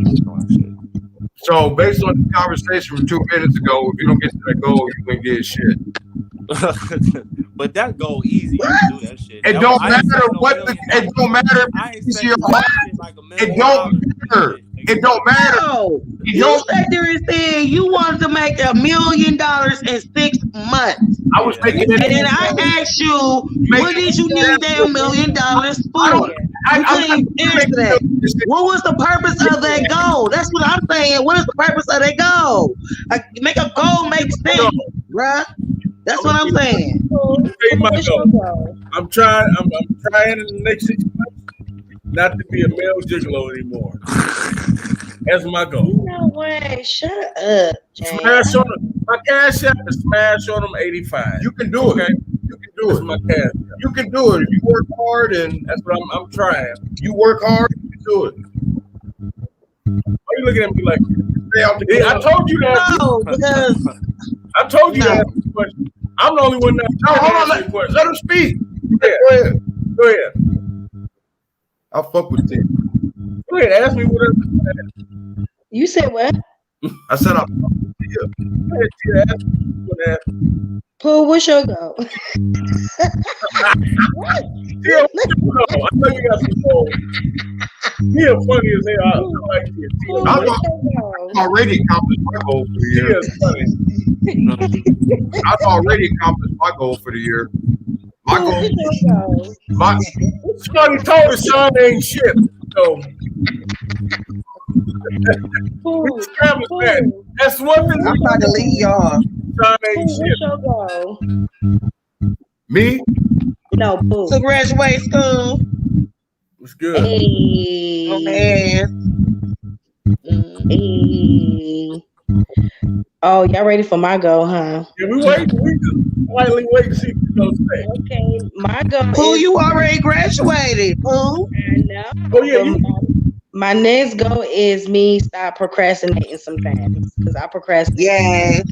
Speaker 9: So based on the conversation from 2 minutes ago, if you don't get to that goal, you ain't get shit.
Speaker 5: But that goal easy. You can do that shit.
Speaker 9: It don't matter what the. It don't matter. It don't matter. It don't matter.
Speaker 10: No, you said there is saying you wanted to make $1 million in 6 months.
Speaker 9: I was making it.
Speaker 10: And then I asked you, what did you need that $1 million for? I couldn't answer that. What was the purpose of that goal? That's what I'm saying. What is the purpose of that goal? Make a goal make sense, bruh. That's what I'm saying.
Speaker 2: I'm trying in the next 6 months not to be a male gigolo anymore. That's my goal.
Speaker 11: No way. Shut up, James.
Speaker 2: Smash on them. My cash app is smash on them 85.
Speaker 9: You can do it.
Speaker 2: Okay?
Speaker 9: You can do it.
Speaker 2: My cash.
Speaker 9: You can do it. You work hard, and
Speaker 2: that's what I'm trying.
Speaker 9: You work hard, you can do it.
Speaker 2: Why are you looking at me like I told you that.
Speaker 10: No, because
Speaker 2: I told you that question. I'm the only one that.
Speaker 9: No, hold on. Let him speak.
Speaker 2: Yeah. Go ahead.
Speaker 9: I'll fuck with you.
Speaker 2: Go ahead. Ask me whatever.
Speaker 11: You said what?
Speaker 9: I said I'll fuck with you.
Speaker 11: Pooh, what's your goal?
Speaker 2: Yeah, I know you got some goals. Yeah, funny as hell. I like it.
Speaker 9: I've already accomplished my goal for the year.
Speaker 2: Funny.
Speaker 9: I've already accomplished my goal for the year. My goal.
Speaker 2: Somebody told us Sean ain't shit. So that's one thing.
Speaker 10: I'm about to leave y'all.
Speaker 2: Sean ain't shit.
Speaker 11: What's your goal?
Speaker 9: Me?
Speaker 11: No, Pooh.
Speaker 10: To graduate school.
Speaker 2: What's good?
Speaker 11: Hey.
Speaker 10: Oh, man.
Speaker 11: Hey. Oh, y'all ready for my goal, huh?
Speaker 2: Yeah, we wait. Slightly wait and see what you're gonna say.
Speaker 11: Okay, my goal
Speaker 10: Who
Speaker 11: is
Speaker 10: you already graduated? Who?
Speaker 11: no.
Speaker 2: Oh yeah,
Speaker 11: My next goal is me stop procrastinating sometimes because I procrastinate.
Speaker 10: Yes.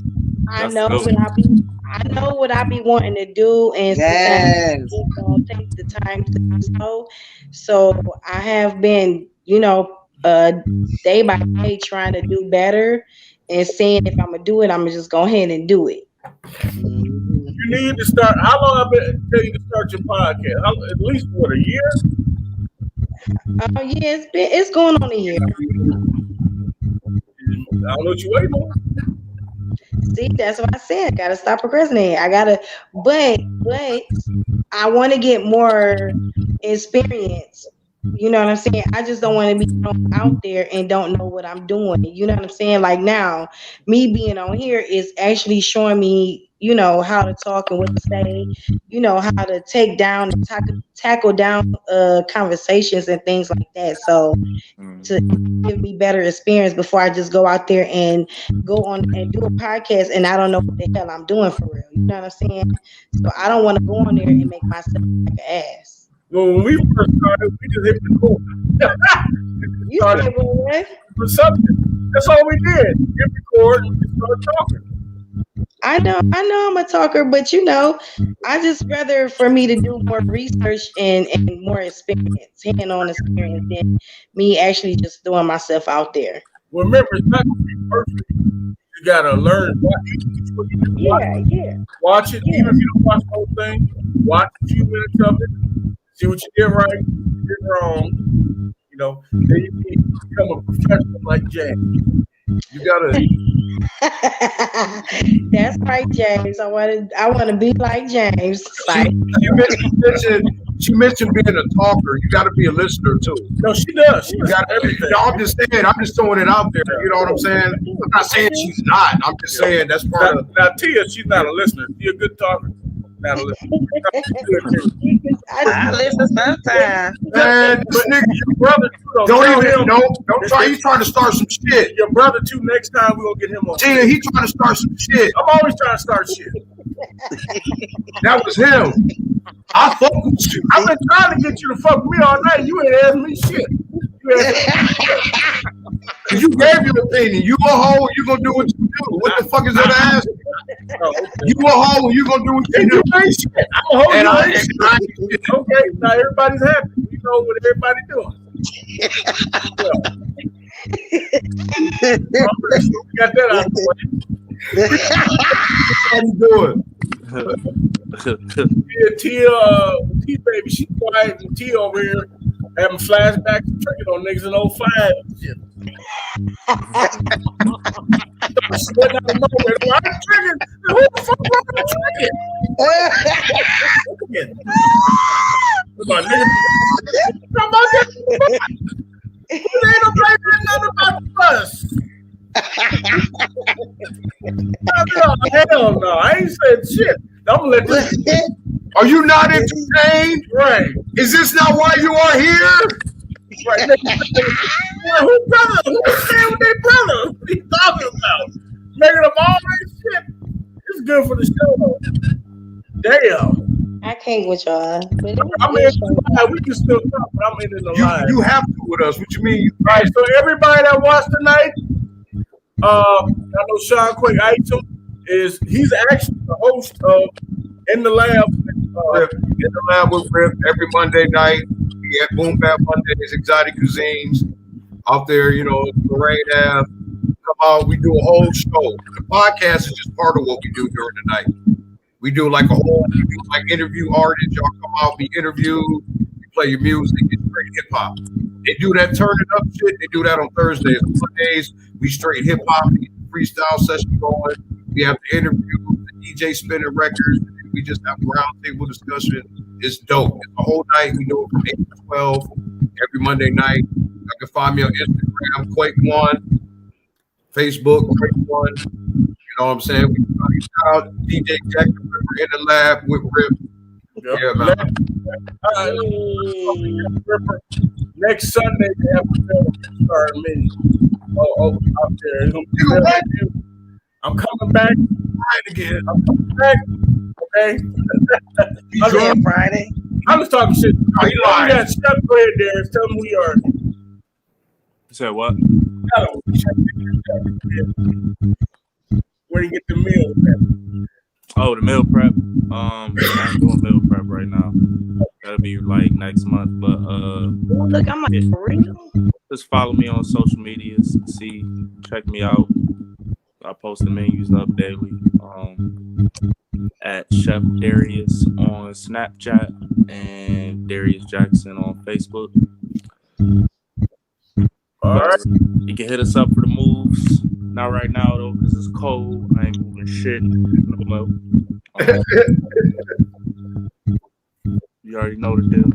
Speaker 11: I know what I be wanting to do, and sometimes it don't take the time to do so. So I have been, day by day trying to do better and seeing if I'm gonna do it, I'm gonna just go ahead and do it.
Speaker 2: you need to start. How long I've been telling you to start your podcast? At least what, a year?
Speaker 11: Oh yeah, it's going on a year.
Speaker 2: I don't know what you waiting on.
Speaker 11: See, that's what I said. I gotta stop procrastinating. But I want to get more experience. You know what I'm saying? I just don't want to be out there and don't know what I'm doing. You know what I'm saying? Like now, me being on here is actually showing me, how to talk and what to say, how to take down and tackle down conversations and things like that. So to give me better experience before I just go out there and go on and do a podcast and I don't know what the hell I'm doing for real. You know what I'm saying? So I don't want to go on there and make myself like an ass.
Speaker 2: Well, when we first started, we just hit the record.
Speaker 11: You said what?
Speaker 2: For something. That's all we did. Hit record and start talking.
Speaker 11: I know I'm a talker, but I just rather for me to do more research and more experience, hand-on experience than me actually just throwing myself out there.
Speaker 2: Well, remember, it's not going to be perfect. You got to learn. Watch it. Even if you don't watch the whole thing, watch a few minutes of it. See what you did right, what you did wrong. Then you become a professional like James. You gotta.
Speaker 11: That's right, James. I want to be like James.
Speaker 9: She mentioned being a talker. You got to be a listener too.
Speaker 2: No, she does. She
Speaker 9: got everything. I'm just saying. I'm just throwing it out there. You know what I'm saying? I'm not saying she's not. I'm just saying that's part of.
Speaker 2: Now, Tia, she's not a listener. She's a good talker. Not a listener.
Speaker 10: I listen sometimes.
Speaker 9: Man, but nigga, your brother too. Don't try. He's trying to start some shit.
Speaker 2: Your brother too. Next time we're gonna get him on.
Speaker 9: Tia, he's trying to start some shit.
Speaker 2: I'm always trying to start shit.
Speaker 9: That was him. I fuck with you.
Speaker 2: I've been trying to get you to fuck with me all night. You ain't asking me shit.
Speaker 9: You gave your opinion. You a hoe, you gonna do what you do. What the fuck is that ass? You a hoe, you gonna do what you do.
Speaker 2: I'm a hoe. And I ain't okay, now everybody's happy. You know what everybody doing. We got that out of the way.
Speaker 9: How you doing?
Speaker 2: T baby, she quiet and T over here having flashbacks and tricking on niggas in 05 and shit. Sweating out of nowhere. I'm tricking. Who the fuck wrong with tricking? My nigga. Ain't nobody doing nothing about the bus. Hell no, I ain't said shit. I'm gonna let this.
Speaker 9: Are you not entertained?
Speaker 2: Right.
Speaker 9: Is this not why you are here?
Speaker 2: Right. Who brother? Who's staying with their brother? What are you talking about? Making up all that shit. It's good for the show though. Damn.
Speaker 11: I can't with y'all.
Speaker 2: I'm in the live. We can still talk, but I'm in the live.
Speaker 9: You have to with us. What you mean?
Speaker 2: Right. So everybody that watched tonight, I know Sean Quake Item he's actually the host of In the Lab.
Speaker 9: In the Lab with Rip every Monday night. We at Boom Bap Mondays, Exotic Cuisines. Out there, Lorraine Ave. Come out, we do a whole show. The podcast is just part of what we do during the night. We do like interview artists. Y'all come out, be interviewed. You play your music. It's straight hip hop. They do that turn it up shit. They do that on Thursdays. Mondays, we straight hip hop. Freestyle session going. We have the interview, the DJ spinning records. And we just have a roundtable discussion. It's dope. It's the whole night. We do it from 8 to 12 every Monday night. You can find me on Instagram, Quake1, Facebook, Quake1. You know what I'm saying? We shout out DJ Jack the Ripper in the Lab with Rip. Yep. Yeah, man.
Speaker 2: Next Sunday, they have a start me. Out there. I'm coming back again. I'm coming back. I'm Okay.
Speaker 4: You said Friday.
Speaker 2: I'm just talking shit.
Speaker 9: Oh, he lying.
Speaker 2: Yeah, step go ahead, Darius. Tell them we are.
Speaker 5: You said what?
Speaker 2: Where you get the meal?
Speaker 5: Oh, the meal prep. I ain't doing meal prep right now. That'll be like next month. But
Speaker 3: look, I'm like, for real?
Speaker 5: Just follow me on social medias. Check me out. I post the menus up daily. At Chef Darius on Snapchat and Darius Jackson on Facebook.
Speaker 2: All right.
Speaker 5: You can hit us up for the moves. Not right now though, because it's cold. I ain't moving shit. No. You already know the deal.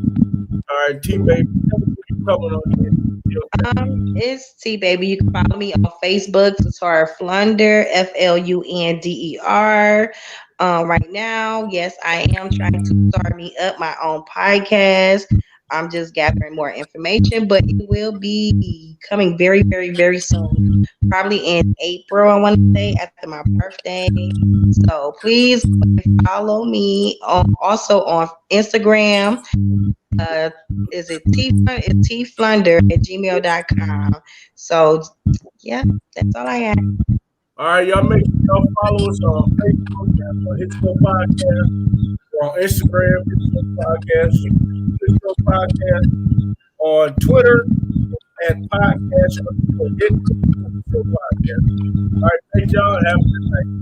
Speaker 2: All right, T Baby, coming on.
Speaker 11: It's T Baby. You can follow me on Facebook, Zatara Flunder, FLUNDER. Right now, yes, I am trying to start me up my own podcast. I'm just gathering more information, but it will be coming very, very, very soon. Probably in April, I want to say, after my birthday. So please follow me also on Instagram. Is it tflunder@gmail.com. So yeah, that's all I have.
Speaker 2: All right, y'all make sure y'all follow us on Facebook, on Hit Show Podcast, on Instagram, Hit Show Podcast, Hit Show Podcast, on Twitter, and podcast, Hit Show Podcast. All right, thank y'all. Have a good night.